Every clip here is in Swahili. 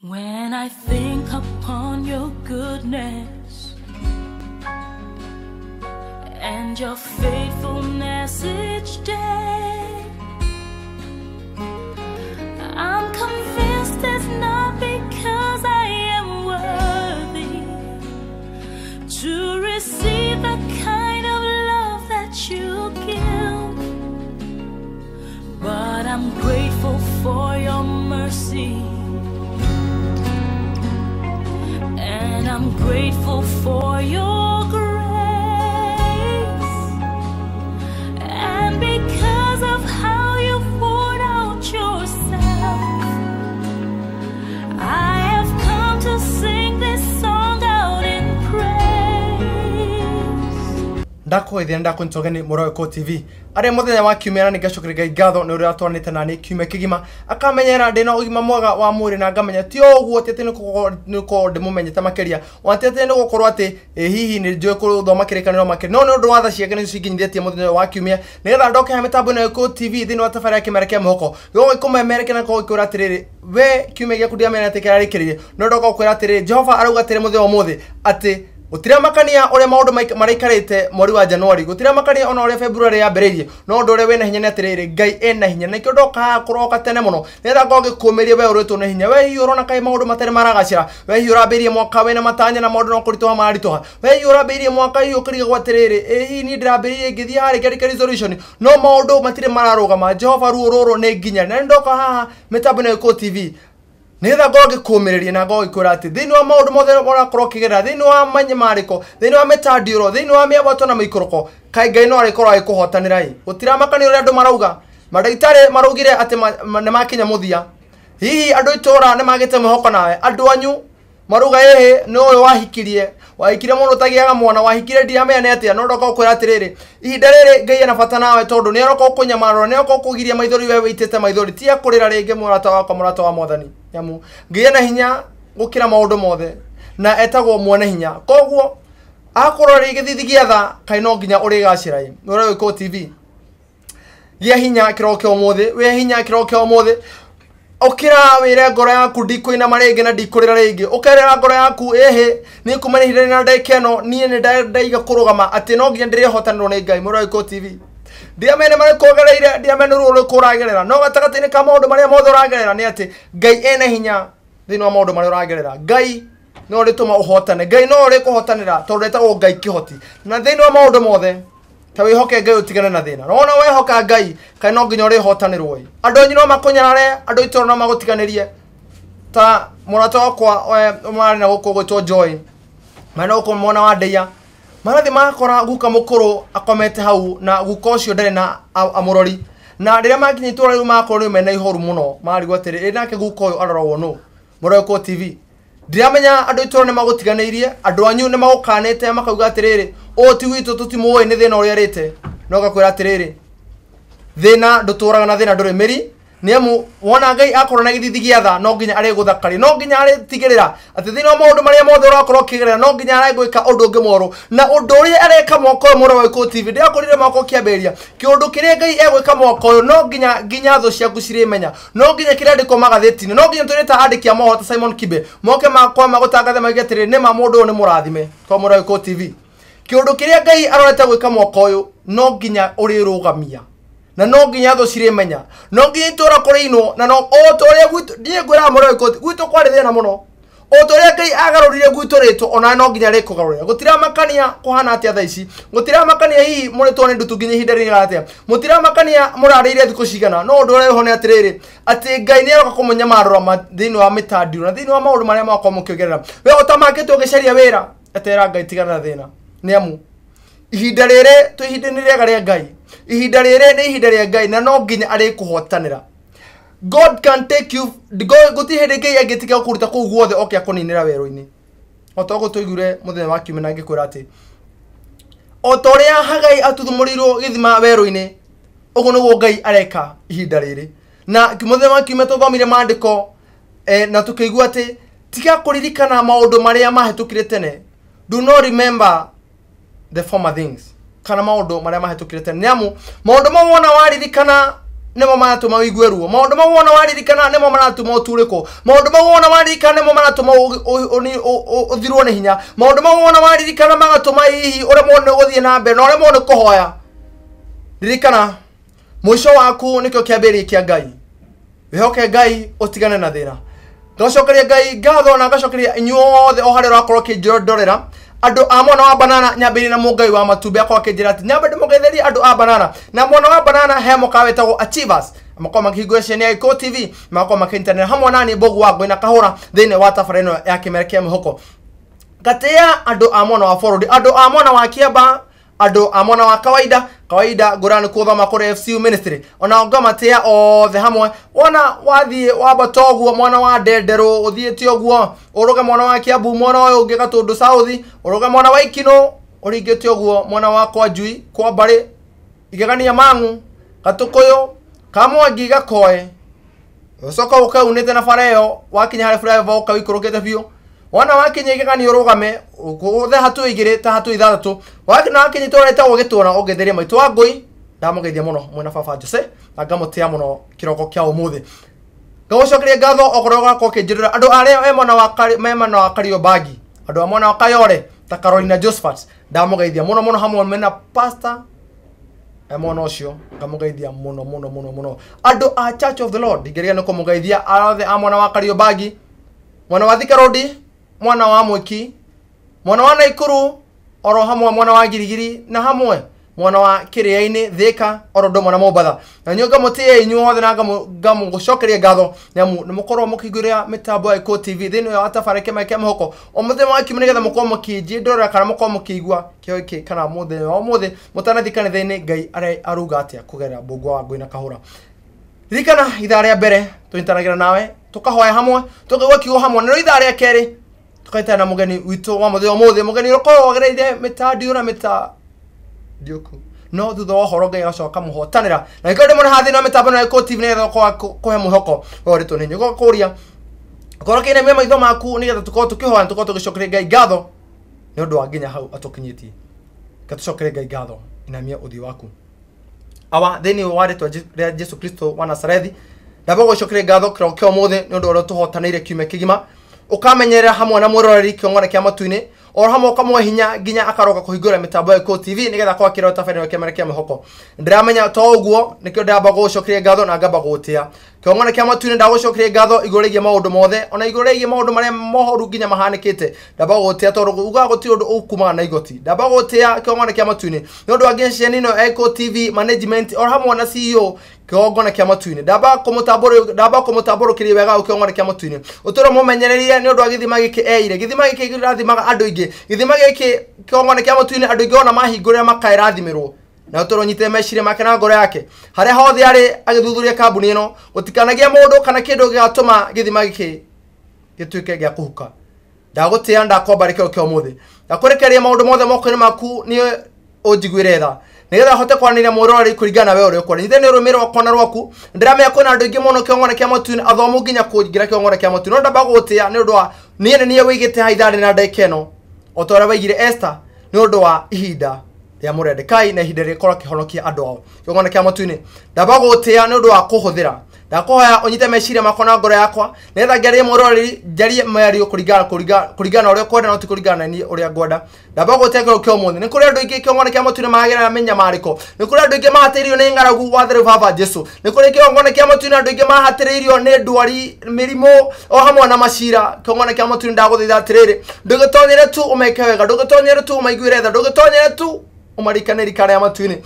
When I think upon your goodness and your faithfulness each day, I'm convinced it's not because I am worthy to receive the kind of love that you give, but I'm grateful for your mercy. And I'm grateful for your grace, and because of how you poured out yourself, I have come to sing this song out in praise. Ndako ithia ndako ntogeni Moroiko TV ari muthenya wa kiumia ni ngacukiriga ngatho ni uria twanite nani kiumia kigima akamenyera ndina ugima mwega wa mwiri na ngamenya ti oguo tete ni ko ndimumenyete makeria watete ni gukorwo ati hihi ni njoi kuthoma kirikaniro makeria no ni undu wa tha ciake ni cikinyithetie muthenya wa kiumia nigetha ndoke ha mitambo ino Moroiko TV thini wa tafari ya kimera kia mwihoko yo ikumemereke na ko ikura atiriri we kiumia giaku ndiamenya ati kirarikiririe no ndoka ukwira atiriri Jehova arauga atiri muthenya umuthi ati gutira makania ore maundu maraikarite mweri wa Januari gutira makania ona ore February yambiririe no ndu ore wena hinya atiriri Ngai ena hinya nikyo ndoka kuroka tene muno nenda ngoge kumeria we uritwo na hinya we hiyo urona kai maundu matari maragacira we hiyo urabirie mwaka wena matanya na maundu no kuritoha maritoha we hiyo urabirie mwaka hiyo kiriga gwa atiriri hi ni ndirabirie ngithii hari gari resolution no maundu matire mararugama Jehova ruo ni nginya na ndoka haha mitambo ino Moroiko TV nitha ngoge kumireria na ngoge kwira ati thini wa maundu mothe murakorwo kigera thini wa manyamariko thini wa metandiuro thini wa miabato na mikoroko kai Ngai no arikorwo agikuhotanira gutira makani uria andu marauga madaitari maraugire ati ne makinya muthia hihi andu itora ne magite mwihoko nawe andu anyu maruga no wahikire muno tagiaga mwana wahikire ndiamene atia no ndoka kwira atiriri ihinda riri Ngai ena bata nawe tondu ni aroka kunyamarora ni aroka kugiria maithori we witete maithori ti akurira ringi murata wa mwathani nyamu Ngai ena hinya gukira maundu mothe na etagwo mwene hinya koguo akorwo rigithithi giatha kai no nginya uri gacira Moroiko TV gia hinya kiroke umuthi we hinya kiroke umuthi okira wire ngoro yaku ndikuina maringi na ndikurira ringi ukerera ngoro yaku ni kumanihire na ndekeno nie ni ndaiga kurugama ati no nginya ndirihotanirwo ni Ngai Moroiko TV ndiamene mari kugereire ndiamene ruo kuragerera no gatagati ni ka maundu maria mothe uragerera ni ati Ngai ena hinya thini wa maundu maria uragerera Ngai no rituma uhotane Ngai no ri kuhotanira tondu etagwo Ngai kihoti na thini wa maundu mothe ta wihoke Ngai utigane na thina no na wehoka Ngai kai no nginya uri hotanirwo andu anyu no makunyarare andu itoro no magutiganirie ta murata wakwa mari na gukugwitwo Joy mana ukumona wa ndeia marathi makora guka mukuru akomete hau na guka ucio ndare na amurori na riria makinyitwo riu makoro ni mena ihoru muno mari gwatiri inake guka uyu arorwo no Moroiko TV ndiramenya andu itoro ni magutiganirie andu anyu ni magukanete makauga atiriri o ti witu tutimuwe ni thina uria rite no gakwira atiriri thina nduturaga na thina nduri meri niamu wona Ngai akorwo na githithi giatha no nginya ari guthakari no nginya ari tigirira ati thina maundu maria mothe urakorwo kigirira no nginya ari gwika undu ungi moro na undu uria areka mwako Moroiko TV ndiakorire mwako kiamberia kiundu kiria Ngai egwika mwako no nginya thu ciaku cirimenya no nginya kiria ndiko magatheti-ini no nginya turita andiki a mohota Simon Kibe moke makwa magutangathe magiatiri ni ma mundu ni murathime kwa Moroiko TV kiundu kiria Ngai arorete gwika mwako uyu no nginya urirugamia na no nginya thu cirimenya no nginya itura kurino na no otoria gwitu nie gwira Moroiko gwitu kwari thina muno otoria Ngai agarurire gwitu ritu ona no nginya rikugarurira gutira makania kuhana atia tha ici gutira makania hihi muritwo ni ndutu nginya ihinda riri atia mutira makania murarire thiku cigana no undu uria hone atiriri ati Ngai ni aroka kumunyamarura thini wa mitandiuro na thini wa maundu maria makwa mukigerera we utamakite ugicaria wira atera Ngai tigana na thina niamu ihinda riri tu ihinda ni riega ria Ngai ihinda riri ni ihinda ria Ngai na no nginya ari kuhotanira God can take you guti hindi Ngai agitika kuruta kuu guothe oke akuninira weru-ini otogo tuigure muthenya wa kiumia na ngikwira ati otoria Hagai atuthumurirwo githima weru-ini uguo niguo Ngai areka ihinda riri na muthenya wa kiumia tuthomire maandiko na tukiigua ati tiga kuririkana maundu maria mahetukire tene do not remember the former things kana maundu maria mahetukire tene niamu maundu mo wona waririkana nemo maratuma wigue ruo maundu mau wona waririkana nemo maratuma uturiko maundu mau wona waririkana nemo maratuma uthirwo ni hinya maundu mau wona waririkana magatuma hihi uremwo ni guthie na mbere na uremwo ni kuhoya ririkana mwisho waku nikyo kiambiri kia Ngai wihoke Ngai utigane na thina ngacokeria Ngai ngatho na ngacokeria inyuothe o haria urakorwo kinjorera andu a mwana wa banana nyambiri na mungai wa matumbi akwa kinjira ati nyambe ndimugetheria andu a banana na mwana wa banana he mukawetagwo achievers makoma makihingura cene ya Shikoh TV makoma makintanira hamwe nani bogu wa Ngwina Kahura thine wa tabarino ya Kimera Kia Mwihoko gatia andu a mwana wa forward andu a mwana wa Kiamba andu a mwana wa kawaida ngurani kuthoma kuri FCU ministry ona ngamatia othe hamwe wona wathie wabatoguo mwana wa Ndendero uthiete oguo uruga mwana wa Kiambu mwana uyu ungi Gatundu South uruga mwana wa Ikino uringite oguo mwana wa Kwanjui kwa Mbari igegania Mangu Gatukuyu Kamwangi Gakoe ucoka ukaunite na fareo wakinya hari flyover ukawikurukite biu wana wakinya igegani urugame uthe hatu igire ta hatu ithathatu wakina wakinya toreta ugituna ugetheria maitu wa Ngui ndamugeithia muno mwena baba Jose na ngamutia muno kiroko kia umuthi ngagucokeria ngatho okoroga ko kinjirira andu aria mwana wa Kariobagi andu amwana wa Kayore ta Carolina Josephat ndamugeithia muno hamwe mena pastor mwana ucio ngamugeithia muno andu a Church of the Lord igeria no kumugeithia arothe amwana wa Kariobagi mwana wa Thika Road mwana wa Mwiki mwana wa Naikuru oro hamwe mwana wa Girigiri na hamwe mwana wa Kiriaini Thika oro ndo mwana Mombatha na nyoga mutie inyuothe na ngamucokeria ngatho nyamu nimukorwo mukiguria mitambo ya Shikoh TV thini ya tafari Kimera Kia Mwihoko omuthenya wa kimene getha mukorwo mukijindora kana mukorwo mukigua kio iki kana muthenya wa muthi mutanathikane thini Ngai aruga atia kugera Mbugua wa Ngwina Kahura ririkana ithaa ria mbere tuintanagira nawe tukahoya hamwe tukigwa kiugo hamwe na ithaa ria keri tukaita na mugeni witu wa muthi mugeni roko wagereire mitadio na mita dioko no thutha wa horo Ngai agacoka muhotanira na ikode mona hathi na mitambo na Shikoh TV netho kuhe mwihoko orito ni nyugo kuria korwo kine me maitho maku ni getha tukorwo tukihoya tukorwo tugicokeria Ngai ngatho ni undu wa nginya hau atukinyitie gatucokeria Ngai ngatho inamia uthio waku awa thini wa ritwa ria Jesu Kristo wa Nazarethi ndabago cokeria ngatho kiroko kia umuthi ni undu wa tuhotanire kiumia kigima ukamenyerera hamwe na muroreri kiong'one kia matuini oro hamwe ukamwe hinya nginya akaroka kuhingura mitambo ya Shikoh TV nigetha kwa kirota tabarino ya Kimera Kia Mwihoko ndiramenya to uguo nikio ndamba gucokeria ngatho na ngamba gutia kiong'one kia matuini ndagucokeria ngatho igurigie maundu mothe ona igurigie maundu maria mohoru nginya mahanikite ndamba gutia tondu uga guti undu ukuma na igoti ndamba gutia kiong'one kia matuini ni undu wa nginya nino ya Shikoh TV management oro hamwe na CEO kiong'one kia matuini ndamba kumutamburu kiri wega kiong'one kia matuini uturo mumenyereria ni undu wa githima giki eire githima giki girathimaga andu ingi githima giki kiong'one kia matuini andu ingi ona mahingurira makaerathimirwo na utoro nyite meciria make na ngoro yake haria hothe ari agithuthuria kambuni ino gutikanagia mundu kana kindu gigatuma githima giki gituike gia kuhuka ndagutia ndakomba rikio kia umuthi ndakurekeria maundu mothe moko-ini maku ni unjiguire tha nigetha hote kwanira murori kurigana we uri ukore nyite ni rumiro kona rwaku ndiramenya kwina andu ingi muno kiong'one kia matuini athomu nginya kungira kiong'one kia matuini no ndamba gutia ni undu wa niye wigite haithari na ndekeno otora waigire Esther ni undu wa ihinda ya Muredekai na ihinda rikora kihonokia andu ao kiong'one kia matuini ndamba gutia ni undu wa kuhuthira ndakohoya unyite meciria makona ngoro yakwa netha ngerie murori njarie mario kurigana uria kwenda no ti kurigana ni uria ngwenda ndamba gutekera kio muthi ni kuri andu ingi kiong'one kia matuini magera menya mariko ni kuri andu ingi mahatiririo ni ngaragu wa thre baba Jesu ni kuri kiong'one kia matuini andu ingi mahatiririo ni ndwari mirimo o hamwe na macira kiong'one kia matuini ndaguthiitha atiriri ndugitonyere tu umeke wega ndugitonyere tu umaiguire tha ndugitonyere tu umarikane rikana ya matuini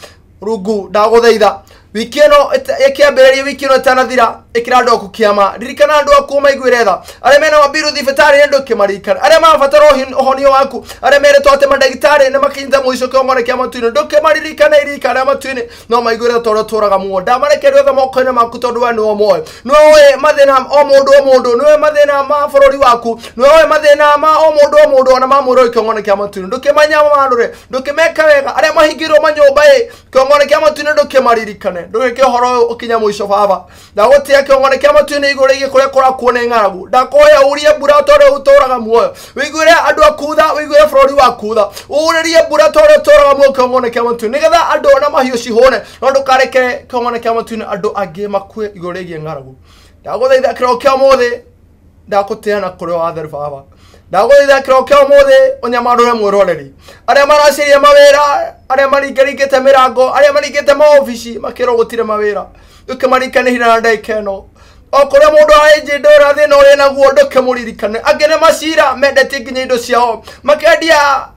rungu ndaguthiitha wiki ino ikiambiriria wiki ino itanathira ikira andu aku kiama ririkana andu aku maiguire tha aria mena mabiru thibitari ni ndu kimarikana aria mabatara uhonio waku aria meretwo ati mandagitari ni makinyita mwico kiong'one kia matuini ndukimaririkana irikana ya matuini no maiguire tondu turaga muo ndamarekeria othe moko-ini maku tondu we niwe moyo niwe mathina o mundu niwe mathina ma bururi waku niwe mathina ma o mundu ona ma muroi kiong'one kia matuini ndukimanya marure ndukimeka wega aria mahingirwo manyumba kiong'one kia matuini ndukimaririkane ndugike horo ukinya mwico baba ndagutia kiongone kia matuini igore ige kuria kora kuone ngaragu ndakoya urie bura tore utoraga muoyo wigure andu akutha wigure flori wakutha urerie bura tore utoraga muoyo kiongone kia matuini nigetha andu ona mahio cihone no ndukareke kiongone kia matuini andu angi makue igore ige ngaragu ndaguthaitha kiroko kia muthi ndakuteana kuria wather baba ndaguthaitha kiroko kia muthi onyamarure mwiroreri aria maraciria mawira aria maringaringite mirango aria maringite maofici makiro gutire mawira duke marikanihira na ndaikeno okuria mundu aije ndora thina uri naguo nduke muririkane angene macira mendete nginya indo ciao makendia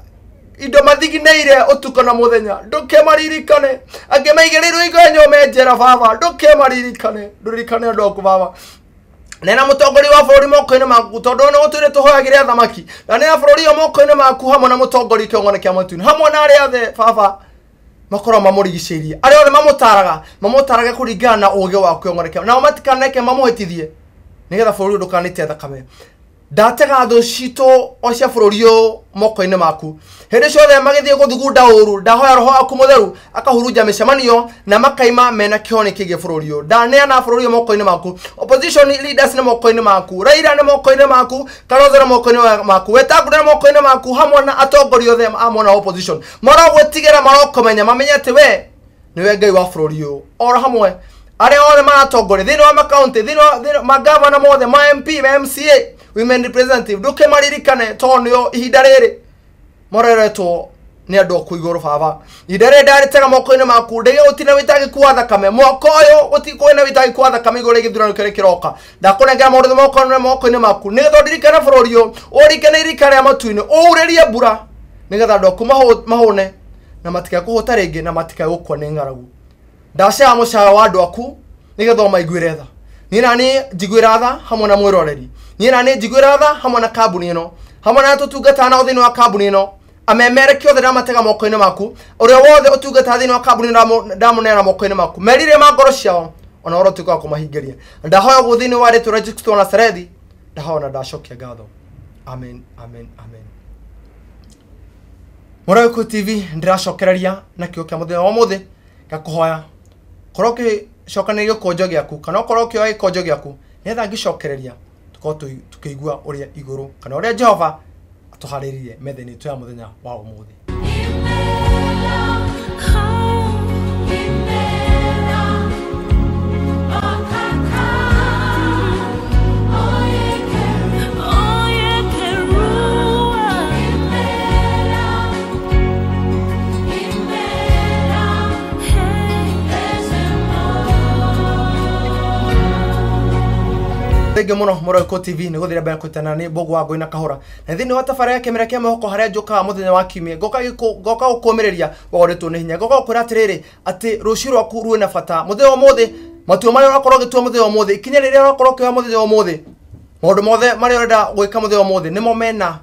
indo mathigineire utuko na muthenya nduke maririkane ange maigerirwo igonyo menjera baba nduke maririkane nduririkane ndoku baba nena mutongori wa bũrũri moko-inĩ maku tondu no gutire tuhoyagire thamaki na nena bũrũri moko-inĩ maku hamwe na mutongori kiongone kia matuini hamwe na aria othe baba makoro mamurigicĩirie aria othe mamutaraga kuringana na ũgĩ wa kiongone kia nao matikaneke mamuhĩtithie nigetha bũrũri ndukanite thakame ndatega thũ citũ o cia bũrũri ũyũ moko-inĩ maku hĩndĩ ciothe magĩthiĩ gũthugunda ũru ndahoya roho waku mũtheru akahurunja mĩcemanio na makaima mena kĩhoni kĩgiĩ bũrũri ũyũ ndaneana bũrũri ũyũ moko-inĩ maku opposition leaders nĩ moko-inĩ maku Raila nĩ moko-inĩ maku Kalonzo nĩ moko-inĩ maku Wetangula nĩ moko-inĩ maku hamwe na atongoria othe amwe na opposition marogwĩtigĩra marokũmenya mamenye atĩ we nĩwe Ngai wa bũrũri ũyũ oro hamwe aria othe maratongoria thĩinĩ wa makaunti thĩinĩ wa magavana mothe ma MP ma MCA women representative nduke maririkane tonio ihinda riri moreretwo ni andu aku iguru baba ihinda riri ndaritega moko-inĩ maku ndege utina witagi kwa thakame mwaka uyu gutikwina witagi kwa thakame iguru githurano kiri kiroka ndakunengera maundu moko-inĩ maku nigetha ndirikane bũrũri ũyũ ũrikane irika rĩa matu-inĩ ũurĩrie mbura nigetha andu aku mahũne na matikae kũhũta rĩngĩ na matikae gũkua nĩ ng'aragu ndaceha mũcara wa andu aku nigetha maiguĩre tha niĩ nani njiguĩra tha hamwe na mwĩroreri niĩ nani njiguĩra tha hamwe na kambuni ĩno hamwe na tutungata na thĩinĩ wa kambuni ĩno amemereki othe ndamatega moko-inĩ maku ũrĩa wothe ũtungata thĩinĩ wa kambuni ndamuneana moko-inĩ maku merire ma ngoro ciao ona ũrĩa ũtuĩka wa kũmahingĩria ndahoya ũguo thĩinĩ wa rĩtwa rĩa Jesũ Kristo wa Nazarethi ndahoya na ndacokia ngatho amen amen amen Motivational TV ndĩracokereria na kiugo kĩa mũthenya wa ũmũthĩ ngakũhoya korwo ũkĩcokanĩria gĩkonjo gĩaku kana okorwo ũkĩoya gĩkonjo gĩaku nĩgetha ngĩcokereria tukorwo tukĩigua ũrĩa igũrũ kana ũrĩa Jehova atuharĩrĩirie metha-inĩ itũ ya mũthenya wa ũmũthĩ Thank you muno Motivational TV ni guthira mbere kutana ni bogo wa Ngoi na Kahora na thini wa tafara ya KIMERA KIA MWIHOKO haria njuka muthenya wa kiumia ngoka gukomereria wagoretwo ni hinya ngoka gukwira atiriri ati rucio rwaku ruwe na bata muthenya wa muthi matua maria urakorwo gitua muthenya wa muthi ikinya riria urakorwo kiwa muthenya wa muthi maundu mothe maria urenda gwika muthenya wa muthi nimo mena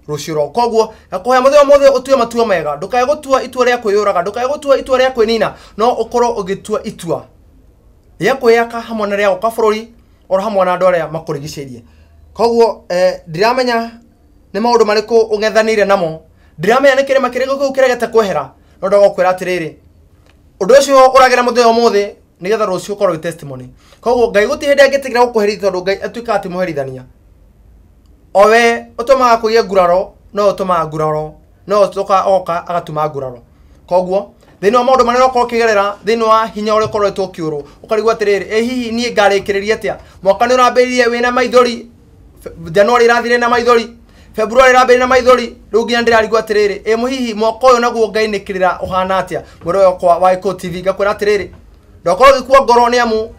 rucio rwaku koguo gakuhoya muthenya wa muthi utue matua mega ndukae gutua itua ria kwiyuraga ndukae gutua itua ria kwinina no ukorwo ugitua itua ria kwiyaka hamwe na ria guka bururi ora hamwe na andu aria makurigicĩirie koguo ndiramenya nĩ maũndũ marĩkũ ũng'ethanĩire namo ndiramenya nĩ kĩrĩma kĩrĩkũ kĩu kĩregete kwehera no ndagokwĩra atĩrĩrĩ ũndũ ũcio ũragera mũthenya ũmũthĩ nĩgetha rũciũ ũkorwo wĩ testimony koguo Ngai gũtirĩ hĩndĩ angĩtĩkĩra gũkũherithia tondũ Ngai atuĩkaga atĩ mũherithania o we ũtũmaga kũgĩe nguraro no ũtũmaga nguraro no oka agatuma nguraro koguo thĩinĩ wa maũndũ marĩa ũkorwo ũkĩgerera thĩinĩ wa hinya ũrĩa ũkoretwo ũkĩũrwo ũkarigwo atĩrĩrĩ hihi niĩ ngarĩkĩrĩria atĩa mwaka nĩ ũrambĩrĩirie wĩna maithori Januari ĩrathire na maithori February ĩrambĩrĩirie na maithori rĩu nginya ndĩrarigwo atĩrĩrĩ hihi mwaka ũyũ naguo Ngai nĩ kĩrĩra ũhana atĩa mwĩrĩ wakwa wa Motivational TV ngakwĩra atĩrĩrĩ ndokorwo gĩkua ngoro nĩ amu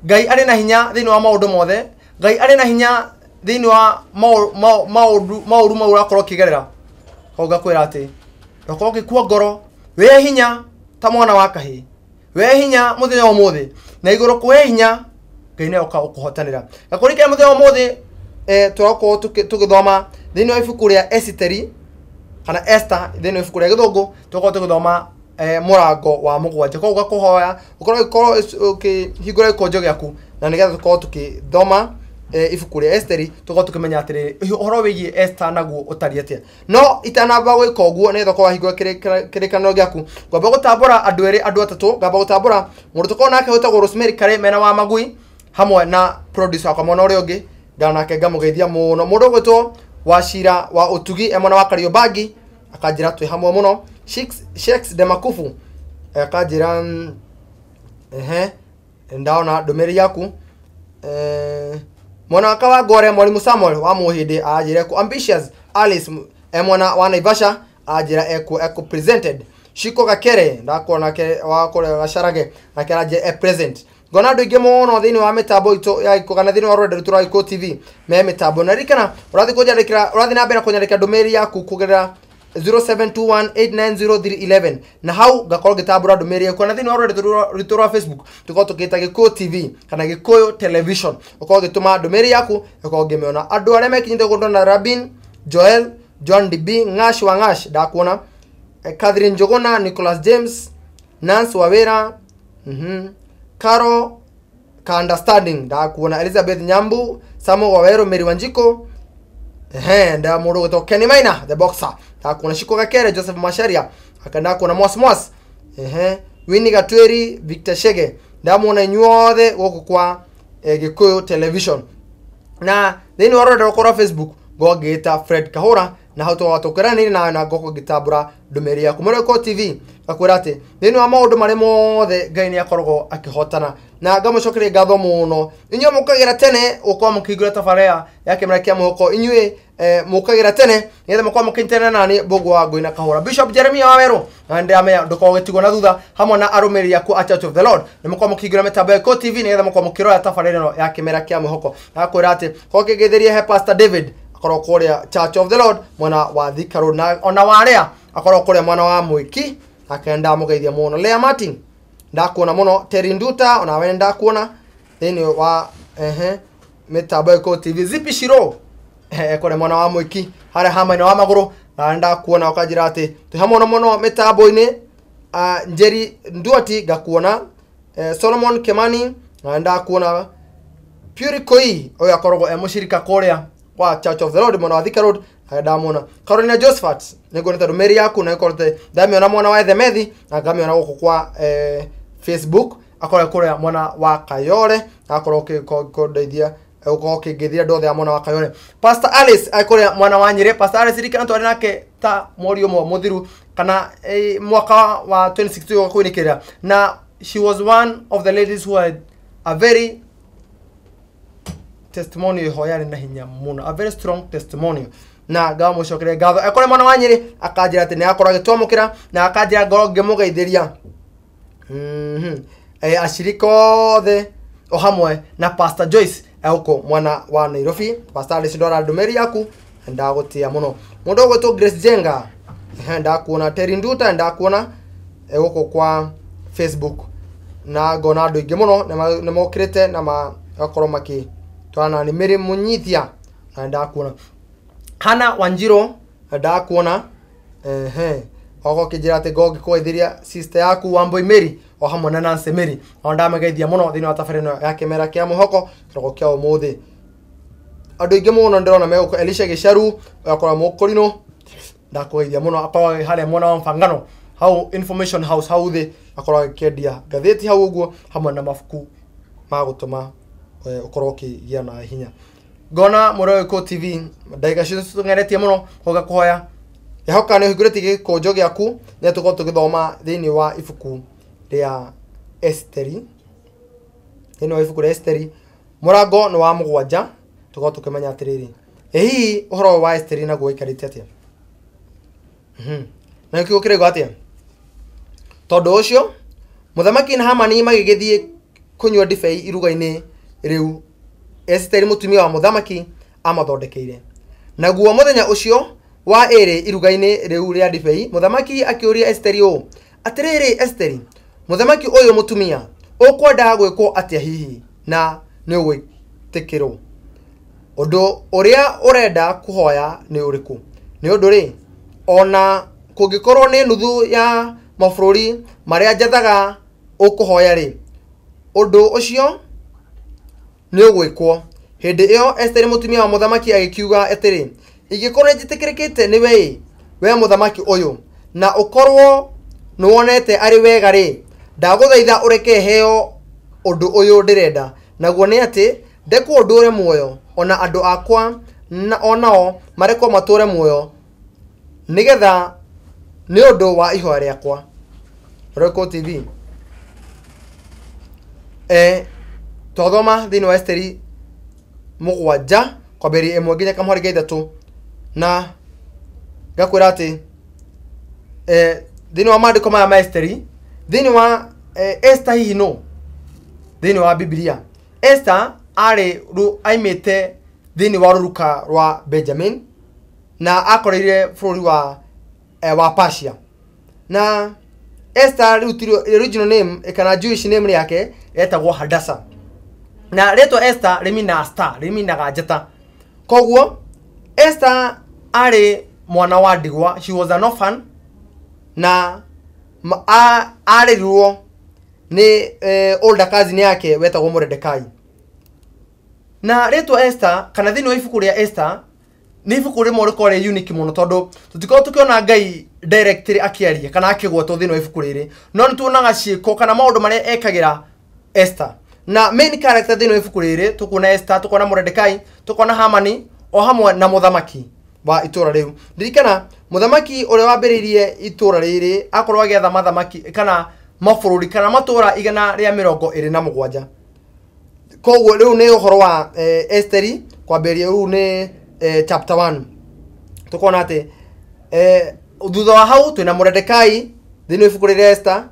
Ngai arĩ na hinya thĩinĩ wa maũndũ mothe Ngai arĩ na hinya thĩinĩ wa maũru mau ũrakorwo ũkĩgerera koguo ngakwĩra atĩ ndokorwo gĩkua ngoro we hinya ta mwana wa kahĩ we hinya muthenya wa ũmũthĩ na igũrũ kwe hinya Ngai nĩ oka ũkũhotanĩra gakũrĩkĩra muthenya wa ũmũthĩ tũrakorwo tũgĩthoma thĩinĩ wa ibuku rĩa Esiteri kana Esther thĩinĩ wa ibuku rĩa Gĩthũngũ tũkorwo tũgĩthoma mũrango wa mũgwanja koguo ngakũhoya ũkorwo ũkĩhingũra gĩkonjo gĩaku na nĩgetha tũkorwo tũgĩthoma ibuku rĩa Esteri tukorwo tukimenya atĩrĩrĩ ũhoro wĩgiĩ Esther naguo ũtariĩ atĩa no itanamba gwĩka ũguo nĩgetha ũkorwo wahingũra kĩrĩkanĩro gĩaku ngamba gũtambũra andũ erĩ andũ atatũ ngamba gũtambũra mũndũ tũkorwo nake wĩtagwo Rosemary Kare mena wa Magui hamwe na producer kwa mwana uria ungi ndanake ngamugeithia muno mundu gwitwo Wachira wa Utugi emwana wa Kariobagi akajira twi hamwe muno Sheiks de Makufu akajira ndaona domeri yaku mwana akawa gore mwalimu Samuel wa Muhidi ajira ku Ambitious Alice emwana wa Naivasha ajira eko presented Shikoh Gakere ndakuona ke wakore gasharage akaraje present gona nduingi muno thini wa mitambo ito ya ikogana thini wa rwenda tura Iko TV me mitambo na rikana urathi kunjandikira urathi na mbere kunyandikira ndomeri yaku kugerera 0721890311 na hau gakorwo gitambura ndomeri yaku na thini wa rwenda tura Facebook tuko tukita Iko TV kana Iko television uko gituma ndomeri yaku uko ngimeona andu aria mekinyite gundona Rabin Joel John DB Ngash wa Ngash ndakuona Catherine Njogona Nicholas James Nance Wawera Karo ka understanding ndakuona Elizabeth Nyambu Samo Wawero Mary Wanjiko nda mundu gito Kenny Maina the boxer ndakuona Shikoh Gakere Joseph Masharia akanda kuona Mos Winnie Gatweri Victor Shege ndamuona nyuothe goku kwa Gikuyu television na thini warora kwa Facebook gogita Fred Kahura na hauto watokerani na goko gitabura ndomeri ya KIMERA KIA TV akwirate thini wa maundu mari mothe Ngai ni akorgo akihotana na ngamucokere ngatho muno inyo mukagira tene ukwa mukigura tafaria ya KIMERA KIA MWIHOKO inywe mukagira tene yethe mukwa mukintena nani bogo wa Ngoi na Kahura Bishop Jeremiah Wawero ande ame ndukogetigo na thutha hamwe na arumeri yaku a Church of the Lord ni mukwa mukigura mitambo ya Iko TV ni yethe mukwa mukirora tafaria no ya KIMERA KIA MWIHOKO akwirate kokigetheria he Pastor David akoro kuria Church of the Lord mwana wa Thika Road na ona waria akoro kuria mwana wa Mwiki akenda mugeithia muno Lea Martin ndakuona muno Terry Nduta ona wenda kuona thini wa mitambo Iko TV Zipi Shiro kore mwana wa Mwiki hare hama wa maguru na ndakuona ukajira ati tuhamona muno mitambo ini Njeri Nduati gakuona Solomon Kemani na ndakuona Puri Koi oya akorogo mushirika kuria wa Church of the Lord mwana wa Thika Road ndamona Carolina Josephat nigoneta ndomeri yaku na ikorete ndamiona mwana wa Ethemethi na ngamiona guku kwa Facebook akora kuria mwana wa Kayore akora kodeithia uko kigithia ndothe ya mwana wa Kayore Pastor Alice akuria mwana wa Nyire Pastor Alice rikana twari nake ta morio muthiru kana mwaka wa 2016 kuinikira na she was one of the ladies who had a very testimonial hoyari na hinya muno a very strong testimonial na gamo shokere gatho akore mwana wa Nyiri akajira ati ni akora gitomukira na akajira ngoro ngemugeithiria ashiriko the ohamwe na Pastor Joyce uko mwana wa Nairobi Pastor Alice ndora ndomeri yaku ndagutia muno mundu gwetwo Grace Jenga ndakuona Terry Nduta ndakuona uko kwa Facebook na gona andu ingi muno ne mokirite na makoro maki twana ni Mary Munyithia ndakuona Hana Wanjiro ndakuona ogo kijira ati gogi koithiria sister yaku Wamboi Mary o hamwe na Nancy Mary onda mageithia muno thini wa tafarino ya KIMERA KIA MWIHOKO kirogo kia umuthi andu ingi muno ndirona meko Elisha Gisharu akora mukurino ndakugeithia muno akora hale mwana wa Mfangano how information house how the akora kedia gatheti hau uguo hamwe na mafuku magutuma ukoroki gia na hinya gona muro Iko TV ndaiga citu ngeretie muno hoga kuhoya yahoka ne higureti gikonjo giaku ne tuko tugithoma thini wa ifuku ria Esteri thini wa ifuku ria Esteri murango ni wa mugwanja tuko tukimenya atiriri ehi uhoro wa Esteri na guikarite atia na kiko kirego atia todo ucio muthamaki na Hamani magigithie kunywa ndibei iruga-ini riu Esteri mutumia wa muthamaki amathondekeire naguo muthenya ucio wa ere iruga-ini riu ria ndibei muthamaki akiuria Esteri atiriri Esteri muthamaki uyu mutumia ukwenda gwikwo atia hihi na ni ugwitikirwo undu uria urenda kuhoya ni uriku ni undu ri ona kungikorwo ni nuthu ya mafururi maria njathaga ukuhoya ri undu ucio ni ugwikwo hindi iyo Esteri mutumia wa muthamaki agikiuga atiri igikorwo njitikirikite ni we muthamaki uyu na ukorwo nuwonete ari wega ri ndaguthaitha ureke heo undu uyu ndirenda naguo nĩ atĩ ndekwo ndũre muoyo ona andũ akwa na onao mareko matũre muoyo nigetha nĩ ũndũ wa ihoya rĩakwa. Roko TV twathoma thĩinĩ wa Esteri 7 kwambĩrĩria 1 nginya kamũhari ga 3 na ngakwĩra atĩ thĩinĩ wa maandĩko maya ma Esteri thĩinĩ wa Esther hihi no thĩinĩ wa Biblia Esther arĩ aimĩte thĩinĩ wa rũruka rwa Benjamin na akoreire bũrũri wa Persia na Esther original name kana Jewish name yake etagwo Hadassah na rĩtwa Esther rimina star riminaga njata. Koguo Esther arĩ mwana wa ndigwa, she was an orphan na arĩrwo nĩ older cousin yake wetagwo Mordecai. Na rĩtwa Esther kana thĩinĩ wa ibuku rĩa Esther nĩ ibuku rĩmwe rĩkoragwo rĩ unique mũno tondũ tũtikoragwo tũkĩona Ngai directly akĩaria kana akĩgwetwo thĩinĩ wa ibuku rĩrĩ, no nĩ tuonaga ciĩko kana maũndũ marĩa ekagĩra Esther. Na main character thĩinĩ wa ibuku rĩrĩ tũkuona Esther, tũkuona Mordecai, tũkuona Hamani o hamwe na mũthamaki wa itũra rĩu. Ndirikana mũthamaki ũrĩa wambĩrĩirie itũra rĩrĩ akorwo agĩatha mathamaki kana mabũrũri kana matũra 127. Koguo rĩu nĩ ũhoro wa Esteri kwambĩrĩria rĩu nĩ chapter 1. Tũkuona atĩ thutha wa hau twĩna Mordecai thĩinĩ wa ibuku rĩrĩa Esther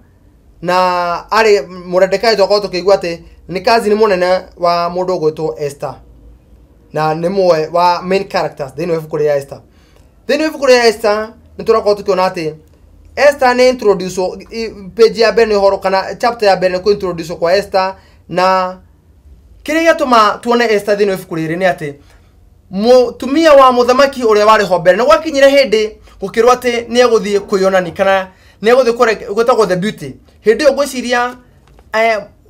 na arĩ Mordecai twakorwo tũkĩigua atĩ nĩ cousin mũnene wa mũndũ ũgwĩtwo Esther na nĩ mwe wa main characters thĩinĩ wa ibuku rĩa Esther. Thĩinĩ wa ibuku rĩa Esther nĩ tũrakorwo tũkĩona atĩ Esther nĩ introduce page ya mbere nĩ ũhoro kana chapter ya mbere nĩ introduce kwa Esther na kĩrĩa gĩatũma tuone Esther thĩinĩ wa ibuku rĩrĩ nĩ atĩ mũtumia wa mũthamaki ũrĩa warĩ ho mbere nĩ gwakinyire hĩndĩ gũkĩrwo atĩ nĩ egũthiĩ kwĩyonani kana nĩ egũthiĩ gwĩtagwo the beauty. Hĩndĩ ĩyo ngwĩciria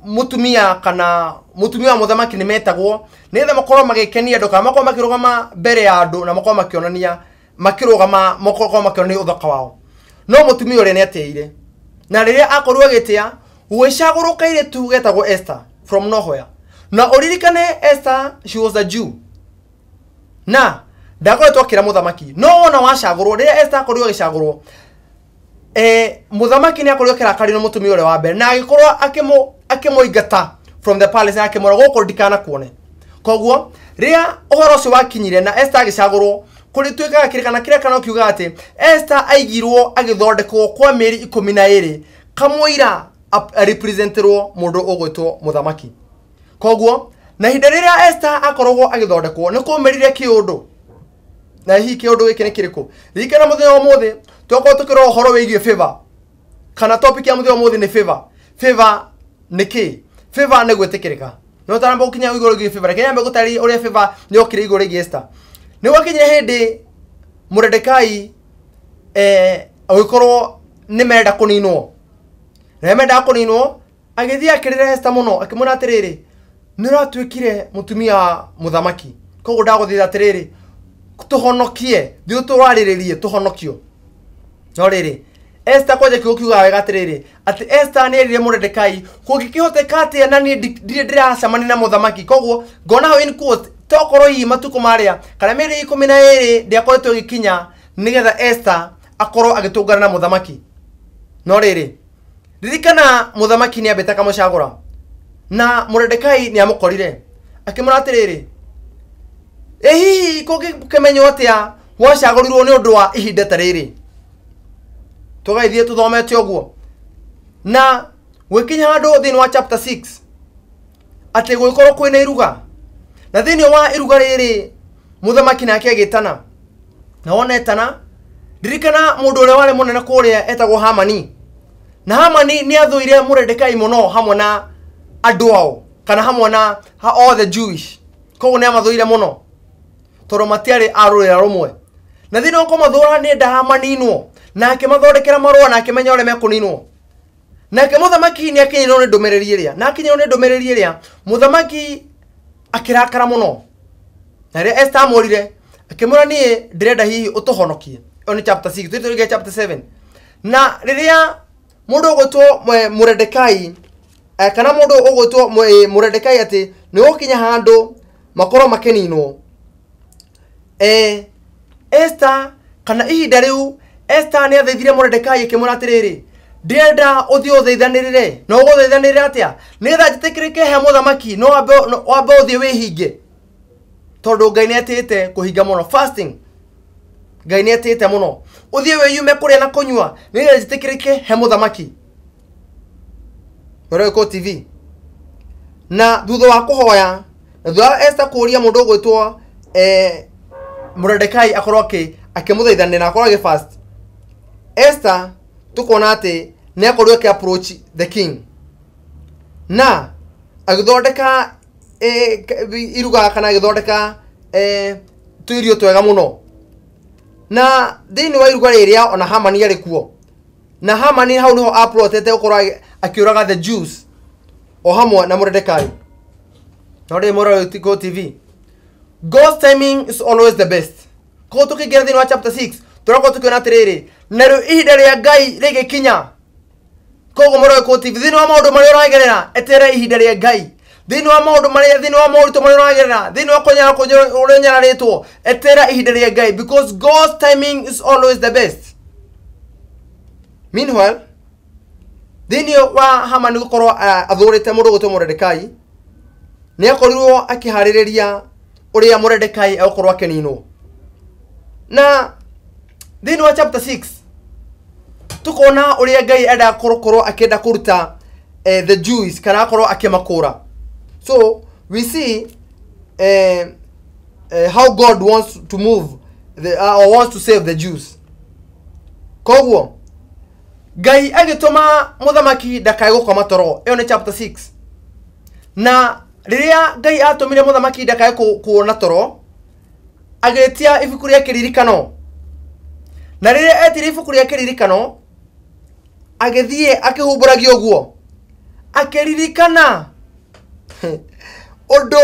mutumia kana mutumia wa mũthamaki nĩ metagwo nĩgetha makorwo magĩkenia andũ kana makorwo makĩrũgama mbere ya andũ na makorwo makĩonania makorwo makĩonania ũthaka wao. No mutumia ũrĩa nĩ atĩire na rĩrĩa akorwo agĩtĩa gwĩcagũrwo kairĩtu getagwo Esther from nowhere. Na ũririkane Esther, she was a Jew na ndakoretwo akĩra mũthamaki, no ona wacagũrwo rĩrĩa Esther akorirwo agĩcagũrwo mũthamaki nĩ akorirwo akĩrakario nĩ mũtumia ũrĩa wa mbere na agĩkorwo akĩmũingata from the palace na akĩmwĩra gũkũ ndikanakuone. Koguo rĩrĩa ũhoro ũcio wakinyire na Esther agĩcagũrwo kũrĩtuĩkaga kĩrĩkanĩro kĩrĩa kana kiuga atĩ Esther aigirwo agĩthondekwo kwa mĩeri 12 kamũira representerwo mũndũ ũgwĩtwo mũthamaki. Koguo na hĩndĩ rĩrĩa Esther akoragwo agĩthondekwo nĩ kũmerire kĩũndũ na hihi kĩũndũ gĩkĩ nĩ kĩrĩkũ. Ririkana mũthenya wa ũmũthĩ twakorwo tũkĩrora ũhoro wĩgiĩ favor kana topic ya mũthenya wa ũmũthĩ nĩ favor. Favor nĩ kĩ? Favor nĩ gwĩtĩkĩrĩka. No taramba gũkinya igũrũ rĩgiĩ favor. Reke nyambe gũtarĩria ũrĩa favor nĩ okire igũrũ rĩgiĩ Esther. Nĩ gwakinyire hĩndĩ Mordecai agĩkorwo nĩ menda kũninwo. Na menda kũninwo agĩthiĩ akĩrĩra Esther mũno akĩmwĩra atĩrĩrĩ nĩ ũratuĩkire mũtumia wa mũthamaki. Koguo ndagũthiĩ atĩrĩrĩ tũhonokie thiĩ tũrarĩrĩrie tũhonokio. No rĩrĩ Esther kwaje kiuga wega atĩrĩrĩ atĩ Esther nĩ erire Mordecai kũngĩkĩhoteka atĩa na niĩ ndiracemania na mũthamaki. Koguo ngona hau in quote tokorwo hihi matuko marĩa kana mĩeri 12 ndiakoretwo ĩgĩkinya nĩgetha Esther akorwo agĩtũngana na mũthamaki. No rĩrĩ ririkana mũthamaki nĩ ambĩte kamũcagũra na Mordecai nĩ amũkorire akĩmwĩra atĩrĩrĩ hihi kũngĩkĩmenywo atĩa wacagũrirwo nĩ ũndũ wa ihinda ta rĩrĩ. Tũgaithie tũthomete ũguo na gwĩkinya handũ thĩinĩ wa chapter 6 atĩ gwĩkorwo kwĩna iruga na thĩinĩ wa iruga rĩrĩ mũthamaki nake agĩtana na wonetana ndirikana mũndũ ũrĩa warĩ mũnene kũrĩa etagwo Hamani na Hamani nĩ athũire Mordecai mũno hamwe na andũ ao kana hamwe na all the Jewish. Koguo nĩ amathũire mũno tondũ matiarĩ a rũrĩra rũmwe na thĩinĩ wa kũmathũra nĩ endaga maninwo na akĩmathondekera marũa na akĩmenya ũrĩa mekũninwo. Nake mũthamaki nĩ akinyirwo nĩ ndũmĩrĩri ĩrĩa na akinyirwo nĩ ndũmĩrĩri ĩrĩa mũthamaki akĩrakara mũno na rĩrĩa Esther amũrire akĩmwĩra niĩ ndĩrenda hihi ũtũhonokie. Ĩyo nĩ chapter 6 tũtũrĩge chapter 7 na rĩrĩa mũndũ ũgwĩtwo Mordecai kana mundu ugwitwo Mordekai ati ni gukinya handu makoro makenino Esther kana ihinda riu Esther ni athaithire Mordekai ikimura atiriri ndenda uthio thaithanirire no guthaithanirire atia nigetha njitikirike he muthamaki no wambe uthie wihinge tondu Ngai ni atite kuhinga muno fasting Ngai ni atite muno uthie wiyume kuria na kunywa nigetha njitikirike he muthamaki Moroko TV na thutha wa kuhoya na thutha wa Esther kuria mundu gwitwo Mordekai akorwo akimuthaithanira akorwo agifast Esther tukona ati ni akorwo ki approach the king na agithondeka iruga kana agithondeka tuirio twega muno na thini wa iruga riria ona Hamani ari kuo na Hamani hau niho aplotete ukorwo akiuraga the Jews o hamwe na Mordekai nore Moroko TV God's timing is always the best ko tukigera thini wa chapter 6 turako tukiona atiriri na riu ihinda ria Ngai rigikinya kogo Moroko TV thini wa maundu maria uragerera etera ihinda ria Ngai thini wa maundu maria thini wa maundu maria uragerera thini wa kunyara urenyararitwo etera ihinda ria Ngai because God's timing is always the best. Meanwhile thini wa Hamani gukorwo athurite mundu gwitwo Mordekai ni akorirwo akiharireria uria Mordekai akorwo akenino na thini wa chapter 6 tukona uria Ngai enda korwo akenda kuruta the Jews kana akorwo akimakura so we see how God wants to move or wants to save the Jews koguo Ngai agituma muthamaki ndakai gukoma toro iyo ni chapter 6 na riria Ngai atumire muthamaki ndakai kuona toro agetia ibuku ria kiririkano na riria etire ibuku ria kiririkano agethie akihumburagia uguo akiririkana undu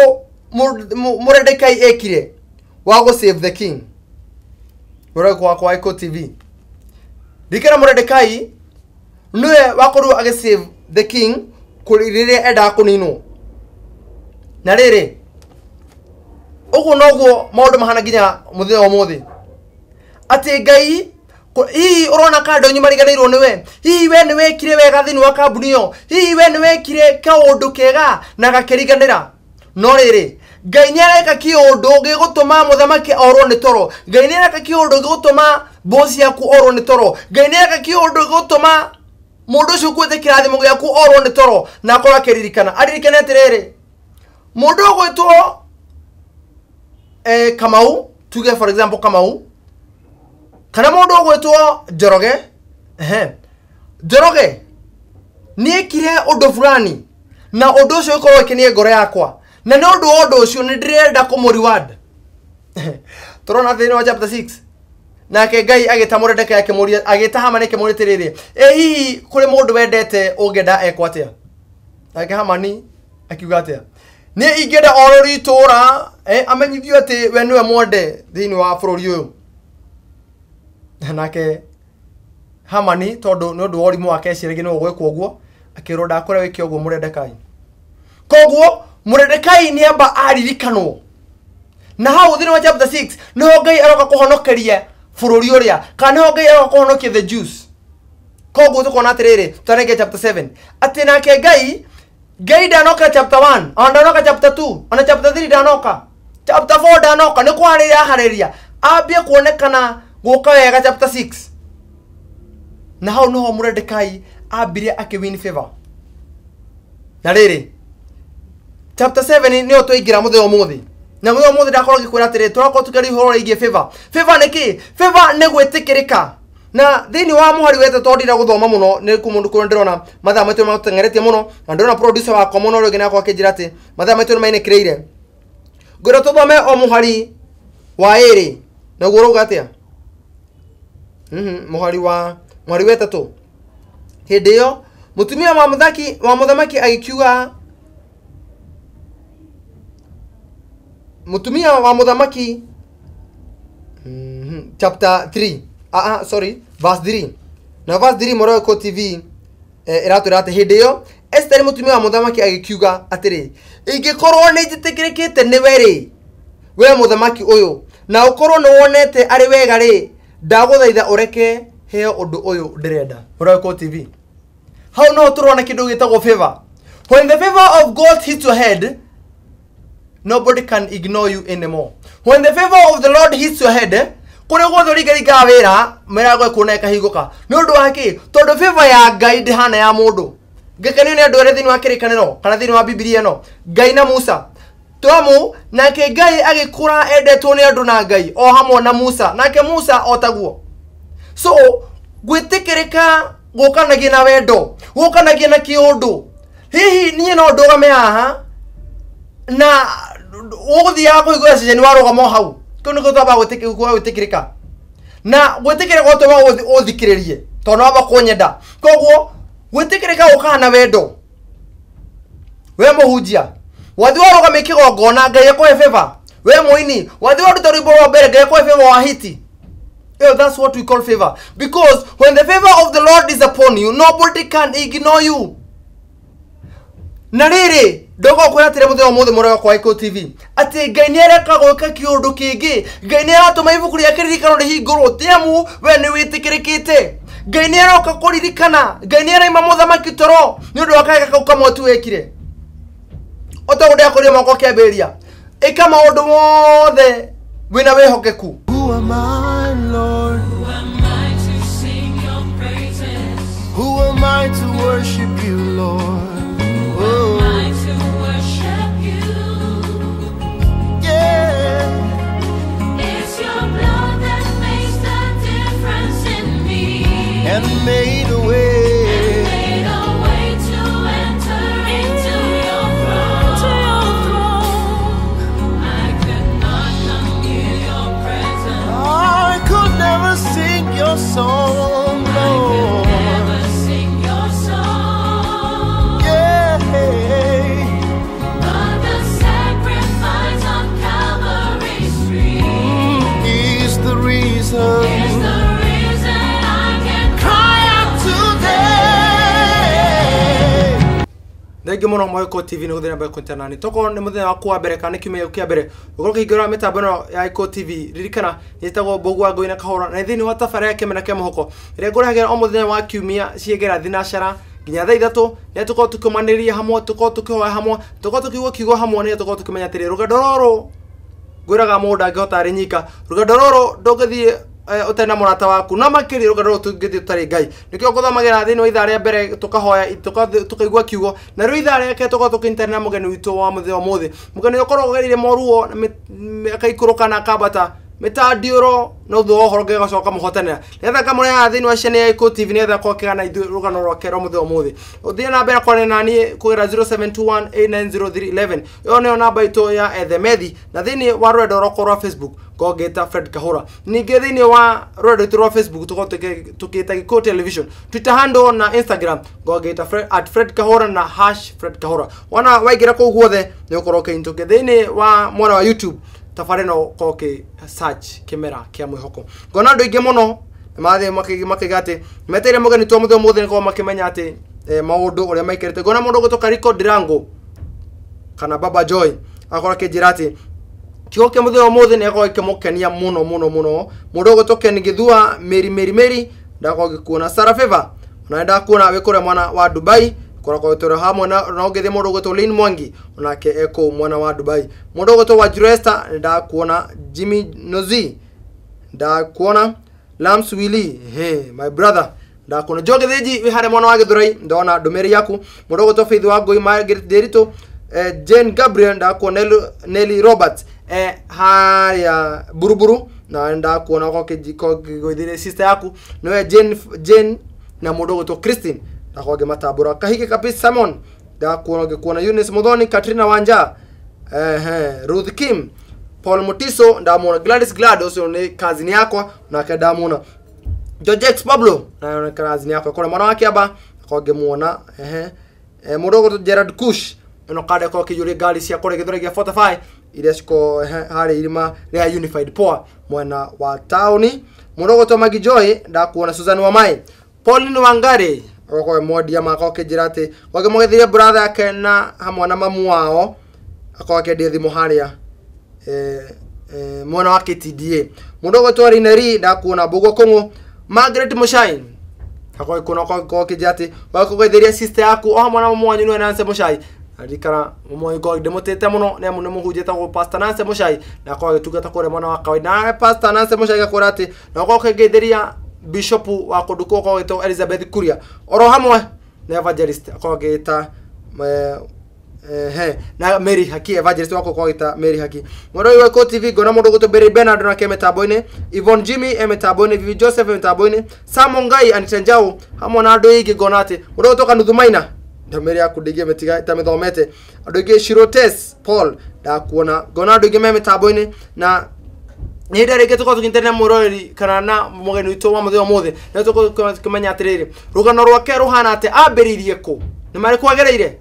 Mordekai ekire wa go save the king Moroko kwa Iko TV dikira Mordekai niwe wakoru age save the king kuriria enda kunino na riri ugu noguo maundu mahana ginya muthenya wa muthi ati Ngai hii urona kando nyuma riganirwo niwe hii we niwe kire wega thini wa kambuni yo hii we niwe kire kaundu kega na gakiriganira no riri Ngai ni areka kiundu gigutuma muthamaki orwo ni toro Ngai ni areka kiundu gigutuma boss yaku orwo ni toro Ngai ni areka kiundu gigutuma mundu ucio kwete kirathimo giaku orwo ni toro na akora kiririkana aririkane atiriri mundu gwitwo Kamau tuge for example Kamau kana mundu gwitwo Njoroge Njoroge ni kire undu fulani na undu ucio ikorwo ikinie ngoro yakwa na ni undu ucio ni ndirenda kumuriward turona thini wa chapter 6 nake Ngai agita Mordekai akimuria agita Hamani akimuria tiriri hihi kuri mundu wendete ungenda ekwa atia nake Hamani akiuga atia ni ingenda orori tura amenyithio ati we niwe mwende thini wa bururi uyu nake Hamani tondu ni undu worimu wake cirigi no gwekwo uguo akirwo ndakora wiki uguo Mordekai koguo Mordekai ni amba aririkanwo na hau thini wa chapter 6 no Ngai aroka kuhonokeria bururi uria kana no Ngai aroka kuhonokia the Jews koguo tukona atiriri tutanenge chapter 7 ati nake Ngai ndanoka chapter 1 ona ndanoka chapter 2 ona chapter 3 ndanoka chapter 4 ndanoka ni kwariria hariria ambie kuonekana guka wega chapter 6 na hau no Mordekai abiria akiwin favor na riri chapter 7 ni otoingira muthenya muthi na muthenya muthi ndakorwo gikwira atiri turako tukari horo igie favor ni ki favor ni gwitikirika na thini wa muhari wete tondira guthoma muno ni kumundu kuno ndirona mathaa maitu matengeretie muno na ndirona producer wa komono ri gina kwa kinjira ati mathaa maitu maine kireire ngoro tuthome o muhari wa iri na guo ruga atia muhari wete tu hindi iyo mutumia wa muthamaki agikiuga mutumia wa muthamaki chapter 3 sorry verse 3 na verse 3 Moroko TV iraturate hindi iyo Esther mutumia wa muthamaki agikiuga atiri ingikorwo ni njitikirikite ni weri we muthamaki uyu na ukorwo ni wonete ari wega ri ndaguthaitha ureke heo undu uyu ndirenda Muraiko TV. How no turona kindu gitagwo favor. When the favor of God hits your head, nobody can ignore you anymore. When the favor of the Lord hits your head, kure gotho rigariga wira merago kuna kahigoka ni undu waki tondu favor ya Ngai ndihana ya mundu ngekani ni andu ere thini wa kirikaniro kana thini wa Biblia no Ngai na Musa tomu nake Ngai agikura endetwo ni andu na Ngai o hamwe na Musa nake Musa otaguo. So gwitikirika gukanagia na wendo gukanagia na kiundu hihi nie no ndugame haha na uguthia kuigua ceceni warugamo hau kono gutaba gwitikirika na gwitikirika gutaba uthikiririe tono aba kunyenda koguo gwitikirika ukana wendo we muhunjia wathi warugame kigongona Ngai akwe favor we muini wathi waruta rwimbo rwa mbere Ngai akwe favor wa hiti. Yeah, that's what we call favor. Because when the favor of the Lord is upon you, nobody can ignore you. Nariri, dogo kwa tire muthe omuthe murego kwa Iko TV. Ati Ngai ni areka gwika kiundu kingi. Ngai ni aratuma ibuku ria kiririkano rihingurwo tiamu we ni witikirikite. Ngai ni aroka kuririkana. Ngai ni araima muthamaki toro ni undu wakaka kau kamwe tu wekire. Otagundi akuria moko kiambiria. Ika maundu mothe wina wihokeku. Who am I, Lord? Who am I to sing your praises? Who am I to worship you, Lord? Who am I to worship you? Yeah. It's your blood that makes the difference in me. And made a way. Made a way to enter into your throne. I could not come near your presence. I could never sing your song, Lord. Never sing your song. Yeah. But the sacrifice of Calvary's stream Is the reason. is the reason I can Cry out today. Thank you muno Muraiko TV ni guthira mbere nani toko ni muthenya wa kwa mbere kana kiumia kia mbere ukorwo kigora mitambo no ya Iko TV ririkana yetagwo Mbogwa Ngui na Kahora na thini wa tafara ya Kimera Kia Mwihoko ire nguragira o muthenya wa kiumia ciegera thinashara nginya thaa 3 ni tuko tukumaniria hamwe tuko tukihoya hamwe tuko tukigwa kigo hamwe ni tuko tukimenya atiri rugendo roro gwiraga mundu angihota ari nyika rugendo roro ndungithie utena murata waku na makiri rugendo tungithie tutari Ngai nikio guthomagira thini wa ithaa ria mbere tukahoya tukaigwa kiugo na ru ithaa ria ke tuko tukinterna mugeni witu wa muthenya muthe mugeni ukorwo gerire moruo akaikuruka na kabata metandiuro no thu ohoro gegacoka muhotanira netha kamure ya thini wa channel ya Iko TV netha kokegana ithu rugano rwake ro muthenya muthe uthie na mbere kwane nani kugira 0721890311 yo ne namba itu ya Ethemethi na thini wa rwendo rwako rwa Facebook gogeta Fred Kahora ninge thini wa rwendo itu rwa Facebook tukita Iko Television Twitter handle na Instagram gogeta @Fred Kahora na #Fred Kahora wana waigira ko guothe ni ukoroke intuke thini wa mwana wa YouTube tafareno koke search Kimera Kia Mwihoko gona ndo inge muno mathe makigate metere mugeni to muthe muthe ko makimenya ati maundu uria maikerete gona mundu gutoka Rico Dirango kana Baba Joy akora kijirati kioke muthe muthe ne ko ikimukenia muno mundu gutoka ni githua Meri ndako gikuona Sarah Favor unaenda kuona wekore mwana wa Dubai korako toro hamwe na ogethie mundu gweto Lin Mwangi onake eko mwana wa Dubai mundu gweto wa Juresta nda kuona Jimmy Nozi nda kuona Lams Willy my brother nda kuona Jogetheji wi hare mwana wa Githurai ndona ndumeri yaku mundu gweto Faith wa Ngui Margaret Derito Jane Gabriel nda kuona Nelly Robert haya buruburu na nda kuona ko goithire sister yaku no Jane na mundu gweto Christine nakoge matabura kahike kabisa Simon da kuona Eunice Modoni Katrina Wanja Ruth Kim Paul Motiso ndamona Gladys Glados ni kazini yako na kadamona George Pablo na kazini yako kwa mwana wake aba nakoge muona mudogo Gerard Kush no kade ko kijuri gali cia kore githore gia 45 ile siko hari ilima ya Unified Power mwana wa tauni mudogo to Magijoy nda kuona Susan Wamai Pauline Wangare oko modia mako kejirate wage mogethire brother yake na hamwe na mamu wao akwa kedia thimu haria mwana wa KTDA mundogo tori neri da kuona bugo kongo Margaret Mushai akwa ikono kwa kejate wako gwetheria sister yaku o hamwe na mamu wanyu no nanse Mushai arikara mumo igo demotete muno ne muno muhujeta ko pastor nanse Mushai na kwa tugata kore mwana wa kawaida na pastor nanse Mushai gakorate na kwa kegederia bishop wa koduko ko eto Elizabeth Kuria oro hamwe na evangelist ko geta na Mary Haki evangelist wako ko geta Mary Haki moro iwe ko TV gona modo goto Berry Bernard na kemetaboine Yvonne Jimmy emetaboine Vivi Joseph emetaboine Samongai anitanjao hamwe na ado igi gonate moro goto Nuthumaina Mary akudige metiga tamethomete adoge Shirotes Paul da kuona gona adoge memetaboine na ni ndareke tuko tukintene murori kana na mugeni wito wa mutheo muthe na tuko kumenya atiriri rugano rwake ruhana ate ambiririe ko ni mari kwagereire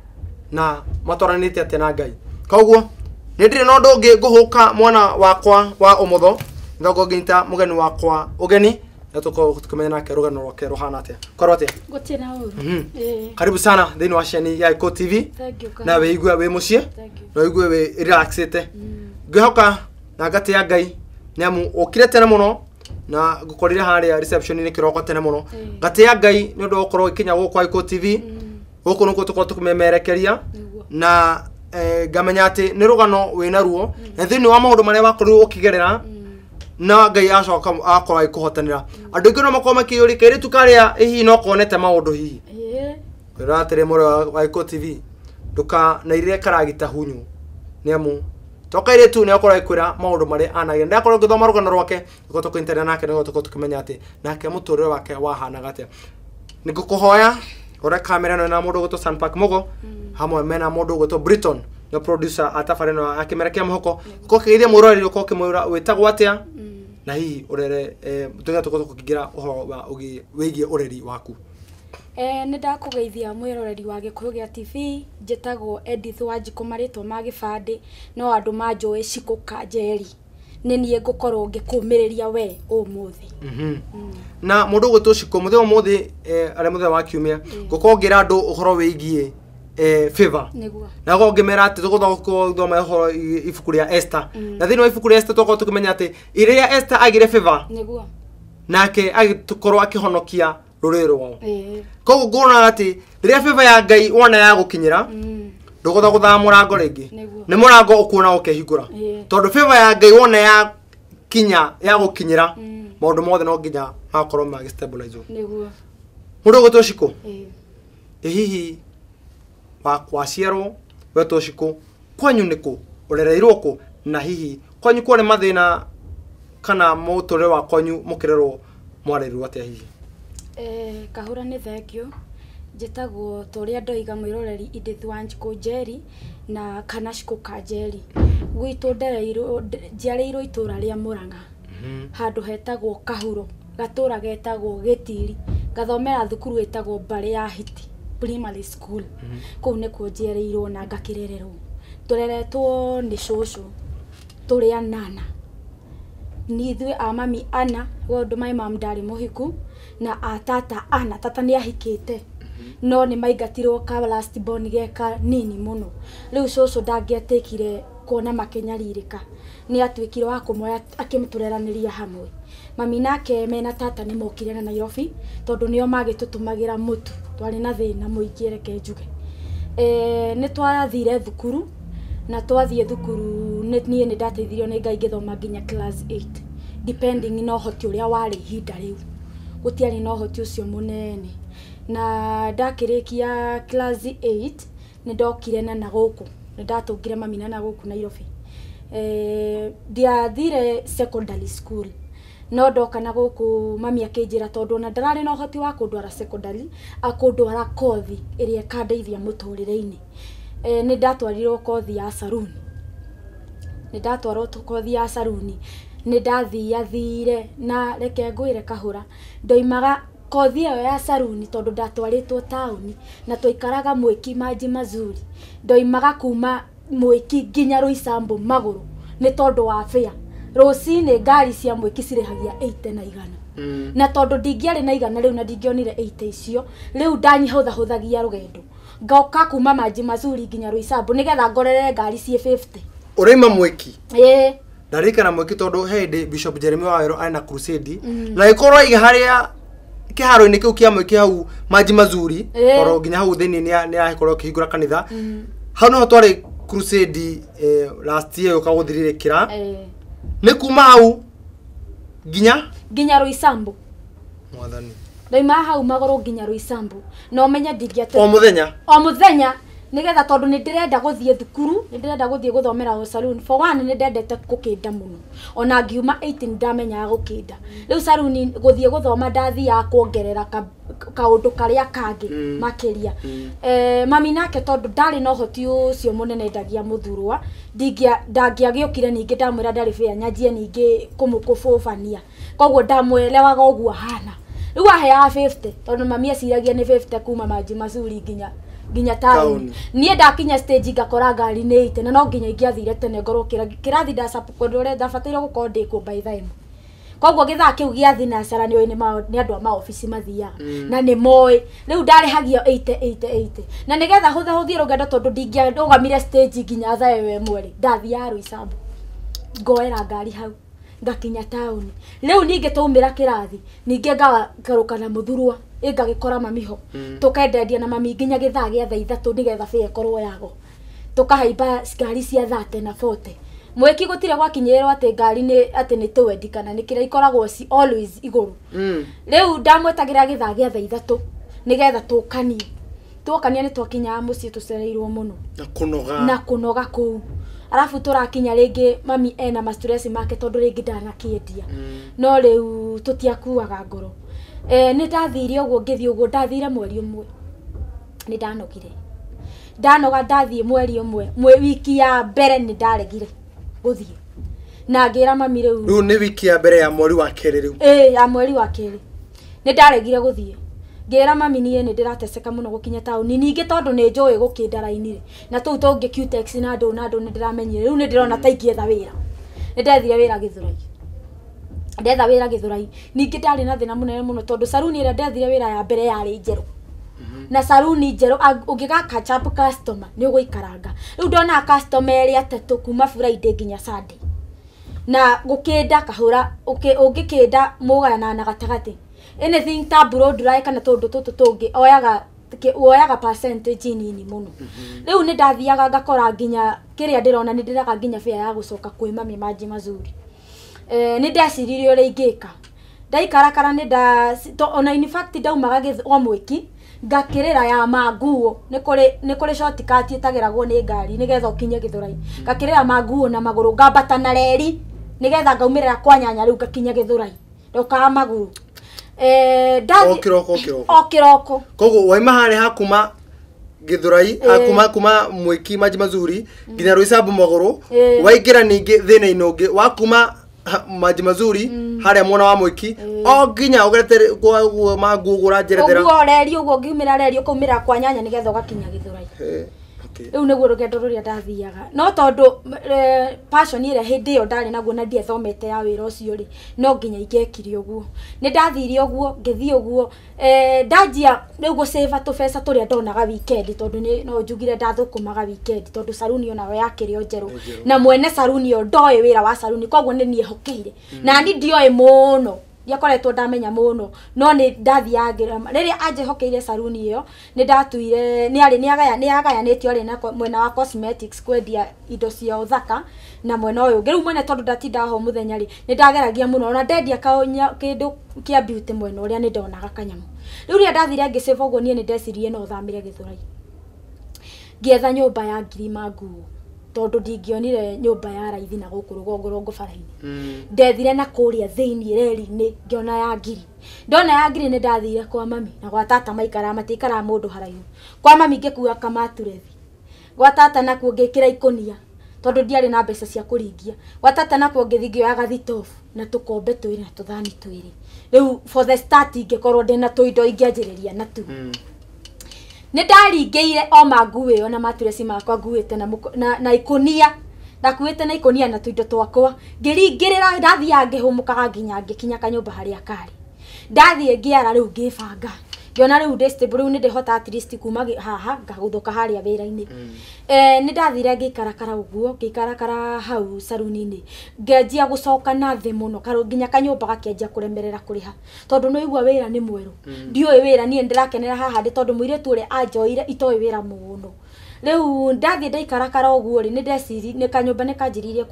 na matoranite ate na Ngai koguo ni ndire no ndungi nguhuka mwana wakwa wa umutho ngogo ginta mugeni wakwa ugeni na tuko kumenya nake rugano rwake ruhana ate korwo ate Gutena uru karibu sana thini wa sheni ya Shikoh TV na we igua we mucie no igua we relaxete ngihoka na ngate ya Ngai nyamu okire tene muno na gukorire haria reception ni kiroko tene muno ngate ya Ngai ni ndo okorwo ikinya gukwa Shikoh TV guku nuko tuko tukumemerekeria na ngamenya ati ni rugano wina ruo na thini wa maundu maria wakorirwo ukigerera na Ngai acoka akora ikuhotanira andu ingi no makoma kiyuri kaire tukaria hihi no konete maundu hihi ratere moro wa Shikoh TV duka na ire karagita hunyu niamu tokaire tu ne akora ikwira maundu mari anage ndakora ngithoma rugano rwake ngo tukinterera nake ngo tukimenya ati nake muturire wake wahanaga ate nigukuhoya ora kamera no na mundu goto Sunpark Mogo hamwe mena mundu goto Briton no producer atafare no akimera kia mwihoko ko kiithia murori ko kimwira wetagwo atia na hii urere tuga tuko tukigira uhoro wa ugi wigie ureri waku ni ndakugeithia mwiroreri wa Gikuyu gia TV njitagwo Edith Wanjiku maritwo ma gibandi no andu manjoe Shikoh Kanjeri ni nie ngukorwo ngikumireria we umuthi na mundu gwitu Shikoh mutheo muthi ari mutheo wa kiumia gukongira andu uhoro wigie favor na gongimera ati tuguthoma uhoro ibuku ria Esther na thini wa ibuku ria Esther tuko tukimenya ati iria Esther agire favor nake agitukorwo akihonokia rurero wao koguo ngona ati riria favor ya Ngai wona ya gukinyira ndugotha gutha murango ringi ni murango ukuona ukehingura tondu favor ya Ngai wona ya kinya ya gukinyira maundu mothe no nginya makorwo ma stabilize mundu gwitu Shikoh hihi wa kwaciarwo wetu Shikoh kwanyu niku urereirwo ku na hihi kwanyu kwone mathina kana muturire wa kwanyu mukirerwo mwarerirwo atia hihi kahura ni thengio njitagwo toria ndoiga mwiroreri Edith Wanjiku Njeri na kana Shikoh Kanjeri gwitu ndereirwo njiareirwo itura ria Muranga handu hetagwo Kahuro gatura getagwo Gitiri gathomera thukuru etagwo Mbari ya Hiti primary school kuu ne ku njiareirwo na ngakirererwo tureretwo ni shosho turi anana ni ithuĩ a mami ana gondu my mom ndari muhiku na atata ana tata ni ahikite no ni maingatirwo ka last born geka nini muno riu shosho ndangĩetikire kuona makenyaririka ni atwikire wa kumoya akimtureraniria hamwe mami nake mena tata ni mokire na Nairobi tondu nio magitutumagira mutu twari na thina muingi reke njuge ni twathire thukuru na twathie thukuru nie ni ndateithirio ni Ngai ngithoma nginya class 8 depending no hoti uria wari hinda riu gutiari no hoti ucio munene na ndakirikia class 8 ni ndokire na guku ni ndatungire mami na guku Nairobi ndiathire secondary school no ndoka na guku mami akinjira tondu na ndarari no hoti wa kundwara secondary akundwara kothi iria kandeithia muturire-ini ni ndatwarirwo kothi ya saruni ni ndatwarwo kothi ya saruni ni ndathiathire na reke ngwire kahura ndoimaga kothi iyo ya saruni tondu ndatwaritwo tauni na twaikaraga Mwiki maji mazuri ndoimaga kuma Mwiki nginya Ruisambu maguru ni tondu wa fare Rũcinĩ ngari cia mwĩki cirehagia 80 na 100. Na tondu ndingiarĩ na 100 rĩu na ndingionire 80 icio, rĩu ndanyihũthahũthagia rũgendo. Ngoka kuma Maji Mazuri nginya Roysambu nigetha ngorere ngari cie 50. Ũraima mwĩki? Ndarikana mwĩki tondu hindi Bishop Jeremy Waweru ana crusade na ikorwo iharia kiharo-inĩ kiu kia mwĩki hau Maji Mazuri oro nginya hau thĩinĩ nĩ akorwo kĩhingũra kanitha. Hau no twari crusade last year ukaguthirire kira. Nĩ kuma hau nginya Roysambu. Mwathani. Ndaima hau magoro nginya Roysambu. No menya ndingiate. O muthenya. Nigetha tondu ni ndirenda guthie thukuru, ni ndirenda guthie guthomera o saloon. For one ni ndendete gukinda muno. Ona ngiuma 18 ndamenya gukinda. Riu saloon guthie guthoma ndathia kuongerera kaundu karia kangi makiria. Mami nake tondu ndari no hoti ucio munene ndagia muthurwa, ndangiagiukire ningi ndamwira ndari fea nyajie ningi kumukubufania. Koguo ndamwelewaga uguo hana. Riu ahea 50 tondu mami aciragia ni 50 kuma Maji Mazuri nginya town. Nie ndakinya stage ngakora ngari nĩ 8 na no nginya ingiathire tene ngorwo kirathi ndacapu kondu ore ndabataire gukorwo ndikwo by time. Koguo githaa kiu giathi na cara ni andu a ma office mathiaga na ni moe. Riu ndarehagia 80 na nigetha huthahuthie rugendo tondu ndingiarũgamire stage nginya thaa ĩyo ĩmwe ndathia Roysambu ngoera ngari hau ngakinya town. Riu ninge taumira kirathi ninge ngagaruka na muthurwa ngagikora mami ho tukendendia na mami nginya githaa gia thaa 3 nigetha fea korwo yago tukahaimba ngari cia 30 na 40. Mwĩki gutire gwakinyĩrwo ati ngari ni ati ni twendi kana ni kira ikoragwo si always iguru. Riu ndamwetagira githaa gia thaa 3 nigetha tukanie ni twakinya mucii tucereirwo muno na kunoga kuu. Arafu turakinya ringi mami ena ma-stress make tondu ringi ndanakiendia. No riu tutiakuaga ngoro. Ni ndathire uguo ngithie uguo ndathire mweri umwe. Ni ndanoga ndathie mweri umwe. Wiki ya mbere ni ndaregire guthie. Na ngira mami riu ni wiki ya mbere ya mweri wa kerĩ riu. Ya mweri wa kerĩ. Ni ndaregire guthie. Ngira mami nie ni ndirateseka muno gukinya town. Ningi tondu ni njoe gukinda rainire. Na tou tongi QTX na andu ni ndiramenyire. Riu ni ndirona ta ingietha wira. Ni ndethire wira Githurai. Ndetha wira Githurai. Ningi ndari na thina munene muno tondu saloon ira ndethire wira ya mbere yari njeru. Na saloon njeru ungika catch up customer ni uguikaranga. Riu ndona customer eri atatu kuma Friday nginya Sunday. Na gukinda kahura ungikinda mugana na gatagati. Anything taburo dry kana tondu tutu tungi oyaga percentage nini muno. Riu ni ndathiaga ngakora nginya kiria ndirona ni ndiraga nginya fare ya gucoka kwi mami Maji Mazuri. Ni ndaciririe uri ingika ndaikarakara ni ona in fact ndaumaga o mwiki ngakirira ya manguo ni kuri shortcut itagiragwo ni ngari nigetha ukinye Githurai. Ngakirira manguo na maguru ngambata na reri nigetha ngaumirira kwa nyanya riu ngakinya Githurai ndoka maguru. Okiroko. Koguo waima hari hakuma Githurai kuma mwiki Maji Mazuri nginya Roysambu maguru waingira ningi thina-ini ungi wakuma Maji Mazuri haria mwona wa mwiki o nginya ugerete magugura njerethera uguo reri uguo ngiumira reri ukaumira kwa nyanya nigetha ugakinya Githurai. Riu niguo rugendo ruria ndathiaga no tondu passion ire hindi yo ndari naguo na ndiethomete ya wira ucio ri no nginya ingekire uguo. Ni ndathire uguo ngithie uguo ndanjia riu gusave tubesa turia ndonaga weekend tondu ni no njugire ndathukumaga weekend tondu saloon yo nayo yakire njeru na mwene saloon yo ndoe wira wa saloon koguo ni niehokeire na ndi ndioe muno yakoretwo ndamenya muno no ni ndathiagira riria anjehokeire saloon iyo ni ndatuire ni agayanitio ari na mwena wa cosmetics kwendia indo cia uthaka na mwena uyu ngiru mwene tondu ndatinda ho muthenya ri ni ndageragia muno ona ndendia kindu kia beauty mwena uria ni ndonaga kanyamu. Riu ria ndathire ngisave uguo nie ni ndecirie no thamire Githurai ngietha nyumba ya ngiri manguo tondu ndingionire nyumba ya raithi na guku rugongo bara-ini. Ndethire na kuria thiini reri-ini ngiona ya ngiri. Ndona ya ngiri ni ndathire kwa mami na gwa tata maikara matikara mundu haraihu. Kwa mami ngikua kamaturethi. Gwa tata nakuo ngikira ikonia tondu ndiari na mbeca cia kuringia. Gwa tata nakuo ngithingioyaga thitofu na tukombe twiri na tuthani twiri. Riu for the start ngikorwo ndina tuindo ingianjiriria na tu. Ni ndaringeire o manguo yo na maturesi makwa nguite na ikonia ndakuite na ikonia na tuindo twakwa ngiringirira ndathia ngihumukaga nginya ngikinya kanyumba haria kari ndathie ngiara riu ngibanga ngiona riu stable riu ndihota at least kuma haha ngaguthuka haria wira-ini ni ndathire ngikarakara uguo ngikarakara hau saruni-ini ngenjia gucoka na thi muno karu nginya kanyumba gakianjia kuremerera kuriha tondu no igua wira ni mweru ndioi wira nie ndirakenera haha ndi tondu muiretu uri anjoire itoi wira muno riu ndathie ndaikarakara uguo ri ni ndeciri ni kanyumba ni kanjiririe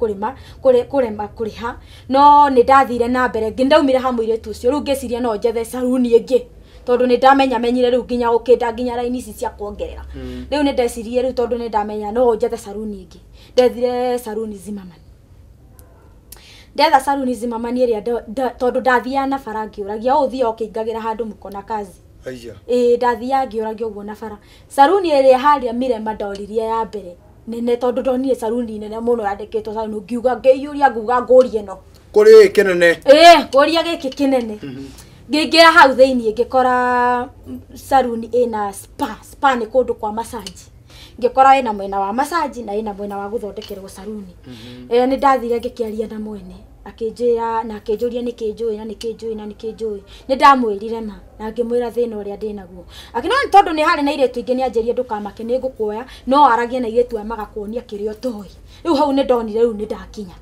kurema kuriha no ni ndathire na mbere ngindaumire ha muiretu ucio riu ngiciria no njethe saruni ingi tondu ni ndamenya menyire riu nginya gukinda nginya raini ici cia kuongerera riu ni ndecirie riu tondu ni ndamenya no njethe saruni ingi ndethire saruni Zimmerman ndetha saruni Zimmerman iria tondu ndathia na bara ngiuragia uthia ukiingagira handu mukona kazi ndathia ngiuragia uguo na bara saruni iria haria Mirema ndoririe ya mbere nene tondu ndonire saruni nene muno yandikitwo saruni ngiuga ngiyuria nguga ngurie no kuri kinene nguria giki kinene ngingira hau thiini ngikora saruni ina spa ni kundu kwa massage ngikora ina mwena wa massage na ina mwena wa guthondekerwo saruni ni ndathire ngikiaria na mwene akinjira na akinjuria nikinjui na nikinjui ni ndamwirire ma na ngimwira thina uria ndinaguo akino tondu ni hari na iretu ingi ni anjerie ndukamake ni ngukuoya no aragie na iretu amagakuonia kirio toi riu hau ni ndonire riu ni ndakinya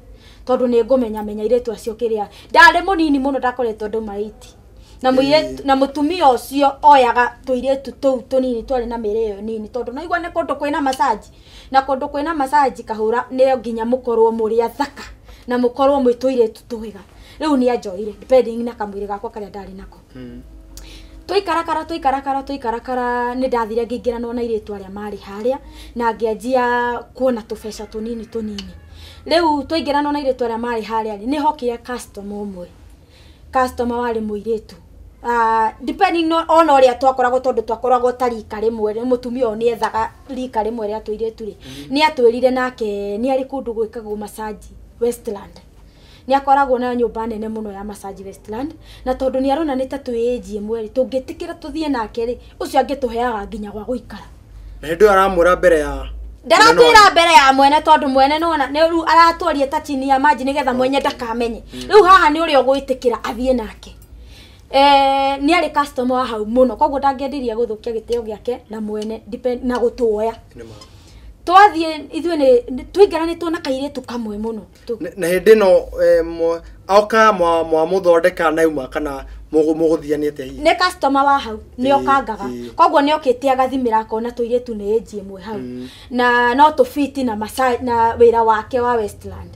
tondu ni ngumenya iretu acio kiria ndari munini muno ndakoretwo ndumaiti na muiretu na mutumia ucio oyaga tuiretu tou tunini twari na mireyo nini tondu no igwa ne kundu kwina massage na kundu kwina massage kahura ne nginya mukorwo muri athaka na mukorwo mwituiretu twiga riu ni anjoire depending na kamwire gakwa karia ndari nako tuikarakara ni ndathire ngingira no na iretu aria mari haria na ngianjia kuona tubesha tunini riu tuingira no na iretu aria mari haria ni hokire customer wari muiretu depending no on oria twakoragwo tondu twakoragwo tarika rimwe mutumia ni ethaga rika rimwe ria tuiretu ri ni atwirire nake ni ari kundu gwikagwo massage Westland ni akoragwo na nyumba nene muno ya massage Westland na tondu ni arona ni tatu age imwe ri tungitikira tuthie nake ri ucio angituheaga nginya gwa guikara na ndio aramura mbere ya ndaratwira mbere ya mwene tondu mwene nona ni ru aratwaria ta chini ya maji nigetha mwenye ndakamenye riu haha ni uri ogwitikira athie nake ni ari customer wa hau muno koguo ndangendiria guthukia gitio giake na mwene depend na gutuoya twathie ithwe ni twingarani tuna kairetu kamwe muno na hindi no auka mwa muthondeka nauma kana muguthianiete hi ne customer wa hau ni okangaga koguo ni okite agathimira akona tuiretu ni age imwe hau na no to fit na massage na wira wake wa Westland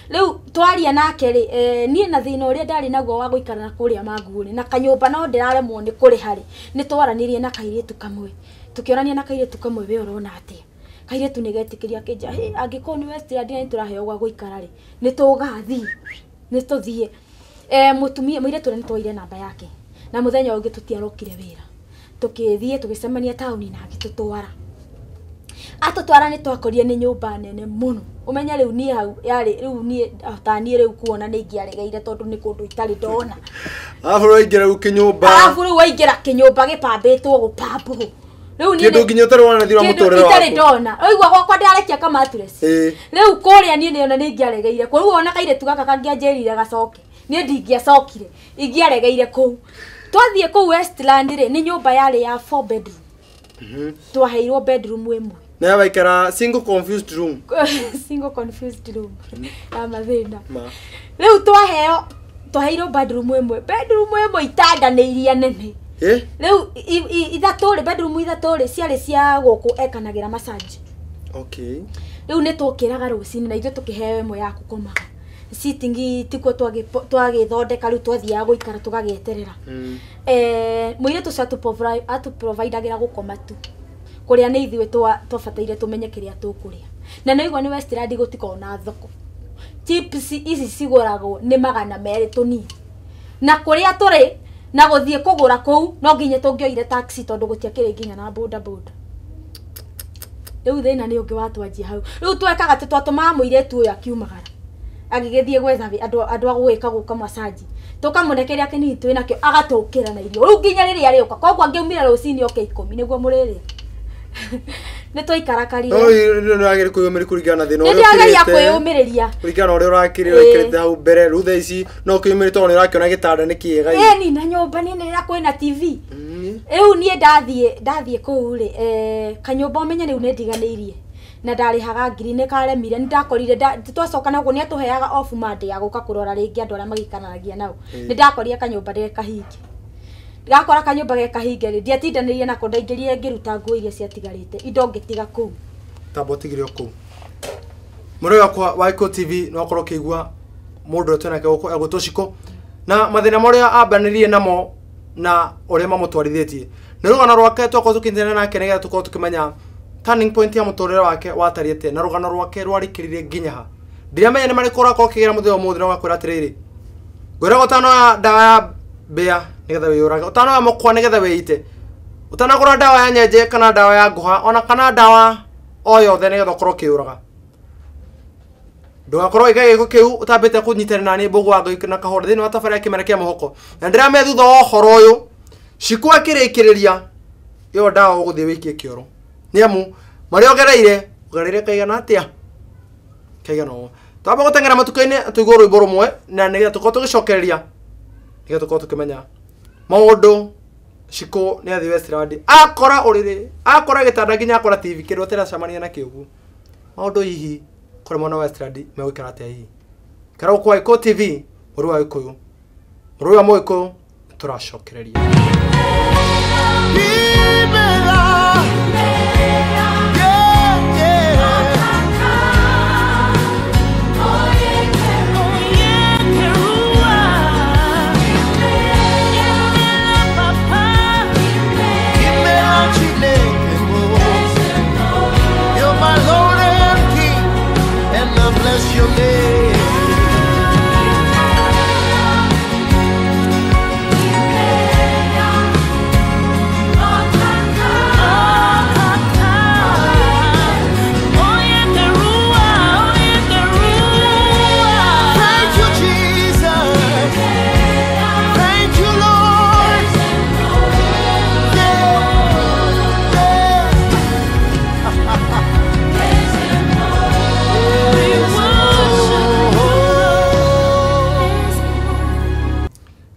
riu twaria nake ri nie na thina uria ndari naguo wa guikara na kuria manguuri na kanyumba no ndiraremwo ni kuri hari ni twaranirie na kairetu kamwe tukionania na kairetu kamwe we urona ati kairetu ni getikiria kinja angiko ni Westland ni turaheo gwa guikara ri ni tugathi ni tuthie mutumia muiretu ni twaire namba yake na muthenya ungi tutiarokire wira tukithie tugicemania tauni na agitutwara atutwara ni twakorie ni nyumba nene muno umenya riu ni hau yari riu ni atanie riu kuona ni ngiaregeire tondu ni kundu itari ndona afuro ingira ru kinyumba afuro waingira kinyumba gipambitwo gupambu riu ni kindu nginya utari wana thira mutorero wako itari ndona oigwa gwakwa ndarekia kamatres riu kuria ni ona ni ngiaregeire ku riu ona kaire tugaka kangianjerire gacoke ni ndingiacokire ingiaregeire ku twathie ku Westland ri ni nyumba yari ya 4 bedroom twaheirwo bedroom imwe na waikara single confused room na mathina riu twaheirwo bedroom imwe itanda ni iria nene riu ithaturi bedroom ithaturi ciari cia guku ekanagira massage riu ni tukiraga rucini na ithu tukiheo imwe ya kukomaga sitting tiko twagithondeka riu twathiaga guikara tugagieterera muiretu atu provideagira gukoma tu kuria ni ithuĩ twabataire tumenye kiria tukuria na no igwa ni Westland gutikona thoko chips ici ciguragwo ni 200 tunini na kuria turi na guthie kugura kuu no nginya tungioire taxi tondu gutia kiri nginya na boda riu thina ni ungi watwanjia hau riu twekaga twatuma muiretu uyu akiumagara agigethie gwetha andu agwika guka massage tukamunekeria kinini twina kio agatukira na irio riu nginya riria rioka koguo angiumira rucini oke 10 niguo muriri nä twaikara karire no agä kwĩyũmĩria kũringana na thĩna nä ndĩageria kwĩyũmĩrĩria kũringana na ũrĩa ũrakĩrĩra wĩkĩrĩte hau mbere rĩu thaa ici no ũkĩyũmĩrĩte tondũ nĩ ũrakĩona gĩtanda nĩ kĩega ĩni na nyũmba nĩ rĩrĩa kwĩna TV rĩu niĩ ndathiĩ kũu rĩ kanyũmba ũmenye rĩu nĩ ndiganĩirie na ndarĩhaga ngiri nĩ karemire nĩ ndakorire twacoka naguo nĩ atũheaga off Monday ya gũka kũrora rĩngĩ andũ arĩa magĩikaragia nao nĩ ndakorire kanyũmba ndĩ kahinge ngakora kanyũmba ge kahinge rĩ ndiatindanĩrie nako ndaingĩrire ngĩruta nguo iria ciatigarĩte indo ngĩtiga kũu tambo tigire kũu mũrũ wakwa wa Iko TV no akorwo kĩigua mũndũ ũrĩa twĩnake gũkũ Shikoh na mathĩna marĩa ambanĩrie namo na ũrĩa mamũtwarithĩtie nĩ rũgano rwake twakorwo tũkĩnyitanĩra nake nĩgetha tũkorwo tũkĩmenya turning point ya mũtũrĩre wake watariĩte na rũgano rwake rwarĩkĩrire nginya ha ndiramenya nĩ marĩkũ ũrakorwo ũkĩgera mũthenya ũmũthĩ na ũgakwĩra atĩrĩrĩ ngwĩra ũtanoya ndawa ya mbĩa nĩgetha wĩyũrage ũtanoya mũkwa nĩgetha wĩite ũtanagũra ndawa ya nyenje kana ndawa ya ngũha ona kana ndawa o yothe nĩgetha ũkorwo ũkĩyũraga ndũgakorwo gĩko kĩu ũtambĩte kũnyitanĩra naniĩ mbũgũ wa Ngai na kahora thĩinĩ wa tabarĩra ya kĩmera kĩa mwĩhoko na ndĩramenya thutha wa ũhoro ũyũ Shikoh akĩrĩkĩrĩria yo ndawa ũgũthiĩ wĩikie kĩoro nĩamu marĩa ũgereire kaigana atĩa kaigana ũũ twamba gũteng'era matuka-inĩ tũigua rwĩmbo rũmwe na nĩgetha tũkorwo tũgĩcokereria nĩgetha tũkorwo tũkĩmenya maũndũ Shikoh nĩ athiĩ Westland akora ũrĩrĩ akora gĩtanda nginya akora TV kĩndũ ataracemania nakĩo ũguo maũndũ hihi kũrĩ mwana wa Westland megũikara atĩa hihi ikara kwa Iko TV mũrũ wa Gĩkũyũ mũrũ wa Mũgĩkũyũ tũracokereria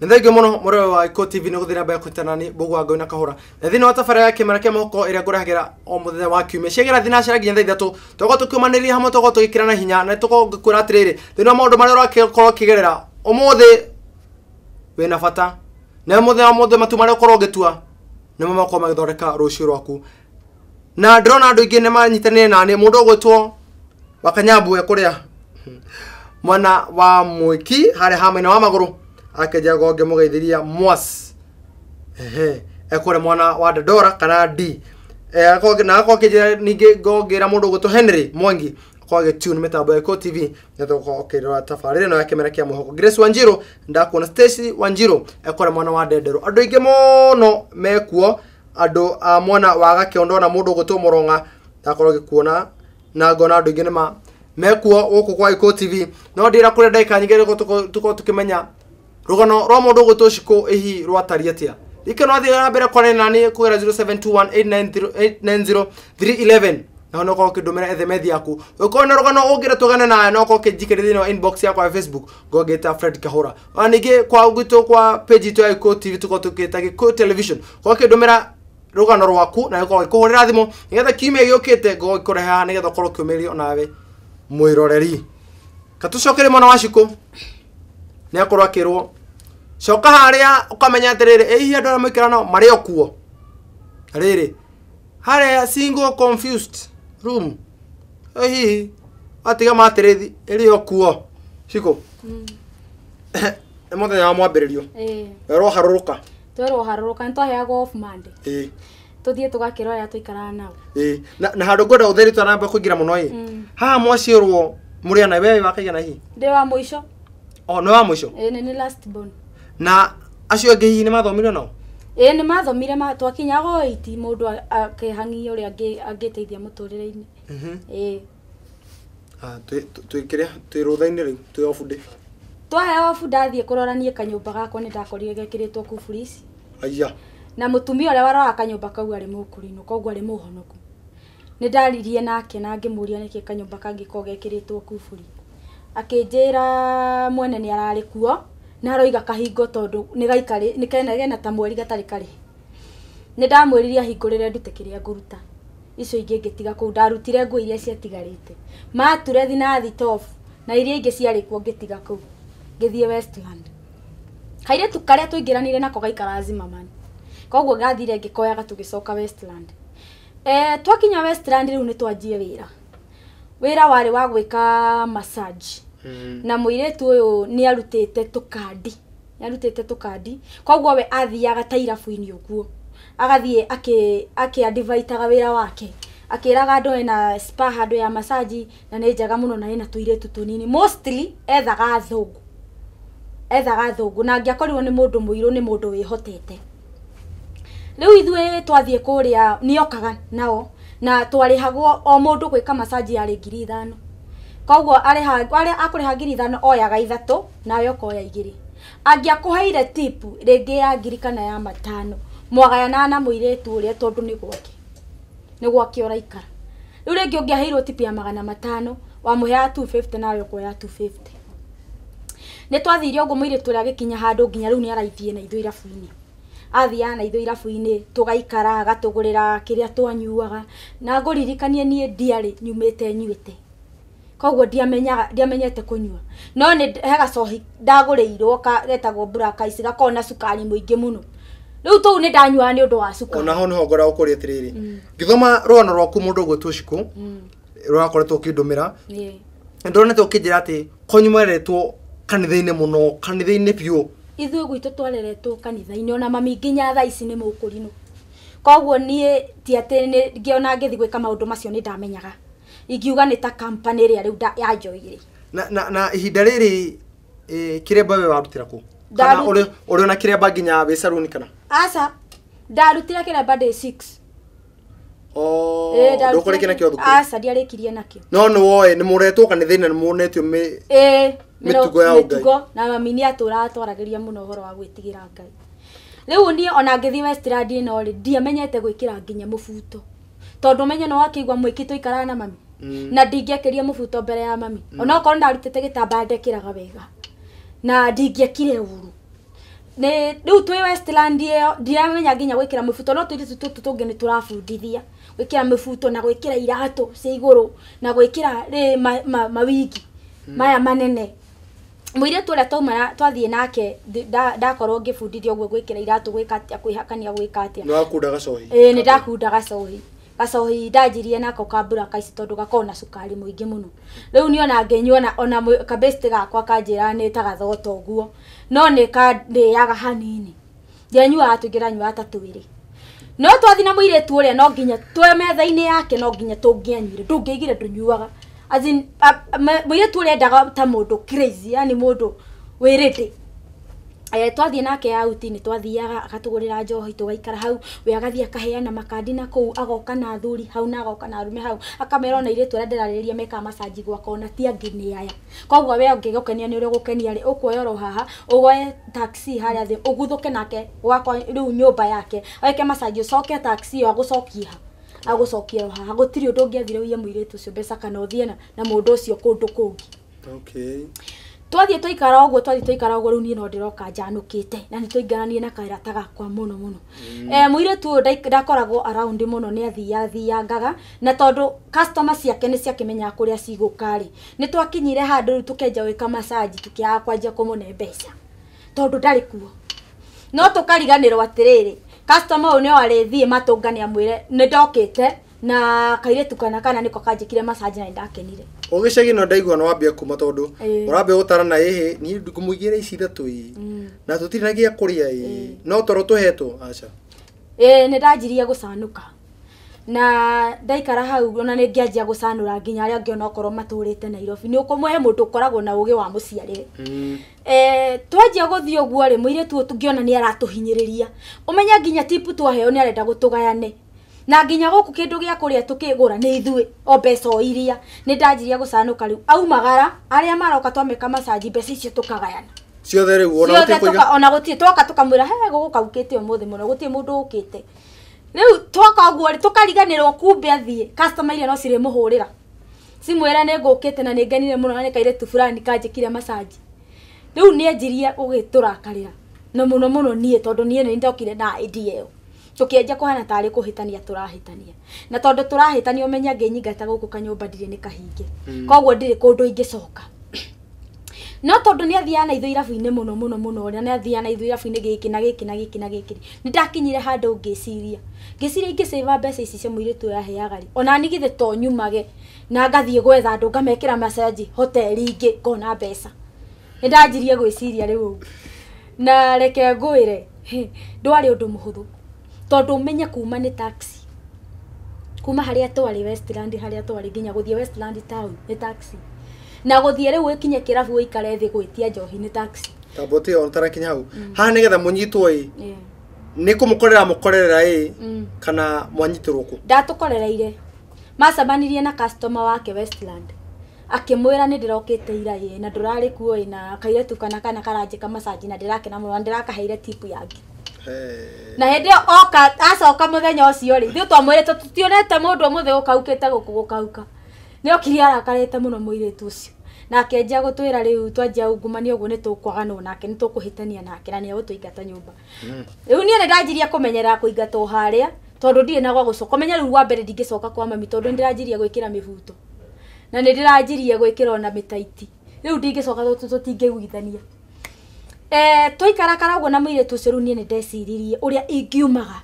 Ndege muno mũrũ wa Iko TV nĩ gũthira mbere kũnyitana nĩ mbũgũ wa Ngai na kahora na thĩinĩ wa tabarĩra ya kĩmera kĩa mwĩhoko ĩrĩa ngũrahagĩra o mũthenya wa kiumia ciagĩra thina ciara nginya thaa 3 tũkorwo tũkiumanĩrĩria hamwe tũkorwo tũgĩkĩrana hinya na tũkorwo ngĩkwĩra atĩrĩrĩ thĩinĩ wa maũndũ marĩa ũrakorwo ũkĩgerera ũmũthĩ wĩna bata na mũthenya wa mũthĩ matu marĩa ũkorwo ũgĩtua nĩmo makorwo magĩthondeka rũciũ rwaku na ndĩrona andũ aingĩ nĩ manyitanĩire naniĩ mũndũ ũgwĩtwo Wakanyambwe kũrĩa mwana wa Mwiki harĩa hama-inĩ wa magũrũ akeja goge mũgeithĩria Mwas ekore mwana wa Dodora kana D na akokĩnjĩra ningĩ ngongera mũndũ ũgwĩtwo Henry Mwangi kwa tune mitambo ya Iko TV nĩtũkorwo okĩrora tabarĩra ĩno ya kĩmera kĩa mwĩhoko Grace Wanjiru ndakuona Stacy Wanjiru ekore mwana wa Ndenderu andũ aingĩ mũno mekuo andũ a mwana wa Gakĩondo na mũndũ ũgwĩtwo Mũronga ndakorwo gĩkuona na ngona andũ aingĩ nĩma mekuo gũkũ kwa Iko TV no ndĩra kũrĩa ndagĩka nyingĩ tũkorwo tũkĩmenya rũgano rwa mũndũ ũgwĩtwo Shikoh ĩhi rwatariĩ atĩa ikeno athiĩ na mbere kwarĩ nani kũgera 0721890311 na no ko kĩndũmĩra SMS yaku ũkorwo na rũgano ũngĩra tũgane nayo no ko kĩnjikĩrĩ thĩinĩ wa inbox yakwa ya Facebook ngogeta Fred Kahora na ningĩ kwa gwitũ kwa page itu ya Iko TV tũkorwo tũkĩta Gĩkũyũ television kwa kĩndũmĩra rũgano rwaku na gũkorwo kũhũrĩra thimũ nĩgetha kiumia gĩũkĩte ngogĩkũrehe haha nĩgetha ũkorwo ũkĩũmĩrĩrio nawe mwĩroreri katũcokere mwana wa Shikoh nĩ akorwo akĩrwo coka harĩa ũkamenya atĩrĩrĩ hihi andũ arĩa mũikara nao marĩ o kuo rĩrĩ harĩa single confused room hihi atiga matĩrĩthi ĩrĩ o kuo Shikoh nĩ mũthenya wa mwambĩrĩrio werwo harũrũka nĩ twaheagwo off Monday tũthiĩ tũgakĩrora tũikaraga nao na handũ ngwenda ũtheri twanamba kũingĩra mũno haha mwaciĩrwo mũrĩ ana wewe wakaigana hihi ndĩ wa mũico nĩ wa mũico nĩ last born na acio angĩ hihi nĩ mathomire nao nĩ mathomire twakinyaga o 8 mũndũ akĩhang'ia ũrĩa angĩteithia mũtũrĩre-inĩ twĩkĩrĩa twĩ rũtha-inĩ rĩu twĩ off day twaheo off ndathiĩ kũroranie kanyũmba gakwa nĩ ndakorire gekĩrĩtwo kuburici aya na mũtumia ũrĩa waroraga kanyũmba kau arĩ mũkũrinũ koguo arĩ mũhonoku nä ndaririe nake na ngä må ria nä kä kanyåmba kangä korwo gekä kuburi akä ra mwene nä ararä kuo na aroiga kahingo tondå nä kena ta mweri gatarä karä nä ndamwä ririe ahingå rä re ndute kä rä a ngå ruta icio ingä ngä tiga kå ndarutire nguo iria ciatigarä te mature thinathi tofu na iria ingä ciarä kuo ngä tiga kå ngä thiä Westland kairä tu karä a tå ingä ranire nako gaikara Zimmerman koguo gathire ngä koyaga tå gä coka Westland twakinya Westland rä u nä twanjie wä ra warä wa gwä ka massage na må irä tu å yå nä arutä te tå kandi koguo we athiaga ta irabu-inä å guo agathiä akä advaitaga wä ra wake akä raga andå ena spa handå ya massage na nä njega må no na ena tå irä tu tå nini mostly ethaga thångu na angä akorirwo nä må ndå må irå nä må ndå wä hotete rä u ithuä twathiä kå rä a nä okaga nao na twarä hagwo o må ndå gwä ka massage yarä 5,000 koguo akå rä ha 5,000 oyaga 3 nawe okoya 2 angä akå heire tip rä ngä ya 1,000 kana ya 500 mwagayana na må irä tu å rä a tondå nä gwake å raikara rä u rä ngä å ngä aheirwo tip ya 500 wamå heaga 250 nawe okoya 250 nä twathire å guo må irä tu å rä a agä kinya handå nginya rä u nä araithie na ithuä irabu-inä athiaga na ithuä irabu-inä tå gaikara agatå gå rä ra kä rä a twanyuaga na ngå ririkanie niä ndiarä nyumä te nyuä te koguo ndiamenyete kå nyua no nä he gacohi ndagå rä irwo getagwo burakaisi gakorwo na cukari må ingä må no rä u tå u nä ndanyuaga nä å ndå wa cukari ona ho nä ho ngora å kå rä atä rä rä ngä thoma rwano rwaku må ndå å gwä Shikoh rwakoretwo å kä ndå mä ra nä ndonete å kä njä ra atä konyumeretwo kanitha-inä må no kanitha-inä biå ithuä gwitå twareretwo kanitha-inä ona mami nginya thaa ici nä må kå rinå koguo niä ti atä ngä ona ngä thi gwä ka maå ndå macio nä ndamenyaga ingiuga nä ta company ä rä a rä u yanjoire na ihinda rä rä kä rä mba we warutä ra kå kana å rä ona kä rä mba nginya wä caruni kana aca ndarutire kä remba day 6 ndå kå rä kä nakio aca ndiarä kirie nakio no nä woä nä må retwo kanitha-inä nä monetio mitugo ya Ngai na mami nä atå raga twaragä ria må no å horo wa gwä tigä ra Ngai rä u niä ona ngä thiä Westland no rä ndiamenyete gwä kä ra nginya må buto tondå menye no wakä igua mwä kä tå ikaraga na mami na ndingäakä ria må buto mbere ya mami ona okorwo ndarutä te gä tambaya ndekä raga wega na ndingäakire uru rä u twä Westland ä yo ndiramenya nginya gwä kä ra må buto no tå irä tå tå tå ngä nä tå rabundithia gwä kä ra mä buto na gwä kä ra iratå cia igå rå na gwä kä ra mawigi maya manene må irä tu å rä a twauma twathiä nake ndakorwo ngä bundithia å guo gwä kä ra iratå gwä ka atä a kwä hakania gwä ka atä nä ndakunda gacohi ndanjirie nako kambura kaici tondå gakorwo na cukari må ingä må no rä u nä ona ngä nyua ona kabesti gakwa kanjä ra nä ta gathota å guo no nä kandäaga hanini ndianyuaga tå ingä ranyuaga ta twä rä no twathi na må irä tu å rä a no nginya twä metha-inä yake no nginya tå ngä anyuire ndå ngä igire ndå nyuaga må irä tu å rä endaga ta må ndå crazy yani må ndå wä rä ndä twathiä nake auti nä twathiaga agatå gå rä ra njohi tå gaikara hau we agathiä akaheana makandi na kå u agoka na thuri hau na agoka na arume hau akamera ona irä tu arä a ndärarä ria meka macanji gwaka ona ti angä nä aya koguo we ngä gå kenia nä å rä gå kenia rä å kuoya oro haha å goe taxi harä a thä å guthå ke nake gwakwa rä u nyå mba yake weke macanji å coke taxi ä yo agå cokie ha agå cokie ro haha gå tirä å ndå å ngä athire uia må irä tu å cio mbeca kana å thiä na må ndå å cio kå ndå kå ngä twathiä twaikara å guo rä u niä no ndä roka njanå kä te na nä twaingaranie na kaärata gakwa må no må no må irä tu ndakoragwo around må no nä athiangaga na tondå customer ciake nä ciakä menyaga kå rä a cigå karä nä twakinyire handå rä u tå kenja gwä ka macanji tå kä aga kwanjia kå må ne mbeca tondå ndarä kuo no tå kariganä rwo atä rä rä customer å yå nä arä thiä matå ngane amwä re nä ndokä te na kairä tu kana nä kanjä kire macanji na nä ndakenire å gä cagi no ndaigua no wambia kuma tondå å rambia gå tarana ä niä ngå må igä ra ici ithatå na tå tirä na gä a kå rä a no toro tå hetwo aca nä ndanjirie gå canå ka na ndaikara hau ona nä ngä anjia gå canå ra nginya arä a ngä ona okorwo matå rä te Nairobi nä å kå mwehe må ndå å koragwo na å gä wa må ciarä twanjia gå thiä å guo rä må irä tu tå ngä ona nä aratå hinyä rä ria å menya nginya tipu twaheo nä arenda gå tå gayane na nginya gå kå kä ndå gä a kå rä a tå kä gå ra nä ithuä o mbeca o iria nä ndanjirie gå canå ka rä u aumagara arä a maroka twameka macanji mbeca icio tå kagayana ciothe rä u ona gå tiä twoka tå kamwä ra he gå gå kaukä te å må thä må no gå tiä må ndå å kä te riu twoka guo ri tukariganirwo kumbe athie customer ile no cire muhurira simwera ne ngukite na ningenire muno na nikaire tu fulani kanjikire massage riu nie njirie ugiturakarira na muno nie tondu nie ni ndokire na idea yo tukienja kuhana tari kuhitania turahitania na tondu turahitania umenya nginyingata guku kanyumba ndire ni kahinge koguo ndire kundu ingicoka no tondu ni athiana ithu irabu-ini muno ria ni athiana ithu irabu-ini giki na giki na giki na giki ni ndakinyire handu ngiciria ingisave mbeca ici cia muiritu yaheaga ri ona nigithe to nyumage na ngathie gwetha andu ngamekira massage hoteli ingi ngona mbeca ni ndanjirie gwiciria riu na reke ngwire ndwari undu muhuthu tondu umenye kuma ni taxi kuma haria twari Westland haria twari nginya guthie Westland town ni taxi na guthie riu ikinye kirabu uikare thi gwitia njohi ni taxi taboti on tarakinya hau ha nigetha munyitwo ni kumukorera kana mwanyitirwo ku ndatukorereire macabanirie na customer wake Westland akimwira ni ndirokite ira na ndurari kuo na kairetu kana karanjika massage na ndirakena muno ndirakaheire tip yangi na hindi oka acoka muthenya ucio ri thiu twamwire tutionete mundu muthe ukaukite gukauka ni okiri arakarete muno muiritu ucio na akenjia gutwira riu twanjia ungumania uguo ni tukwagana nake ni tukuhitania nake na ni gutuingata nyumba riu nie ndanjiria kumenyera kuingata haria tondu ndire na gwa gucoka menya riu wa mbere ndingicoka kwa mami tondu ndiranjiria gwikira mibuto na ni ndiranjirie gwikira ona mitaiti riu ndingicoka tutingiguithania twaikarakara uguo na muiritu ucio riu nie ni ndeciririe uria ingiumaga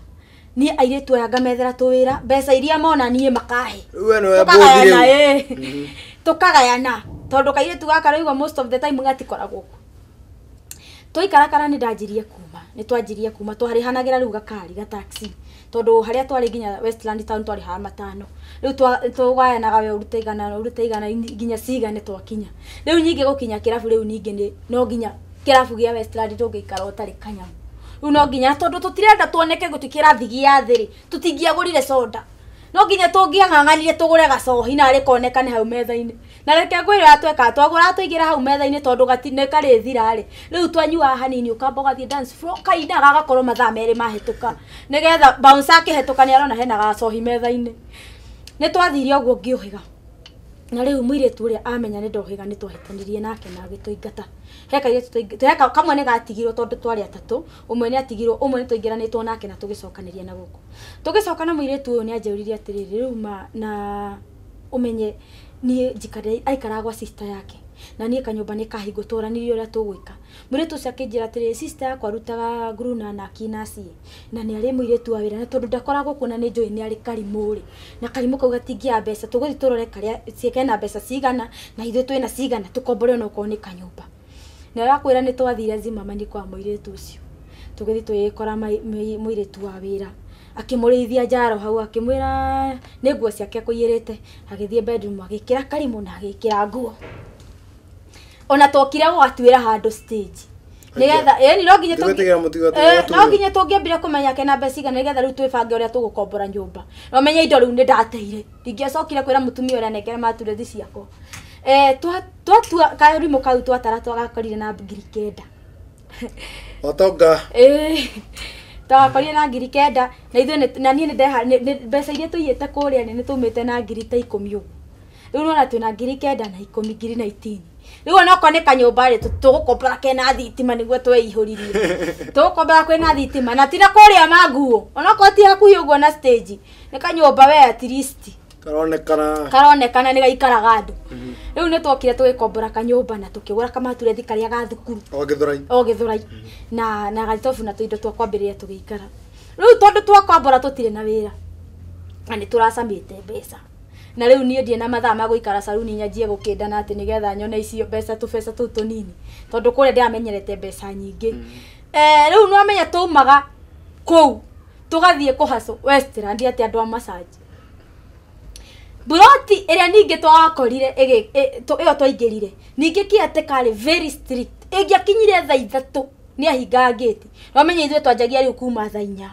ni airetu aya ngamethera tuwira mbeca iria mona nie makahe we no yabuthire tukagayana tondu kairetu gaka riu most of the time ngatikoragwo ku twaikarakara ni ndanjirie kuma twarihanagira riu gakari ga taxi tondu haria twari nginya Westland town twari ha matano riu twagayanaga we uruteigana nginya cigane twakinya riu nyingi gukinya kirabu riu ningi no nginya kirabu gia Westland tungikara utari kanyamu riu no nginya tondu tutirenda tuoneke gutikira thigi ya thiri tutingiagurire soda no nginya tungianganganire tugure gacohi na rikonekane hau metha-ini na reke ngwire atweka twagura tuigira hau metha-ini tondu gatine kari thirari riu twanyua hanini ukamba gathie dance floor kaina gagakorwo mathaa meri mahituka nigetha bouncer akihetuka ni arona hena gacohi metha-ini ni twathirie uguo ngiuhiga na riu muiritu uria amenya ni ndohiga ni twahitanirie nake na gituingata heka kamwe ni gatigirwo tondu twari atatu umwe ni atigirwo umwe ni tuingiranitwo nake na tugicokaniria na guku tugicoka na muiritu uyu ni anjuririe atiriri riu na umenye ni njikare aikara gwa sister yake na nie kanyumba ni kahingo tũranirie uria tũgwika muiritu ucio akinjira atiri sister yakwa arutaga nguruna na kinasi na ni ari muiritu wa wira na tondu ndakoragwo kuna ni njui ni ari karimuri na karimu kauga tingia mbeca tuguthi turore karia ciekena mbeca cigana na ithuĩ twina cigana tukombore ona uko ni kanyumba na yakwira ni twathire zimamani kwa muiritu ucio tugithi twikora muiritu wa wira akimurithia njaro hau akimwira ni nguo ciake kuiyirite agithie bedroom agikira karimu na agikira nguo ona tokire gwatwira handu stage nigetha ni no nginya tungiambire kumenya kena mbeca igana nigetha riu twibange uria tugukombora nyumba no menye indo riu ni ndateire ndingiacokire kwira mutumia uria nekere maturethi ciako twatua karimu kau twatara twagakorire na 9,000 otonga twakorire na 9,000 na ithuĩ na nie ni mbeca iria tuiyete kuria ni tumite na 10,000 riu nona twina 9,000 na 10,019 riu onako ni kanyumba ri tugukombora kena thitima niguo tweihuririe tugukombora kwina thitima na tina kuria manguo onako ti hakuhi uguo na stage ni kanyumba we at least karonekana ni gaikaraga andu riu ni twokire tugikombora kanyumba na tukigura kamaturethi karia ga thukuru o githurai na galitofu na tuindo twakwambiriria tugiikara riu tondu twakwambora tutire na wira na ni turacamite mbeca na riu nie ndie na mathaa ma guikara saluni nyanjie gukindana ati nigetha nyone icio mbeca tu tunini tondu kure ndiamenyerete mbeca nyingi riu no amenya tumaga kou tugathie kuhaso Westland ati andu a massage buroti iria ningi twakorire iyo twaingirire ningi kiate kari very strict ingiakinyire thaa 3 ni ahinga gate no amenya ithuĩ twanjagia riu kuma thaa 4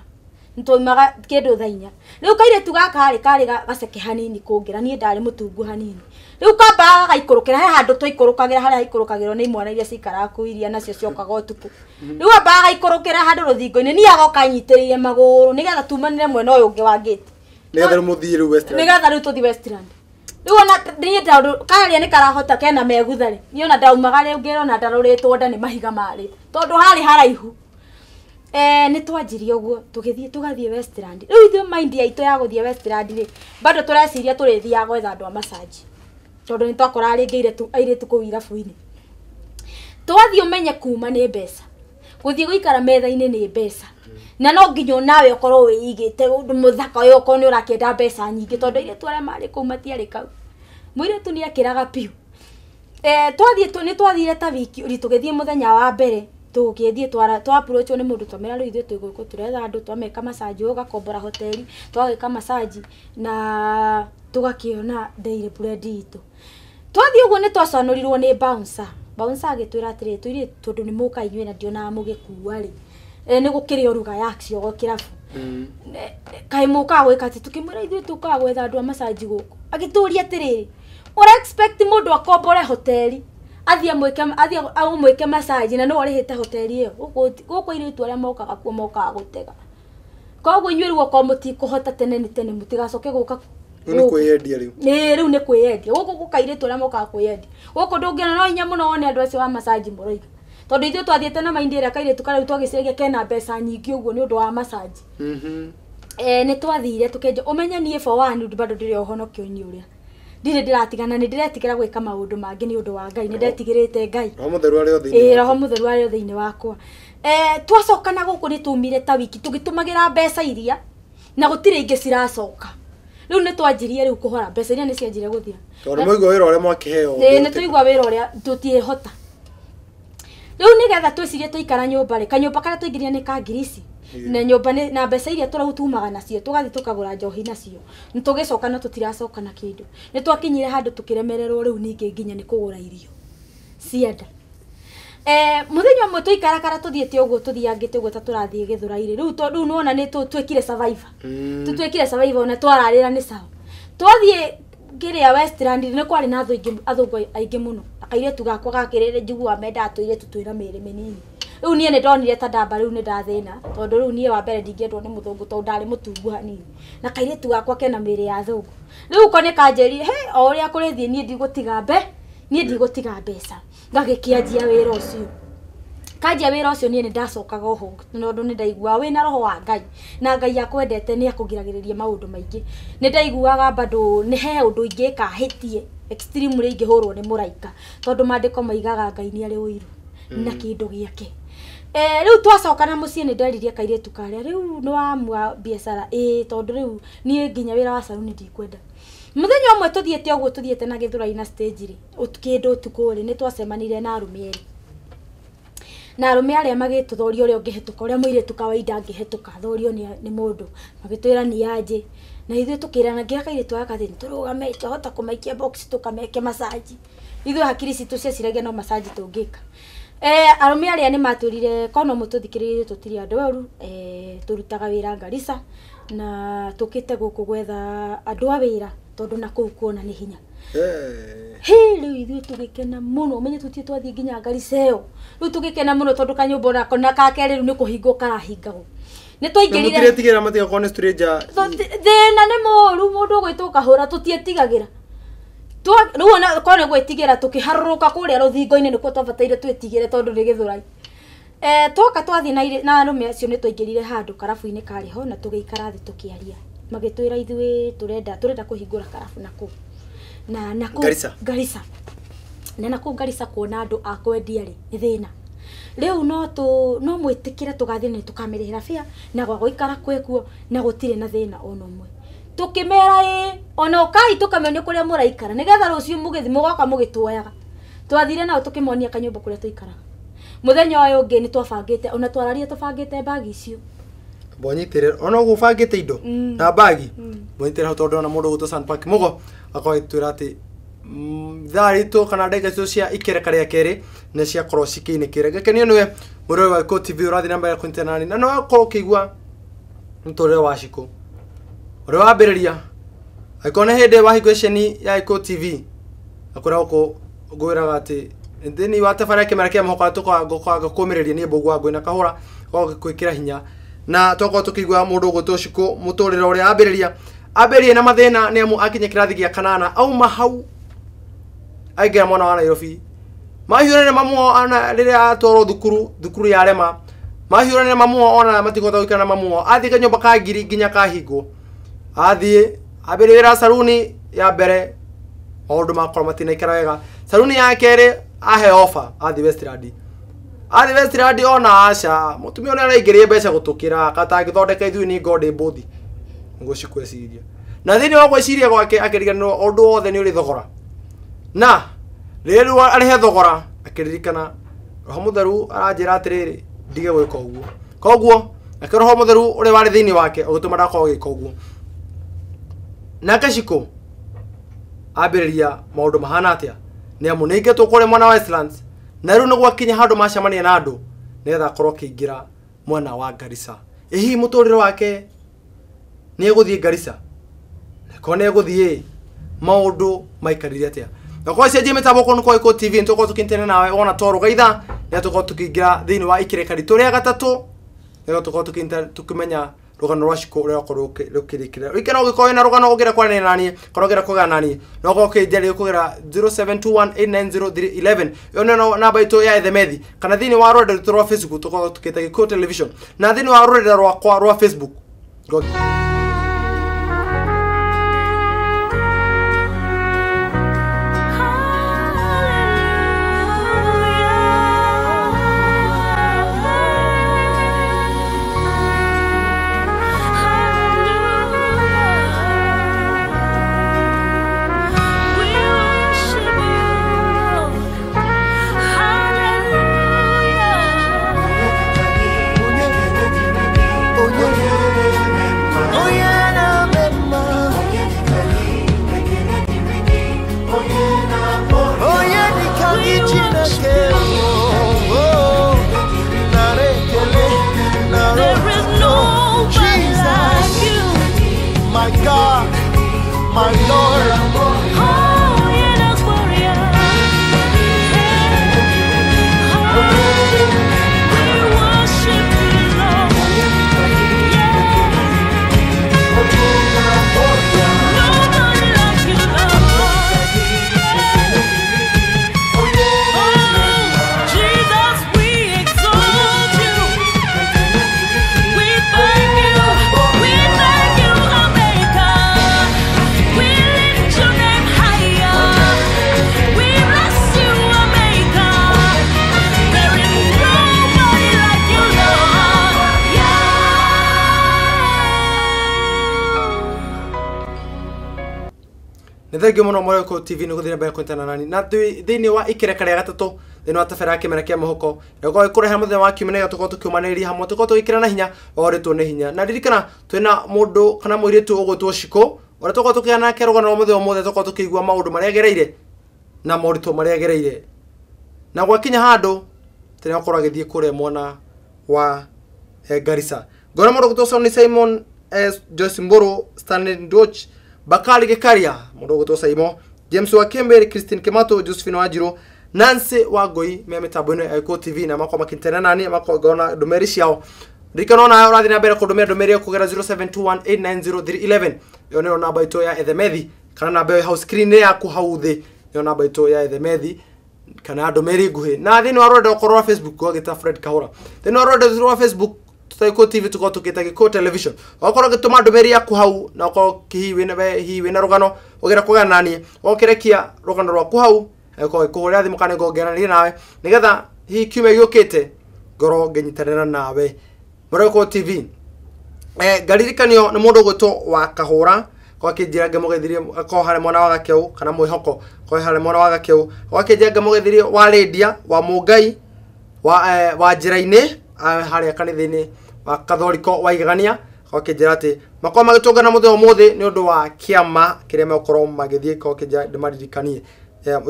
ntoimaga kindu thaa 4 riu kaire tu gaka kari gaceke hanini kungira nie ndari mutungu hanini riu kamba gaikorokera he handu twaikorokagira haria haikorokagirwo ni imwana iria cikara kuiria nacio ciokaga utuku riu amba gaikorokera handu ruthingo-ini ni agoka nyitiriire maguru nigetha tumanire mwena uyu ungi wa gate nigetha muthii riu Westland nigetha riu tuthi Westland riu ona ni ndandu karia ni karahota kena meguthari ni ona ndaumaga riu ngirona ndaruritwo nda ni mahiga mari tondu hari haraihu ni twanjirie uguo tugathie Westland riu ithu mind yaitu ya guthie Westland ri bado tureciria turithia gwetha andu a massage tondu ni twakora ringi airetu kuu irabu-ini twathie umenye kuma ni mbeca guthie guikara metha-ini ni mbeca na no nginyo nawe ukorwo wiigite undu muthaka uyu ukorwo ni urakenda mbeca nyingi tondu iretu aria mari kuu matiari kau muiretu ni akiraga piu ni twathire ta wiki ri tugithie muthenya wa mbere tugithie twa approach ni mundu twamera riu ithu twiguko turetha andu twameka massage ugakombora hoteli twagika massage na tugakiona daily bread itu twathie uguo ni twaconorirwo ni bouncer agitwira atiri twiri tondu ni muka inywe na ndiona mugikuwa ri ni gukiri oruga yacio go kirabu kai muka gwika ati tukimwira ithu tuka gwetha andu a massage guku agituria atiriri ora expect mundu akombore hoteli athia mweke massage na no arihite hoteli iyo guku iritu aria mokaga kuo mokaga gutega koguo inywe ruo ko mutikuhota tene mutigacoke guka ni kwiyendia riu riu ni kwiyendia guku gukairitu aria mokaga kwiyendia guku ndungiona no inya muno wone andu acio wa massage muroiga tondu ithu twathiete na maindi ria kairitu kariu twagiciragia kena mbeca nyingi uguo ni undu wa massage ni twathire tukenja umenya nie for one bado ndire ohonokio-ini uria ndire ndiratigana ni ndiretigera gwika maundu mangi ni undu wa Ngai ni ndetigirite Ngai roho mutheru ario thiini roho mutheru ario thiini wakwa twacokana guku ni tumire ta wiki tugitumagira mbeca iria na gutire ingi ciracoka riu ni twanjirie riu kuhora mbeca iria ni cianjire guthira tondu moigwa wira uria mwakiheo ni tuigwa wira uria tutiehota riu nigetha twicirie tuikara nyumba ri kanyumba karia tuingiria ni ka ngirisi na nyumba na mbeca iria turautumaga nacio tugathi tukagura njohi nacio ni tugicoka na tutiracoka na kindu ni twakinyire handu tukiremererwo riu ningi nginya ni kugura irio cienda muthenya umwe tuikarakara tuthiete uguo tuthiangite uguo ta turathie Githurairi riu tondu nuona ni twekire survivor tutwekire survivor na twararira ni sawa twathie ngiria Westland ni kwari na athungu aingi muno akairetu gakwa gakirire njigua menda atwire tutwira mere menini riu nie ni ndonire ta ndamba riu ni ndathina tondu riu nie wa mbere ndingiendwo ni muthungu tondu ndari mutungu hanini na kairetu gakwa kena mere ya thungu riu ko ni Kanjeri he o uria kurithie nie ndigutiga mbeca ngagikianjia wira ucio kanjia wira ucio nie ni ndacokaga oho tondu ni ndaigua wina roho wa Ngai na Ngai akwendete ni akugiragiriria maundu maingi ni ndaiguaga bado ni he undu ingika hitie extremely ingihurwo ni muraika tondu mandiko maigaga Ngai ni ari uiru na kindu giake riu twacokana mucii ni nderirie kairetu karia riu no amua biashara tondu riu nie nginya wira wa saluni ndikwenda muthenya umwe tuthiete uguo tuthiete na Githurai na stage ri utukindu tukuri ni twacemanire na arume aria magituthoria uria ungihituka uria muiretu kawaida angihituka thorio ni mundu magitwira ni aje na ithu tukirana ngira kairetu akathi turugame tuhota kumaikia box tukameke massage ithu hakiri citu ciaciragia no massage tungika arume aria ni maturire kono mututhikiririe tutiri andu oru turutaga wira Garissa na tukite guku gwetha andu a wira tondu na kuu kuona ni hinya riu ithu tugikena muno umenye tutie twathie nginya Garissa iyo riu tugikena muno tondu kanyumba na kona kakere riu ni kuhingo karahingagwo ni twaingirire mutire matiga kone stranger thina ni moru mundu gwitwo kahura tutietigagira riu ona kone gwetigira tukiharuruka kuria ruthingo-ini nikuo twabataire twetigire tondu ni Githurai twoka twathie na arume acio ni twaingirire handu karabu-ini kariho na tugiikara thi tukiaria magitwira ithuĩ turenda kuhingura karabu naku na naku Garissa na naku Garissa kuona andu akwendia ri ni thina riu no mwitikire tugathie ni tukamirihira fia na gwikara kwekuo na gutire na thina ono mwe tukimera ona ukai tukamenya kuria muraikara nigetha rucio mugithi mugoka mugitwoyaga twathire nao tukimonia kanyumba kuria tuikaraga muthenya uyu ungi ni twabangite ona twararia tubangite bagi icio bonyitire ona gubangite indo na bagi bonyitire tondu ona mundu gutu Sun Park mugo akoitwira ati thari to kana ndeka cio cia ikereka ria keri na cia cross kiinikire gekenio niwe muroi wa KIMERA TV urathi namba ya kuntenani na no akoro kigwa ntore wa Shikoh uri wambiriria aikona hende wa higwesheni ya KIMERA TV akora huko gwiraga ati thini wa tabara KIMERA KIA MWIHOKO tukaga kumireria ni mbogwa ngwina kahora gwikira hinya na toko tukigwa mundu gutwo Shikoh muturira uria ambiririe na mathina ni amu akinye kirathi gia kanana auma hau aigira mwana wa Nairobi mahiurane mamuo ana riria atoro thukuru ya rema mahiurane mamuo ona matigota gwikana mamuo athi kanyomba ka ngiri nginya kahingo athi abirira saruni ya mbere maundu makora matina ikara wega saruni ya kere ahe offer athi Westland ona aca mutumia ona araingirie mbeca gutukira katangithondeka ithui ni ngode mbuthi ngo cikweciria na thini wa gweciria gwake akiriganirwo undu wothe ni uri thogora na riru arihe thogora akiririkana roho mutheru aranjira atiriri ndige gwika uguo koguo roho mutheru uri wari thini wake ugituma ndako gika uguo na Shikoh ambiriria maundu mahana atia ni amu ningetwo kure mwana wa Westland na riu niguo akinya handu macamania na andu nigetha akorwo kiingira mwana wa Garissa ihi muturire wake ni eguthie Garissa kone eguthie maundu maikarire atia na kwa cia mitambo kono kwa Iko TV ntuko tukintene nawe ona toru gaitha ni tuko tukiingira thini wa ikirekari turia gatatu ni tuko tukimenya rugano rwa Shikoh ria korwo rukirikira ikena ugikoye na rugano ugira kwa nani korogera kugana nani no gokijeri kugira 0721890311 yone namba itu ya ethemethi kana thini wa rwenda rwa Facebook tuko tukita Iko television na thini wa rwenda rwa Facebook my Lord. Nithengio muno Iko TV ni guthira mbere kwentana nani na thini wa ikirekare gatatu thini wa tabara KIMERA KIA MWIHOKO ego ikureha muthenya wa kiumia tuko tukiumanĩrĩria hamwe tuko tukikirana hinya oritwo ni hinya na ririkana twina mundu kana muiritu ugutwo Shikoh ora tuko tukiana nake rugano muthenya mothe tuko tukigwa maundu maria gereire na moritwo maria gereire na gwakinya handu tene akorwo agithie kure mwana wa Garissa ngona mundu gutwo ni Simon Joyce Mburu Stanley Ndoch Bakali Gekaria mundu gutwo Saimo James wa Kembere Christine Kimato Josephine Wajiro Nancy Wagoi me mitambo ino Iko TV na mako makintena nani mako gona domeri ciao rikano na urathi na mbere kudomera domeri kugera 0721890311 yo nero namba ito ya ethemethi kana namba ya house screen yaku hauthi yo namba ito ya ethemethi kana domeri guhe na thini warode okorwa Facebook kwa gita Fred Kahura thini warode wa Facebook Iko TV tuko tukita Iko television okorwa gituma domeri yaku hau na ko hiwi na rugano ogera kugana nani okirekia rugano rwa ku hau eko ikuria thimu kana ngogerania nawe nigetha hi kiume yukite ngoro ngenyitanira nawe Iko TV garirikanio ni mundu gutwo wa Kahura kwa kinjira ngemugithirie ko hare mwana wa Gakeu kana Mwihoko ko hare mwana wa Gakeu kwa kinjira ngemugithirie wa Lydia wa Mungai wa njira-ini hare kanithini wa Kathoriko wa Igania kwa kinjira ati makoma magitungana muthenya muthi ni undu wa kiama kiria mekorwo magithie kwa kinjira ndimaririkanie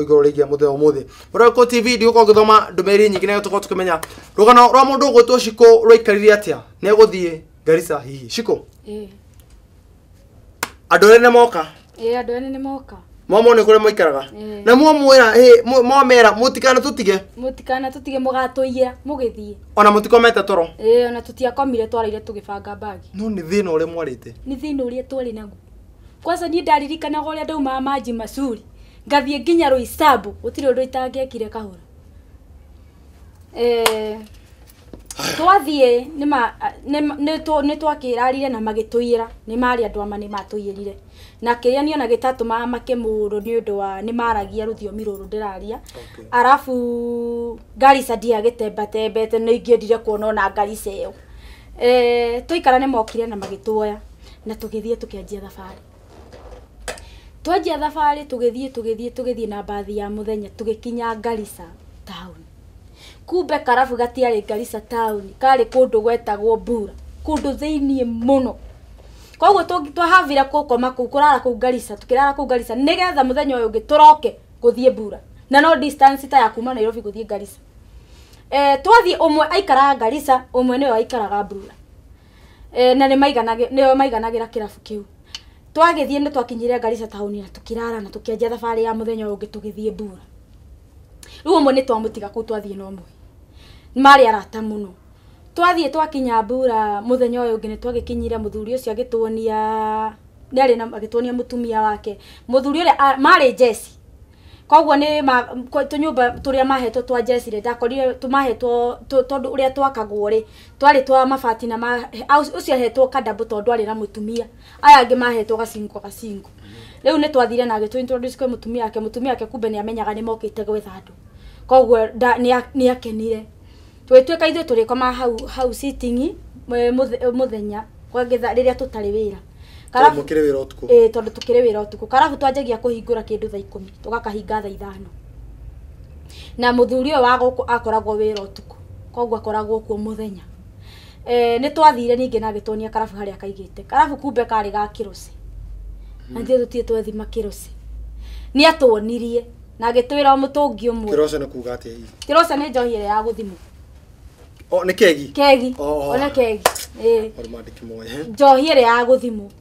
igoro rigia muthenya muthi Iko TV ndiko ngithoma ndumeri nyingi na tuko tukimenya rugano rwa mundu gutwo Shikoh rwaikarire atia ne guthie Garissa hihi Shikoh andu ene ni moka Momone kure moikaraga. Na mwamwira momera mutikana tutige. Mutikana tutige mugatoira mugithie. Ona mutikomete toro. Ona tutiakomire twaraire tugibanga bagi. No ni thina ule mwarite. Ni thina ule twari naguo. Kwanza ni ndaririkana goria ndauma maji masuri. Ngathie nginya Roysambu utiri undu itangekire kahura. Twathie ni twakirarire na magituira ni mari andu ama ni matuyirire na kiria niona gitatuma makemuro ni undu wa ni maragia ruthiomi ruru ndiraria arafu Garissa ndiagetemba tembete no ingiendire kuona na Garissa iyo tuikara ni mokire na magituoya na tugithie tukianjia thabari twajia thabari tugithie na bathi ya muthenya tugikinya Garissa town. Kumbe karafu gatiari Garissa town kari kundu gwetagwo Bura kundu thiini muno koguo twahavira kukoma kuu kurara kuu Garissa tukirara kuu Garissa nigetha muthenya uyu ngituroke guthie Bura na no distance ta ya kuma Nairobi guthie Garissa twathie umwe aikara Garissa umwe niwe aikaraga Bura na ni maiganagira kirafu kiu twagithie ni twakinyire Garissa town na tukirara na tukianjia thabari ya muthenya uyu ngitugithie Bura riu umwe ni twamutiga kuu twathie no mwe mari arata muno twathie twakinya Bura muthenya uyu ngine twagikinyire muthuri ucio agituonia ndari na agituonia mutumia wake muthuri ule mari Jesse koguo ni tunyumba turia mahetwo twa Jesse ndakorire tumahetwo tondu uria twakagwo ri twari twa mabati na ucio hetwo kadambu tondu ari na mutumia aya ngi mahetwo gacingo riu ni twathire na agitwo introduce kwa mutumia yake kumbe ni amenyaga ni mokite gwetha andu koguo ni akenire twetweka ithuĩ tũrĩ koma hau sitting muthenya kwa getha riria tutari wira karabu mukire wira utuku tondu tukire wira utuku karabu twanjagia kuhingura kindu thaa 10 tugakahinga thaa 5 na muthuri uyu wa guku akoragwo wira utuku koguo akoragwo kuo muthenya ni twathire ninge na gitonia karabu haria kaigite karabu kumbe kari ga kirosi na ndio tutie twethima kirosi ni atuonirie na gitwira mutungi umwe kirosi na kuga ati kirosi ni njohi ire ya guthimu ni kegi ona kegi ormandiki moya njohi ire ya guthimu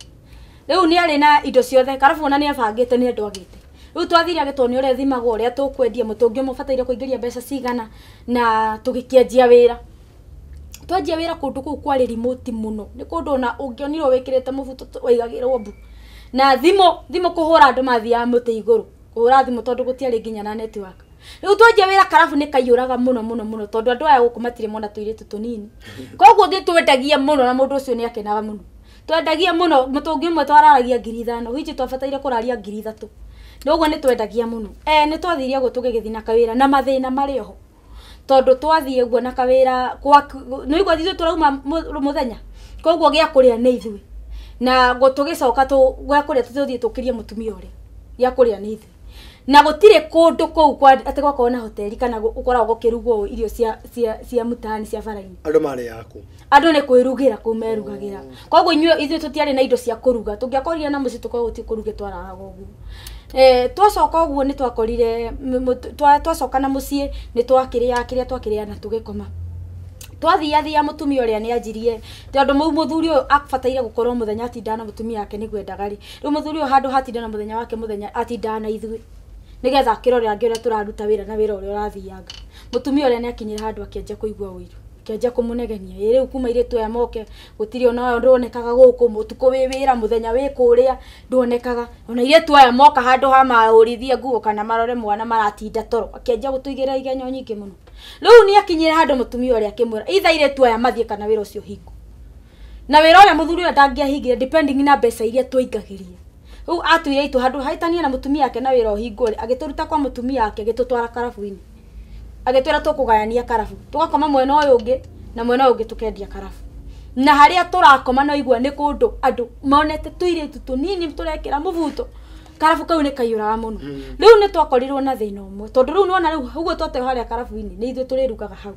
riu ni ari na indo ciothe karabu ona ni abangite ni andu agite riu twathire agitoni ure thimagwo ria tukwendia mutungi mubataire kuingiria mbeca cigana na tugikianjia wira twanjia wira kundu kuu kwari remote muno ni kundu na ungionirwo wikirite mubuto waigagirwo mbu na thimo kuhura andu mathia muti iguru kuhura thimo tondu gutiari nginya na network riu twanjia wira karabu ni kaiyuraga muno tondu andu aya guku matire mona tuiritu tunini koguo thi twendagia muno na mundu ucio ni akenaga muno twendagia muno mutungi umwe twararagia 5,000 hici twabataire kuraria 3,000 noguo ni twendagia muno ni twathiria go tugigithina na kawira na mathina mari ho tondu twathie guo na kawira no igwa thithu turauma muthenya koguo gia kuria ni ithui na go tugicoka gwa kuria tuthie tukirie mutumia uri gia kuria ni ithui na gutire kundu kou kwa ati gwa kona hoteli kana ukoragwo kirugwo irio cia mutani cia baraini andu mari yaku andu ni kwirugira kumerugagira koguo ithui tutiari na indo cia kuruga tungiakorire na muci tukao guti kuruge twaraga gugu twacoka uguo ni twakorire twacoka na mucie ni twakiria twakiria na tugikoma twathiathia mutumia uria ni anjirie tondu muthuri uyu abataire gukorwo muthenya atindana mutumia yake ni gwendaga ri riu muthuri uyu handu hatindana muthenya wake muthenya atindana ithui nigetha kirorera ngira turaruta wira na wira uria urathianga mutumia uria ni akinyira handu akianjia kuigua wiru kianjia kumunegenia riu kuma ire twa moke gutiri ona ndonekaga guku mutuko wi wira muthenya wi kuria ndonekaga ona ire twa moka handu ha maurithia nguo kana marore mwana maratinda toro akianjia gutuigira igenyo nyingi muno riu ni akinyira handu mutumia uria akimwira itha ire twa mathie kana wira ucio hingo na wira uria muthuri uria ndangiahingire depending na mbeca iria twaingagiria riu atuire itu handu haitania na mutumia yake na wira uhingore agituruta kwa mutumia yake agitutwara karabu-ini agitwira tukugayania karabu tugakoma mwena uyu ungi na mwena uyu ungi tukendia karabu na haria turakoma no igwa ni kundu andu monete tuire tunini turekira mubuto karabu kau ni kaiyuraga muno riu ni twakorirwo na thina umwe tondu riu nona riu hugo twate haria karabu-ini ni ithu turirugaga hau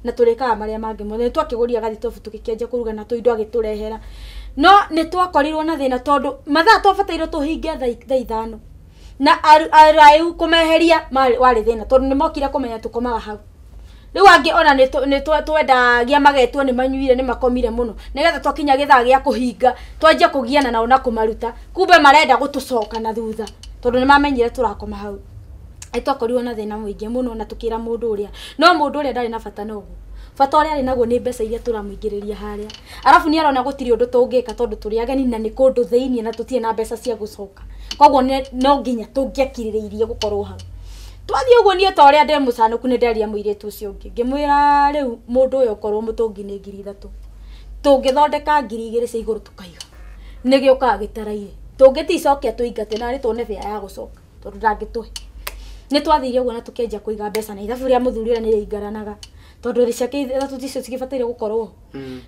na turikaga maria mangi mothe twakiguria gathitobu tukikenja kuruga na tuindo agiturehera no ni twakorirwo na thina tondu mathaa twabatairwo tuhinge thaa 5 na araiu kumeheria wari thina tondu ni mokire kumenya tukomaga hau riu angi ona ni twendagia magetwo ni manyuire ni makomire muno nigetha twakinya githaa gia kuhinga twanjia kugiana nao na kumaruta kumbe marenda gutucoka na thutha tondu ni mamenyire turakoma hau aitwakorirwo na thina muingi muno na tukira mundu uria no mundu uria ndari na bata nogu bata uria ari naguo ni mbeca iria turamuingiriria haria arafu ni arona gutiri undu tungika tondu turi ageni na ni kundu thiini na tutie na mbeca cia gucoka koguo no nginya tungiakiririirie gukorwo hau twathie uguo nie ta uria ndemucanuku ni nderia muiritu ucio ungi ngimwira riu mundu uyo korwo mutungi ni 3,000 tungithondeka 2,000 cia iguru tukaiga ni giuka gitaraire tungiticokia tuingate na ri tuone vya ya gucoka tondu ndangituhe ni twathiire uguo na tukenja kuiga mbeca na ithabu ria muthuri ria ni rigaranaga tondu ri ciake ithatu ticio cigibataire gukorwo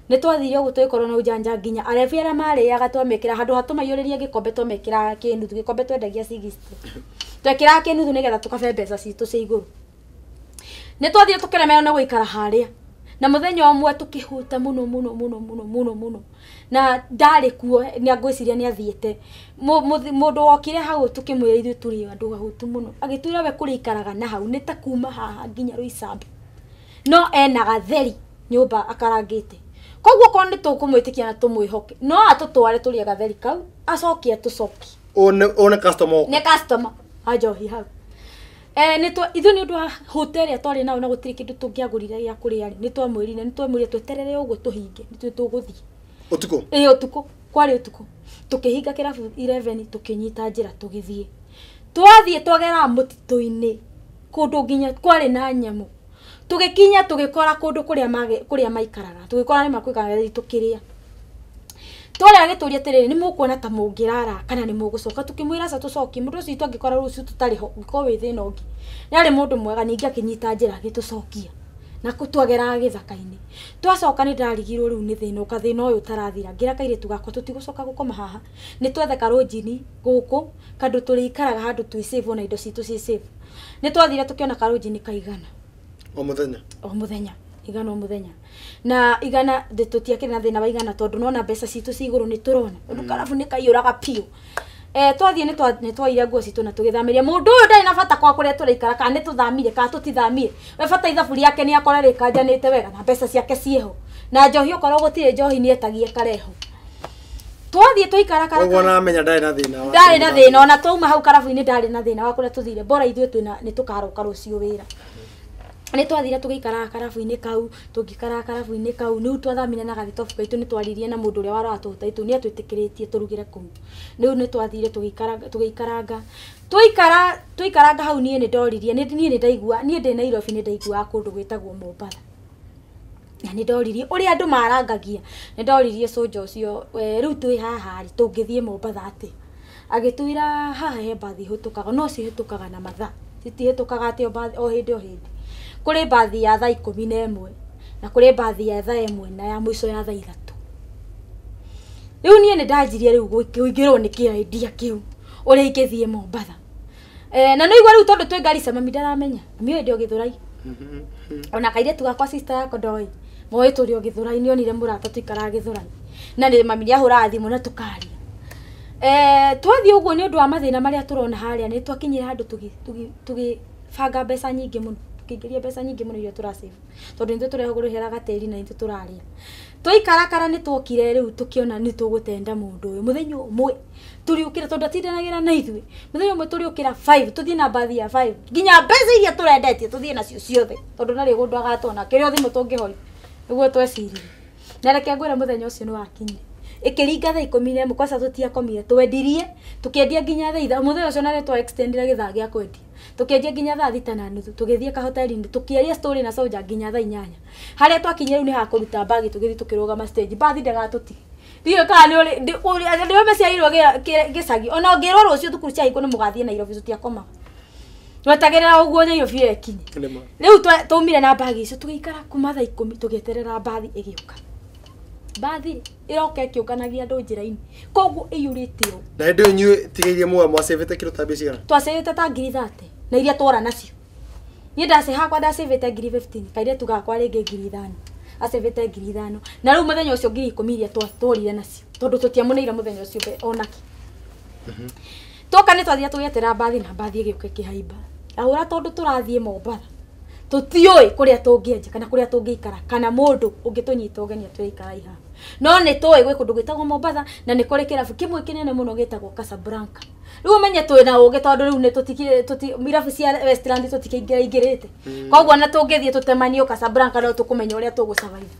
ni twathiire uguo twikorwo na ujanja nginya arefi aria mariaga twamekira handu hatumaiyuriria gikombe twamekira kinuthu gikombe twendagia 60 twekira kinuthu nigetha tukabe mbeca citu cia iguru ni twathiire tukiremera na guikara haria na muthenya omwe tukihuta muno na ndari kuo ni angwiciria ni athiete mundu wokire hau tukimwira ithu turi andu ahutu muno agitwira we kurikaraga na hau ni ta kuma haha nginya Ruisambu no ena gatheri nyumba akarangite koguo ko ni tukumwitikia na tumwihoke no atutware turi gatheri kau acokie tucoki one customer ne customer ajohi hau nitwa ithu ni undu wa hotel atwari nao na gutiri kindu tungiagurire ya kuria ni twamwirire tweterere uguo tuhinge ni tuguthii utuko utuko kwari utuko tukihinga kirabu 11 tukinyita njira tugithie twathie twagera mutito-ini kundu nginya kwari na nyamu tugikinya tugikora kundu kuria maikaraga tugikora ni makwikara tukiria twara gituria tiriri ni mukuona ta mungirara kana ni mugucoka tukimwira sa tucoki mundu ucio twangikora rucio tutari ho ngiko wi thina ungi ni ari mundu mwega ningi akinyita njira gitucokia na kutwagera githaka-ini twacoka ni ndarigirwo riu ni thina ukathina uyu tarathira ngira kaire tugakwa tutigucoka gukoma haha ni twetheka rojini guku kandu turi ikaraga handu twi save na indo citu ci save ni twathira tukiona karojini kaigana o muthenya igana muthenya na igana tutiakire na thina wa igana tondu nona mbeca citu ci iguru ni turona undu karabu ni kaiyuraga piu twathie ni twaire nguo citu na tugithamiria mundu uyu ndari na bata kwa kuria turaikara kana ni tuthamire kana tutithamire we bata ithabu riake ni akora rikanjanite wega na mbeca ciake cieho na njohi ukorwo gutire njohi ni etagie kareho twathie tuikara kara uguo na menya ndari na thina ona twauma hau karabu-ini ndari na thina wa kuria tuthire bora ithuĩ twina ni tukaroka rucio wira ni twathira tugikara karabu-ini kau tugikara karabu-ini kau ni twathamire na gathitofu kaitu ni twaririe na mundu uria waratuta itu ni atwitikiritie turugire kuu ni twathire tugikaranga tuikaranga hau nie ni ndoririe ni ndaigua ni ndi Nairobi ni ndaigua kundu gwitagwo Mombasa na ni ndoririe uri andu marangagia ni ndoririe soja ucio riu twi haha tungithie Mombasa ati agitwira haha he bathi hutukaga no cihitukaga na mathaa citihitukaga ati o hindi kuri bathi ya thaa 11 na kuri bathi ya thaa 1 na ya mwisho ya thaa 3 riu nie ni ndajirie riu guingirwo ni idea kiu uri ikithie Mombasa na no igwa riu tondu twi Garissa mami ndaramenya mimi ndio githurai ona kaire tugakwa sister yako ndoi moe turi githurai ni onire murata tuikara githurai na ni mami ya hura thimu na tukaria twathie uguo ni undu wa mathina maria turona haria ni twakinyira handu tugi banga mbeca nyingi muno tukiingiria mbeca nyingi muno iria turasave tondu nithu turehugurihera gateri na nithu turaria tuikarakara ni twokire riu tukiona ni tugutenda mundu uyu muthenya umwe turiukira tondu atindanagira na ithui muthenya umwe turiukira 5 tuthie na bathi ya 5 nginya mbeca iria turendetie tuthie nacio ciothe tondu nari gundu agatona kirio thimu tungihori niguo tweciririe na reke ngwira muthenya ucio ni wakinyire ikiringa thaa 11 kwanza tutiakomire twendirie tukiendia nginya thaa 3 muthenya ucio nari twa extendira githaa gia kwendia tukiendia nginya thaa 6:30 tugithie kahoteli-ini tukiaria story na soja nginya thaa 8 haria twakinyire riu ni hakuruta bagi tugithi tukirugama stage bathi ndagatuti dio kana ni uri ndio meciairwo gicagi ona ngirwo rucio thukuru cia iko ni mugathie Nairobi tutiakoma twetagirira uguo Nairobi ekinyi riu twaumire na bagi icio tugiikara kuma thaa 10 tugieterera bathi igiuka bathi iroka kiukanagia andu njira-ini koguo iyuritio na ndio nyu tigeirie mwasevete kilo tabia cigana twasevete ta 30 na iria twora nacio ni ndase hakwa ndasevete 15 kaire tugakwa ringi 5,000 asevete 5,000 na riu muthenya ucio 10,000 iria tworire nacio tondu tutiamuneira muthenya ucio onaki toka ni twathia tugetera bathi na bathi igiuka kihaimba ahura tondu turathie Mombasa tutioi kuria tungienja kana kuria tungiikara kana mundu ungitunyita ugeni atwikara iha no nĩ tũĩ gwĩ kũndũ gwĩtagwo Mombasa na nĩ kũrĩ kĩrabu kĩmwe kĩnene mũno gĩtagwo Casablanca rĩu menye twĩna ũgĩ tondũ rĩu nĩ tũtikire mirabu cia Westland tũtikĩingĩrĩte koguo na tũngĩthiĩ tũtemanio Casablanca no tũkũmenya ũrĩa tũgũsurvive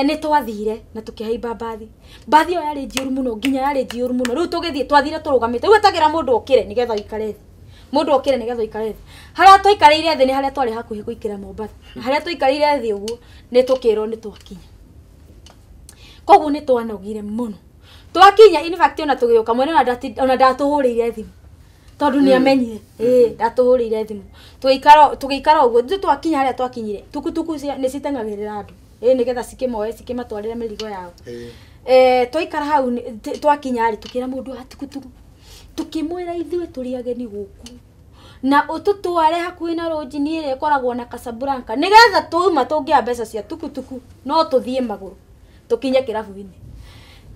nĩ twathire na tũkĩhaimba bathi ĩyo yarĩ njĩũru mũno nginya yarĩ njĩũru mũno rĩu tũgĩthiĩ twathire tũrũgamĩte rĩu etagĩra mũndũ okĩre nĩgetha ikare mũndũ okĩre nĩgetha ikare harĩa tũikarĩire thĩ nĩ harĩa twarĩ hakuhĩ gũikĩra Mombasa harĩa tũikarĩire thĩ ũguo nĩ tũkĩrwo nĩ twakinya koguo nĩ twanogire mũno twakinya in fact ona tũgĩũka mwene ona ndatũhũrĩire thimũ tondũ nĩ amenyire ndatũhũrĩire thimũ tũgĩikara ũguo twakinya harĩa twakinyire tukutuku nĩ citengagĩrĩra andũ nĩgetha cikĩmoe cikĩmatwarĩre mĩrigo yao twaikara hau twakinya rĩ tũkĩra mũndũ wa tukutuku tukimwira ithuĩ tũrĩ ageni gũkũ na ũtũtware hakuhĩ na roji ĩrĩa ĩkoragwo na Casablanca nĩgetha tũuma tũngĩa mbeca cia tukutuku no tũthiĩ magũrũ tũkinye kĩrabu-inĩ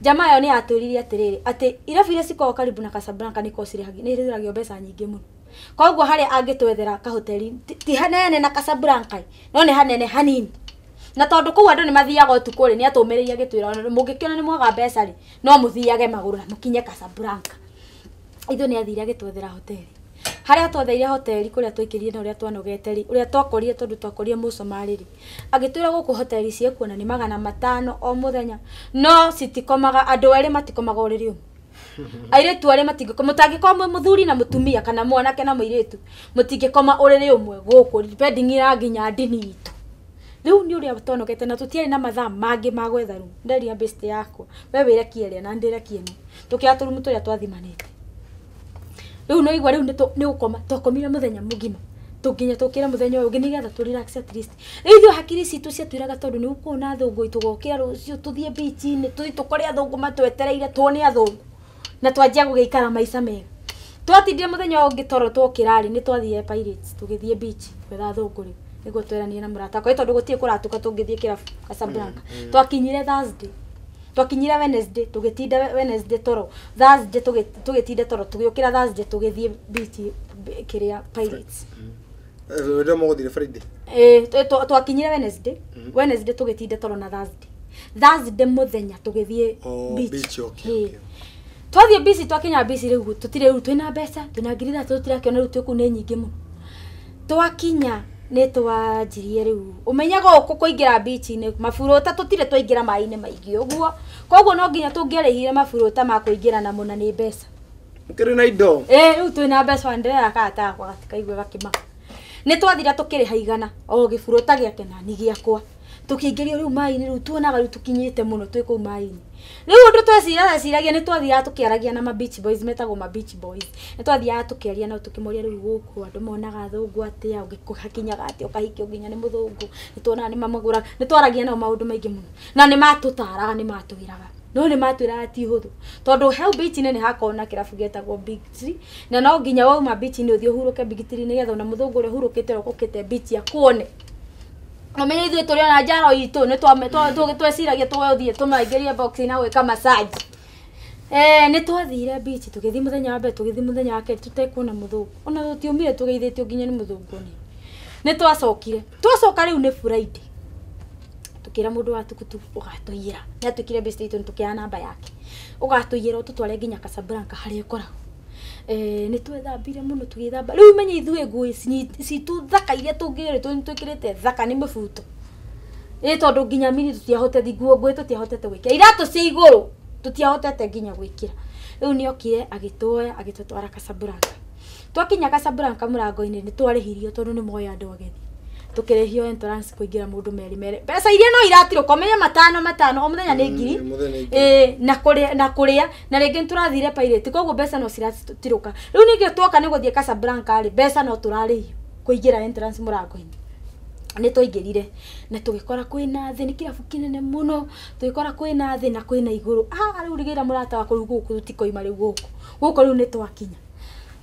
jamaa yo nĩ atwĩrire atĩrĩrĩ atĩ irabu iria cikoragwo karibu na Casablanca nĩ rĩragio mbeca nyingĩ mũno koguo harĩa angĩtwethera kahoteli ti hanene na Casablanca no nĩ hanene hanini na tondũ kũu andũ nĩ mathiaga ũtukũ rĩ nĩ atũmĩrĩire gĩtwĩra mũngĩkĩona nĩ mwaga mbeca rĩ no mũthiage magũrũ na mũkinye Casablanca ithuĩ nĩ athire agĩtwethera hoteli harĩa twetheire hoteli kũrĩa twaikĩrire na ũrĩa twanogete rĩ ũrĩa twakorire tondũ twakorire Mũcomarĩ rĩ agĩtwĩra gũkũ hoteli ciekuo na nĩ 500 o mũthenya no citikomaga andũ erĩ matikomaga ũrĩrĩ ũmwe airĩtu arĩ matingĩkoma mũtangĩkoma mũthuri na mũtumia kana mwanake na mũirĩtu mũtingĩkoma ũrĩrĩ ũmwe gũkũ depending ira nginya ndini itũ rĩu nĩ ũrĩa twanogete na tũtiarĩ na mathaa mangĩ ma gwetha room nderia best yakwa we wĩre kĩeria na ndĩre kĩene tũkĩra tũrumu tũrĩa twathimanĩte rĩu no igwa rĩu nĩ gũkoma twakomire mũthenya mũgima tũkinya tũkĩra mũthenya ũyũ ũngĩ nĩgetha tũ relax at least rĩu ithuĩ hakiri citũ ciatwĩraga tondũ nĩ gũkorwo na athũngũ tũgokĩra rũciũ tũthiĩ beach-inĩ tũthiĩ tũkore athũngũ matwetereire tuone athũngũ na twanjia gũgĩikara maica mega twatindire mũthenya ũngĩ toro twokĩra rĩ nĩ twathire Pirates tũgĩthiĩ beach gwetha athũngũ rĩ nĩguo tweranie na mũrata kwa tondũ gũtirĩ kũratũka tũngĩthiĩ kĩrabu Casablanca twakinyire Thursday twakinyire Wednesday tũgĩtinda Wednesday toro Thursday tũgĩtinda toro tũgĩũkĩra Thursday tũgĩthiĩ beach kĩrĩa Pirates ndio mũgũthire Friday twakinyire Wednesday tũgĩtinda toro na Thursday mũthenya tũgĩthiĩ beach twathiĩ beach twakinya beach rĩu tũtirĩ rĩu twĩna mbeca twĩna ngiri ithatũ tũtirakĩona rĩu twĩkũ nĩ nyingĩ mũno twakinya nĩ twanjirie rĩu ũmenyaga ũkũ kũingĩra beach-inĩ maburũta tũtirĩ twaingĩra maĩ-inĩ maingĩ ũguo koguo no nginya tũngĩarĩhire maburũta ma kũingĩra na mũna nĩ mbeca kĩrĩ na indo rĩu twĩna mbeca wanderera kata kwa gatikaigwe gakĩmaka nĩ twathira tũkĩrĩha igana o gĩburũta gĩake na ni gĩakwa tũkĩingĩrio rĩu maĩ-inĩ rĩu tuonaga rĩu tũkinyĩte mũno twĩ kũu maĩ-inĩ rĩu ũndũ tweciragia nĩ twathiaga tũkĩaragia na beach boys metagwo beach boys nĩ twathiaga tũkĩaria nao tũkĩmoria rĩu gũkũ andũ monaga athũngũ atĩa ũgĩkũhakinyaga atĩa ũkahikio nginya nĩ mũthũngũ nĩ tuonaga nĩ mamagũra nĩ twaragia nao maũndũ maingĩ mũno na nĩ matũtaraga nĩ matũgĩraga no nĩ matwĩraga ti hũthũ tondũ hau beach-inĩ nĩ hakoragwo na kĩrabu gĩtagwo Big Tree na no nginya wauma beach-inĩ ũthiĩ ũhurũke Big Tree nĩgetha ona mũthũngũ ũrĩa ũhurũkĩte ũkĩte beach akuone Omenya ithuĩ tũrĩ ona njaro itũ nĩ tweciragia tũgũthiĩ tũmaingĩrie box na gwĩka massage nĩ twathire beach tũgĩthiĩ mũthenya wa mbere tũgĩthiĩ mũthenya wa kerĩ tũtekuona mũthũngũ ona tũtiumire tũgeithĩtio nginya nĩ mũthũngũ nĩ twacoka rĩu nĩ Friday tũkĩra mũndũ wa tukutuku ũgatũiyĩra nĩ atwĩkire best itũ tũkĩana namba yake ũgatũiyĩra ũtũtware nginya Casablanca harĩa ĩkoragwo nĩ twethambire mũno tũgĩthamba rĩu menye ithuĩ nguo citũ thaka iria tũngĩrĩ twĩkĩrĩte thaka nĩ mũbuto tondũ nginya mini tũtiahotete nguo tũtiahotete gwĩkĩra iratũ cia igũrũ tũtiahotete nginya gwĩkĩra rĩu nĩ okire agĩtwoya agĩtũtwara Casablanca twakinya Casablanca mũrango-inĩ nĩ twarĩhirio tondũ nĩ moya andũ ageni tũkĩrĩhio entrance kũingĩra mũndũ merĩ mbeca iria no iratirũka ũmenye 5 o mũthenya nĩ ngiri na kũrĩa na rĩngĩ nĩ tũrathire Pirates koguo mbeca no ciratirũka rĩu ningĩ twoka nĩ gũthiĩ Casablanca rĩ mbeca no tũrarĩhio kũingĩra entrance mũrango-inĩ nĩ twaingĩrire na tũgĩkora kwĩna thĩ nĩ kĩrabu kĩnene mũno tũgĩkora kwĩna thĩ na kwĩna igũrũ rĩu rigĩra mũrata wakwa rĩu gũkũ tũtikoima rĩu gũkũ rĩu nĩ twakinya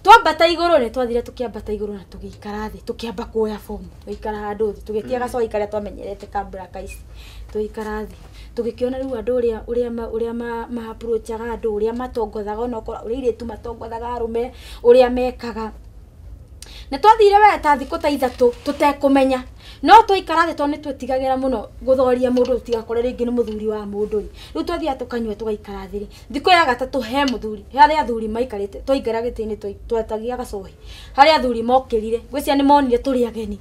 twambata igũrũ nĩ twathire tũkĩambata igũrũ na tũgĩikara thĩ tũkĩamba kuoya fomu tũgĩikara handũ thĩ tũgĩtia gacoa ikarĩa twamenyerete Casablanca ici tũgĩikara thĩ tũgĩkĩona rĩu andũ ũrĩa ma-approachaga andũ ũrĩa matongothaga ona ũrĩa airĩtu matongothaga arũme ũrĩa mekaga na twathire we ta thikũ ta ithatu tutekumenya no twaikara thĩ tondũ nĩtwĩtigagĩra mũno gũthoria mũndũ tũtigakore rĩngĩ nĩ mũthuri wa mũndũ rĩu twathiaga tũkanyua tũgaikara thĩ thikũ ya gatatũ he mũthuri harĩa athuri maikarĩte twaingĩra gĩtĩ-inĩ twetagia gacohi harĩa athuri mokĩrire gwĩcia nĩ monire tũrĩ ageni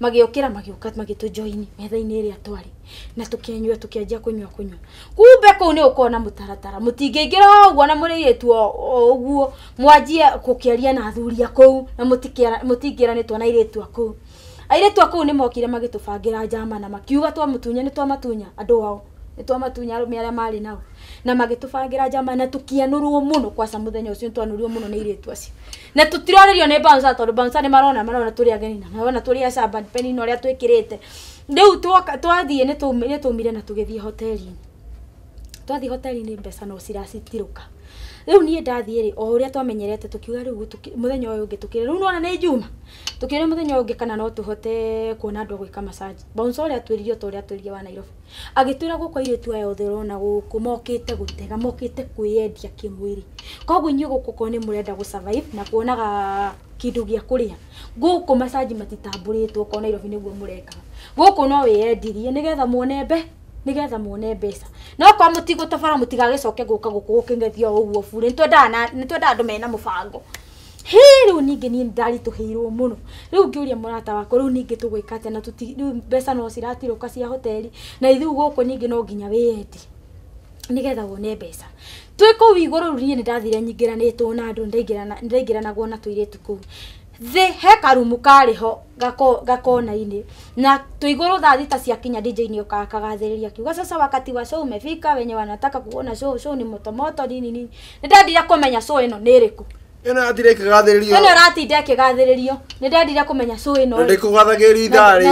magiokira magioka magĩtũjoini metha-inĩ ĩrĩa twarĩ na tũkĩanyua tũkĩanjia kũnyua kumbe kũu nĩ ũkona mũtaratara mũtingĩingĩra ũguo na mũrĩĩtu ũguo mwanjie gũkĩaria na athuri kũu na mũtingĩranĩtwo na airĩtu kũu airĩtu kũu nĩ mokire magĩtũbangĩra njama na makiuga twamũtunya nĩ twamatunya andũ wao nĩ twamatunya arũme arĩa marĩ nao na magĩtũbangĩra njama na tũkianũrwo mũno kwaca mũthenya ũcio twanũrio mũno nĩ airĩtu acio na tũtirorerio nĩ bouncer tondũ bouncer nĩ marona tũrĩ ageni na marona tũrĩ acamba penny no rĩa twĩkĩrĩte rĩu twathiĩ nĩ tũmire na tũgĩthiĩ hoteli-inĩ twathiĩ hoteli-inĩ mbeca no ciracitirũka rĩu niĩ ndathiĩ o ũrĩa twamenyerete tũkiuga rĩu mũthenya ũyũ ũngĩ tũkĩrĩ rĩu nona nĩ njuma tũkĩrĩ mũthenya ũngĩ kana no tũhote kuona andũ gwĩka massage bouncer ũrĩa twĩririo ta ũrĩa twĩririe wa Nairobi agĩtwĩra gũkũ airĩtu aya othe ũrona gũkũ mokĩte gũtega mokĩte kwĩyendia kĩmwĩrĩ koguo inyuĩ gũkũ ko nĩ mũrenda gũ-survive na kuonaga kĩndũ gĩa kũrĩa gũkũ massage matitambũrĩtwo ko Nairobi nĩguo mũreka gũkũ no wĩyendirie nĩgetha muone mbeca no kwa mũtigũtabara mũtigagĩcoke gũka gũkũ gũkĩng'ethio ũguo bure nĩtwenda andũ mena mũbango rĩu ningĩ niĩ ndaritũhĩirwo mũno rĩu ngĩũria mũrata wakwa rĩu ningĩ tũgwĩka atĩa na rĩu mbeca no ciratirũka cia hoteli na ithuĩ gũkũ ningĩ no nginya wĩyendi nĩgetha wone mbeca twĩ kũu igũrũ rĩu niĩ nĩndathire nyingĩranĩtwo na andũ nĩndaingĩranagwo na tũirĩtu kũu thĩ he karumu karĩho gakona-inĩ na tũigũrũ thaa thita ciakinya DJ nĩ kagathĩrĩria kiuga sasa wakati wa show umefika wenye wanataka kuona show ni moto nini nĩndendire kũmenya show ĩno nĩ ĩrĩkũ ĩno atire kĩgathĩrĩrio ĩno ratinde kĩgathĩrĩrio nĩndendire kũmenya show ĩno ndĩkũgathagĩrio itharĩ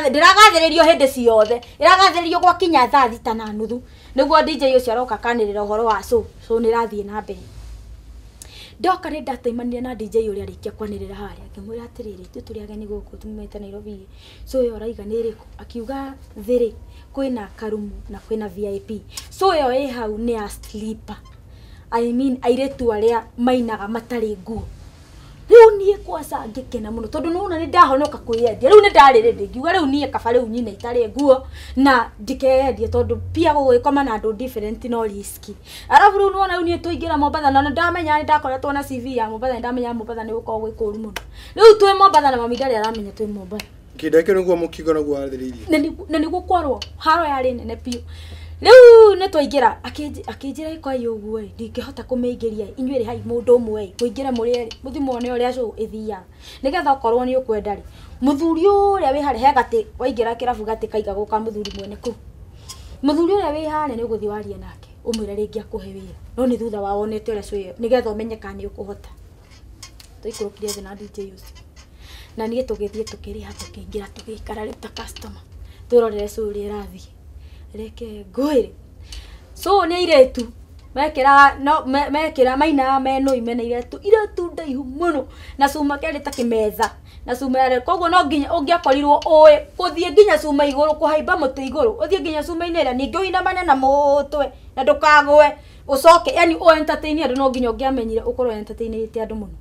ndĩragathĩrĩrio hĩndĩ ciothe ĩragathĩrĩrio gwakinya thaa thita na nuthu nĩguo DJ ũcio aroka kanĩrĩra ũhoro wa show nĩrathiĩ na mbere ndoka nĩ ndataimanire na DJ ũrĩa arĩkia kwanĩrĩra harĩa ngĩmwĩra atĩrĩrĩ ithuĩ tũrĩ ageni gũkũ tumĩte Nairobi so ĩyo ũraiga nĩ ĩrĩkũ akiuga thĩrĩ kwĩna karumu na kwĩna VIP so ĩyo ĩ hau nĩ ya sleeper I mean airĩtu arĩa mainaga matarĩ nguo rĩu niĩ kwaca ngĩkena mũno tondũ nũna nĩ ndahonoka kwĩyendia rĩu nĩ ndarĩrĩndĩ ngiuga rĩu niĩ kaba rĩu nyine itarĩ nguo na ndikeyendie tondũ pia gũgĩkoma na andũ different no riski arabu rĩu nũna rĩu niĩ tũingĩra Mombatha na ndamenya nĩ ndakoretwo na CV ya Mombatha ndamenya Mombatha nĩ gũkorwo gwĩ kũru mũno rĩu twĩ Mombatha na mami ndarĩ aramenya twĩ Mombatha kĩndeke nĩguo mũkiuga naguo athĩrĩirie na nĩguo kwarwo haro yarĩ nene piũ rĩu nĩ twaingĩra akĩnjĩra ĩkwa ũguo ndingĩhota kũmĩingĩria inyuĩ rĩ hai mũndũ ũmwe mũingĩre mũrĩ mũthimone ũrĩa show ĩthiaga nĩgetha okorwo nĩ ũkwenda rĩ mũthuri ũrĩa wĩ harĩa he gatĩ waingĩra kĩrabu gatĩ kaiga gũka mũthuri mwene kũu mũthuri ũrĩa wĩ harĩa nĩ ũgũthiĩ waria nake ũmwĩre rĩngĩ akũhe wĩra no nĩ thutha wa wonete ũrĩa show ĩyo nĩgetha ũmenye kana nĩ ũkũhota tũikũrũkire thĩ na DJ ũcio na niĩ tũgĩthiĩ tũkĩrĩha tũkĩingĩra tũgĩikara rĩu ta customer twĩrorere show ũrĩa ĩrathiĩ reke ngũĩre so nĩ airĩtu mekĩra maina menũ imena irĩtu ndaihu mũno na cuma kerĩ ta kĩmetha na cuma yarĩ koguo no nginya ũngĩakorirwo ũĩ gũthiĩ nginya cuma igũrũ kũhaimba mũtĩ igũrũ ũthiĩ nginya cuma-inĩ ĩrĩa ningĩ ũinamane na mũtwe na ndũkagwe ũcoke yani entertain andũ no nginya ũngĩamenyire ũkorwo entertainĩte andũ mũno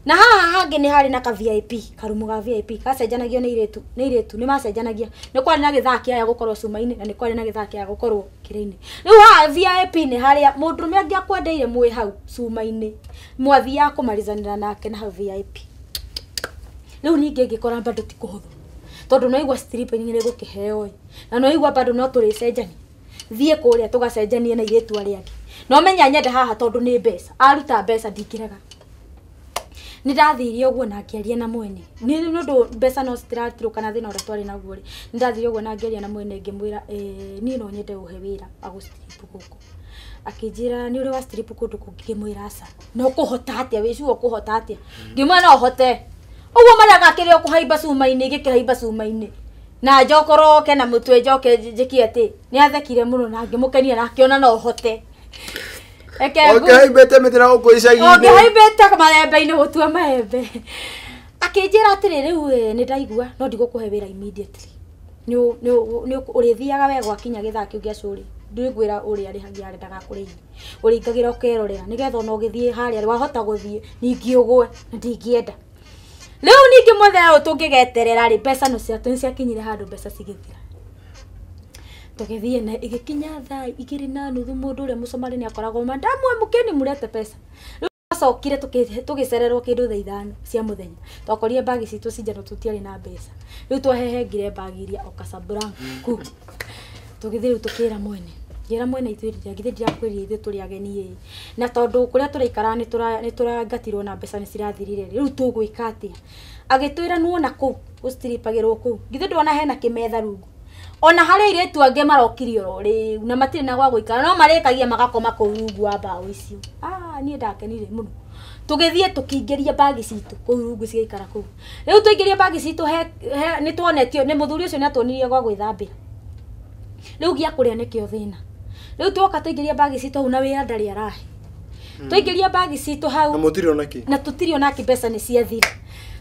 na haha hangĩ nĩ harĩ na ka VIP karumu ga VIP gacenjanagio nĩ airĩtu nĩ macenjanagia nĩ kwarĩ na gĩthaa kĩa gũkorwo cuma-inĩ na nĩ kwarĩ na gĩthaa kĩa gũkorwo kĩrĩ-inĩ rĩu haha VIP nĩ harĩa mũndũrũme angĩakwendeire mwĩ hau cuma-inĩ mwathiaga kũmarizanĩra nake na hau VIP rĩu ningĩ ngĩkora bado ti kũhũthũ tondũ no igua stripping nĩ gũkĩheo na no igua bado no tũrĩcenjania thiĩ kũrĩa tũgacenjanie na airĩtu arĩa angĩ no menya nyenda haha tondũ nĩ mbeca aruta mbeca ndingĩrega nĩndathiire ũguo na ngĩaria na mwene nĩ ũndũ mbeca no citiratirũka na thĩna ũrĩa twarĩ naguo rĩ nĩndathiire ũguo na ngĩaria na mwene ngĩmwĩra niĩ no nyende ũhe wĩra wa gũ-strip gũkũ akĩnjĩra nĩ ũrĩ wa strip kũndũ kũngĩ ngĩmwĩra aca no kũhota atĩa wĩciu kũhota atĩa ngĩmwĩra no hote ũguo marĩa gakĩrĩ ũkũhaimba cuma-inĩ gĩkĩhaimba cuma-inĩ na njokoroke na mũtwe njoke njĩkie atĩ nĩ athekire mũno na ngĩmũkenia na akĩona no hote Haibete mĩtĩra gũkũ icagi-inĩ haibete maembe-inĩ gũtua maembe akĩnjĩra atĩrĩ rĩu nĩ ndaigua no ndigũkũhe wĩra immediately nĩ ũrĩthiaga wega gwakinya gĩthaa kĩu gĩa show ndĩkwĩra ũrĩa arĩhagia arendaga kũrĩhi ũrĩingagĩra ũkerorera nĩgetha ona ũgĩthiĩ harĩa wahota gũthiĩ ningĩ ũgwe na ndingĩenda Leo ningi muthenya tungigeterera ri pesa no cia tuni ciakinyire handu pesa cigithira. Tugithie na igikinya thaa 2:30 mundu ule mucomari ni akoragwo madamu mukeni murete pesa. Sokire tugicererwo kindu thaa 5 cia muthenya. Twakorire bagi citu cinjano tutiari na pesa. Riu twahehengire bagi iria o Casablanca. Tugithiru tukira mwene. Ngira mwene itwirire ngithe ndirakwirire ithu turi ageni ye. Na tondu kuria turaikara ni turangatirwo na pesa ni cirathirire. Riu tugwika atia. Agitwira nuona ku ustripagirwo ku. Ngithe ndona hena kimetha rungu. Ona hare ire tu ange marokirio ri na matire na gwa guikara no marekagia magakoma ku rungu wa bao icio. Nie ndakenire muno. Tugithie tukiingeria bagi citu ku rungu cigaikara ku. Riu tuingeria bagi citu ni tuonetio ni muthuri ucio ni atonirie gwa gwithambira. Riu gia kuria nikio thina. Riu twoka tuingeria bagi citu hau na wira ndari arahe. Tuingeria bagi citu hau na mutirio naki. Na tutirio naki pesa ni ciathira.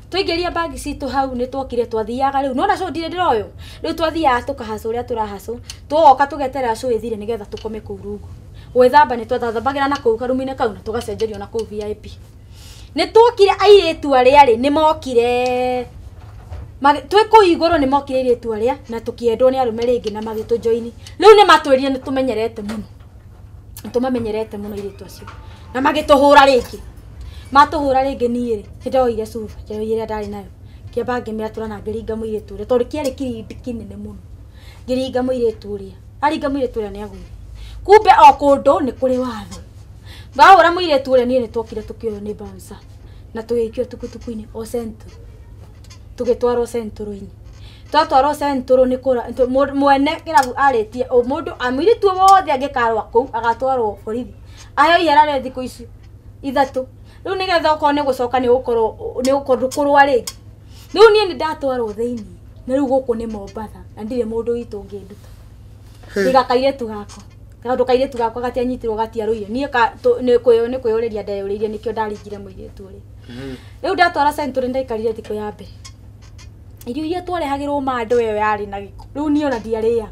Tuingeria bagi citu hau ni twokire twathiaga riu no na show ndire ndiroyo. Riu twathiaga tukahacu uria turahacu. Twoka tugeterera show ithire nigetha tukome ku rungu. Gwithamba ni twathambagira na kuu karumine kau na tugacenjerio na kuu VIP. Ni twokire airetu aria ri ni mokire twiko igoro ni mokire airetu aria na tukiendwo ni arume ringi na magitu join. Riu ni matwirire ni tumenyerete muno. Tumamenyerete muno airetu acio. Na magituhura ringi. Matuhura ringi ni ri ndoire cuba ndoire ndari nayo. Kiamba ngimira na ngiringa muiretu ri tondu kiari kinene muno. Ngiringa muiretu ri. Aringa muiretu ri ni agwire. Kumbe o kundu ni kuri watho. Ngahura muiretu uri ni twokire tukioyo ni bouncer na tugikio tukutuku-ini o centro. Tugitwarwo centro-ini. Twatwarwo centro ni kura mwene kirabu aritie o mundu amiritu wothe angikarwa kuu agatwarwo borithi. Ayo yarare thiku ici ithatu. Riu nigetha uko ni gucoka ni ukorwo kurwa ringi. Riu ni ndatwarwo thiini. Na riu guku ni Mombasa na ndire mundu witu nginduta. Igakaire tu gako. Kaundu kaire tu gako gatianyitirwo gatiaruire. Nie ni kwiyuriria ndayuririe nikio ndaringire muiretu ri. Riu ndatwara centro ndaikarire thiku ya mbere. Irio iria twarehagirwo mandu eyo yari na giko. Riu ni ona ndiariaga.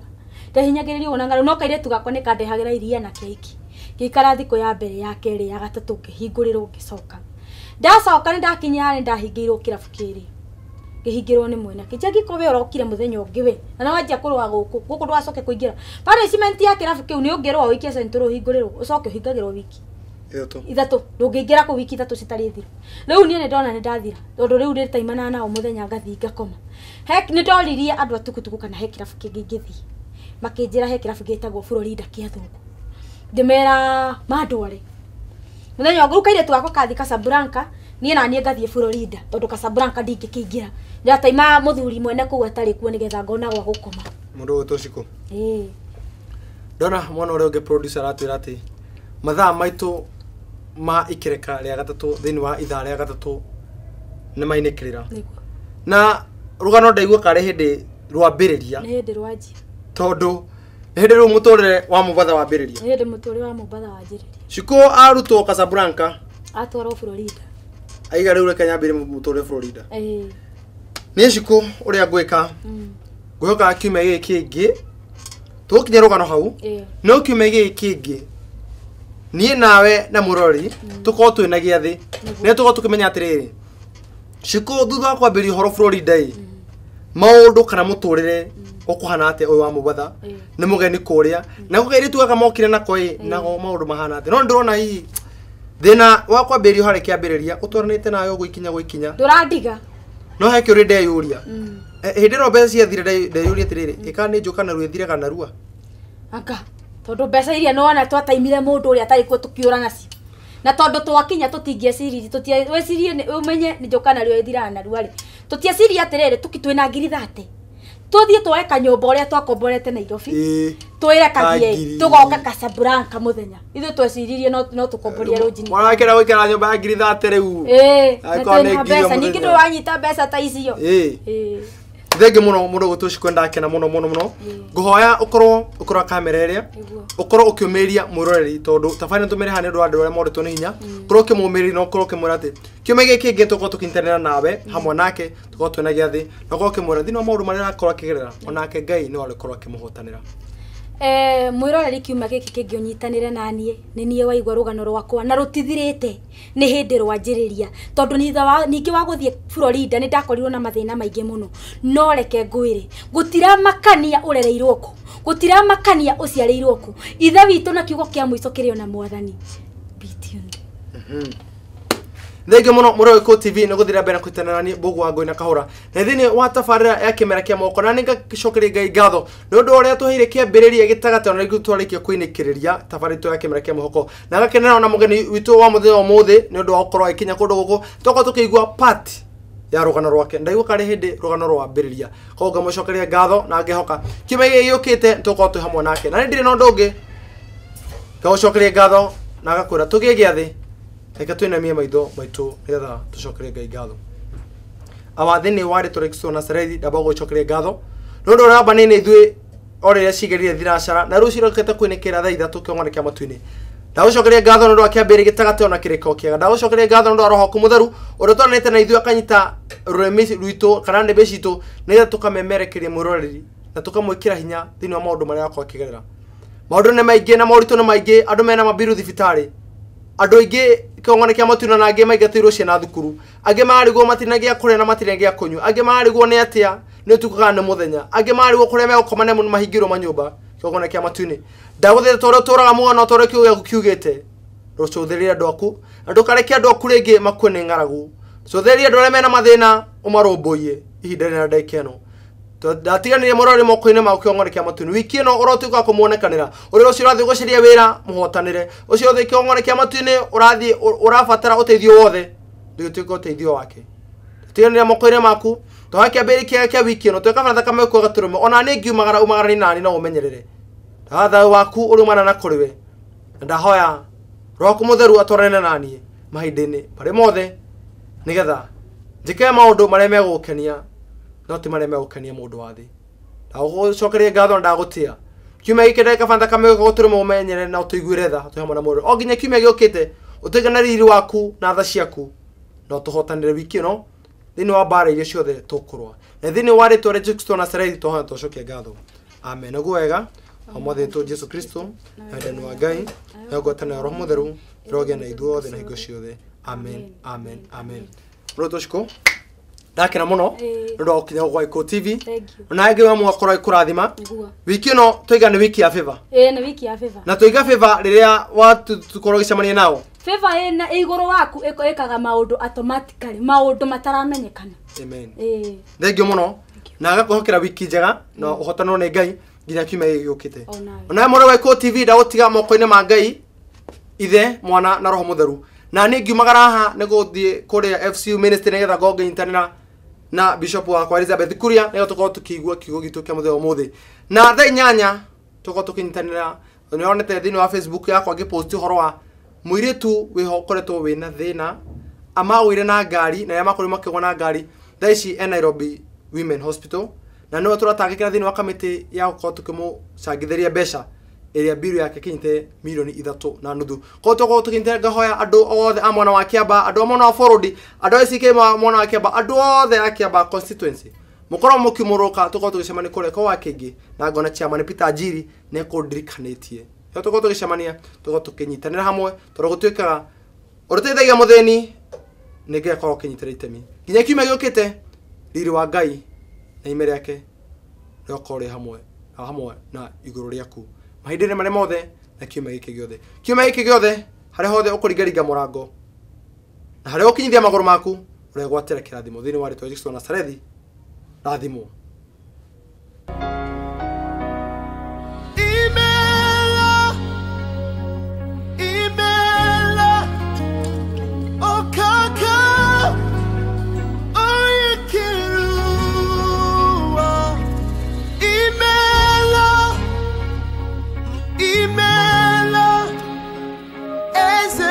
Ndahinyagiririo ona ngaro no kaire tu gako ni kandehagira iria na keki. Gikara thiku ya mbere ya keri ya gatatu ngihingũrirwo ngicoka. Ndacoka ni ndakinya ni ndahingĩirwo kirabu kiri. Ngihingĩrwo ni mwena. Kija gikobe orokire muthenya ũngĩ we. Na wajia kurwa guku ndwacoke kuingira. Punishment ya kirabu kiu ni ũngĩrwo wikia centro hingũrirwo ucoke uhingagirwo wiki. Ithatu ndũngĩingĩra ku wiki ithatu citari thiru. Riu ni ndona ni ndathira. Tondu riu ndi taimana nao muthenya ngathi ngakoma. Ni ndoririe andu atukutuku kana he kirabu kingi ngithii. Makinjira he kirabu gitagwo Florida kia thungu. Ndimera mandware. Muthenya nguru kaire tu gako kathi Casablanca nie na nie ngathie Florida tondu Casablanca ndingĩkĩingira. Ndataima muthuri mwene kuu atari kuo nigetha ngona gwa gukoma. Mundu uto Shikoh. Dona mwana uri ungi producer atwira ati mathaa maitu ma ikireka ria gatatu thini wa ithaa ria gatatu ni mainikirira. Na rugano ndaigua kare hindi rwambiriria. Ni hindi rwanji. Tondu hindi ru muturire wa Mombasa wambiriria. Hindi muturire wa Mombasa wanjiriria. Shikoh arutwo Casablanca. Atwarwo Florida. Aiga riu reke nyambire muturire Florida. Ni Shikoh uria ngwika. Ngwihoka kiumia giki kingi. Tukinya rugano hau. No kiumia giki kingi. Nie nawe na murori tuko twina giathi. Ne tuko tukimenya atiriri. Shikoh thutha wa kwambiria horo Florida maundu kana muturire ukuhana ate uyu wa Mombasa ni mugeni kuria na kugaire tugaga mokire na koi nago maundu mahana ate no ndirona hii thina wa kwambiria hari kiambiriria utwaranite nayo gwikinya ndurandiga no heke uri ndeyuria hindi ro mbeca ciathire ndeyuria atiriri ikani njuka na ruethire kana rua anga tondu mbeca iria nona twataimire mundu uri atari kuo tukiura nacio na tondu twakinya tutingieciriri tutiwecirie umenye ni njuka na ruethira na rua ri tutiecirie atiriri tukitwina ngiri 30 tuthie tweka nyumba uria twakomborete Nairobi twire kathie tugoka Casablanca muthenya ithu tweciririe no tukomboria rujini mwana kira gwikara nyumba ya ngiri 30 riu akone mbeca ningi ndo wanyita mbeca ta icio thenge muno mundu gutushi kwenda kena muno nguhoya ukorwo kamera iria ukorwo ukiumiria muroreri tondu tafani tumire hane ndo andu aria moritwo ni hinya ukorwo ukimumiri no ukorwo ukimwira ati kiume giki kingi tukorwo tukinterera nawe hamwe nake tukorwo twina giathi na ukorwo ukimwira thini wa maundu maria akorwo akigerera onake Ngai ni alikorwo akimuhotanira mwiroreri kiuma giki kingi unyitanire nanie ni nie waigwa rugano rwakwa na rutithirite ni hindi rwanjiriria tondu ningi wa guthie Florida ni ndakorirwo na mathina maingi muno no reke ngwire gutiramakania urereirwo ku gutiramakania uciareirwo ku ithe witu na kiugo kia mwico kirio na mwathani Thenge muno Mwohoko TV no guthira mbere kuitanana ni Mbugu wa Ngui na Kahura na thini wa tabarira ya Kimera Kia Mwihoko na ninga gicokeria Ngai ngatho ni undu uria tuheire kiambiriria gitagate na gutwarikia kuinikiriria tabarito ya Kimera Kia Mwihoko na gakenera ona mugeni witu wa muthenya wa muthi ni undu wa gukorwo ikinya kundu guku toko tukigwa part ya rugano rwake ndaigua kari hindi rugano rwa mbiriria ko ngamucokeria ngatho na ngehoka kimege yukite tuko tu hamwe nake na ndiri no ndungi ngamucokeria ngatho na gakwira tugie giathi eka twinamie maitho maitu nigetha tucokerie Ngai ngatho awathini wari turekso na Sarethi ndaba gucokeria ngatho nundu ramba nini ithui oreria cigerire thiracara na rucio rokete kwinikira thaa 3 kiong'one kia matuini ndagucokeria ngatho nundu akiambiri gitagate ona kireko kiega ndagucokeria ngatho nundu Roho Mutheru uria twanite na ithui akanyita ruremi rwitu kana ndembe citu nigetha tukamemerekeria mwiroreri na tukamwikira hinya thini wa maundu maria akwa kigerera maundu ni maingi na mauritu ni maingi andu mena mabiru thibitari andu aingi kiong'one kia matuina na angi maingatirwo ciana thukuru angi marigwo matinagia kuria na matinagia kunyu angi marigwo ni atia ni tukuga ni muthenya angi marigwo kuria megukomane muno mahingirwo manyumba kiong'one kia matuini ndaguthira toro toraga mwana toro kiuga kiugite rucuthiria andu aku andu karekia andu aku ringi makue ni ng'aragu cuthiria andu aria mena mathina umarumbuie ihinda rina ndaikeno ndatiganire morori moko-ini ma kiong'one kia matuini wiki ino urotuika kumuonekanira uri rucio urathi gucaria wira muhotanire ucio uthi kiong'one kia matuini urathi urabatara uteithio wothe ndigituika uteithio wake ndatiganire moko-ini maku twakia mbere kia wiki ino tweka bana thakame ku gaturume ona ni ngiumagara umagara ni nani no umenyerere ndatha waku uri mwana na kuriwe ndahoya Roho Mutheru atwarane nani mahinda-ini bari mothe nigetha njike maundu maria megukenia no ti maria megukenia mundu wa thi ndagucokeria ngatho ndagutia kiumia giki ndeka bana thakame ku gaturume umenyerere na utuiguire tha tuhamwe na mundu o nginya kiumia giukite utigana riri waku na tha ciaku no tuhotanire wiki ino thini wa bara iria ciothe tukurwa na thini wa ritwa ria Shikoh na Sarethi tuhoya tucokia ngatho amen naguo wega amwathe tu Jesu Kristo na ndani wa Ngai na ngwatana Roho Mutheru rogia na ithuothe na hingo ciothe amen amen amen roto Shikoh ndakena muno ndu okinya gwa Iko TV na ngai wa mwakora ikurathima wiki ino twiga ni wiki ya favor ni wiki ya favor na twiga favor riria watu tukorwo gicemania nao favor ina iguru waku ikaga maundu automatically maundu mataramenyekana amen thengio muno na agakuhokera wiki njega na uhotanwo ni Ngai nginya kiumia giukite ona moro wa Iko TV ndagutiga moko-ini ma Ngai ithe mwana na Roho Mutheru na ni ngiumagara haha ni guthie kuria FCU ministry nigetha gonge internet na bishop wa kwa Elizabeth Kuria nigo tukorwo tukigua kiugo gitu kia muthenya umuthi na thaa 8 tukorwo tukinyitanira ni onete thini wa Facebook yakwa ngipost horo wa muiritu wiho koretwo wina thina ama wire na ngari na ya makuri makigwa na ngari thaa ici Nairobi Women Hospital na no turatangikira thini wa kamiti ya gukorwo tukimucangithiria mbeca iria biru yake kinyite milioni 3.5 ko tukorwo tukinyite ngahoya andu othe amwana wa Kiamba andu amwana wa Forodi andu ACK mwana wa Kiamba andu othe a Kiamba constituency mukorwo mukimuruka tukorwo tugicemania kure ko wa kingi na ngona chairman Peter Kanjeri ne kundirikanĩtie yo tukorwo tugicemania tukorwo tukinyitanira hamwe toro gutuikaga uruteithagia mutheni ningekorwo kinyitira itemi nginya kiumia giukite riri wa Ngai na ime riake riokorwo hamwe na iguru riaku mahinda-ini maria mothe na kiumia giki giothe haria hothe ukurigaringa murango na haria ukinyithia maguru maku uregwatira kirathimo thini wa ritwa Shikoh na Sarethi rathimo Ese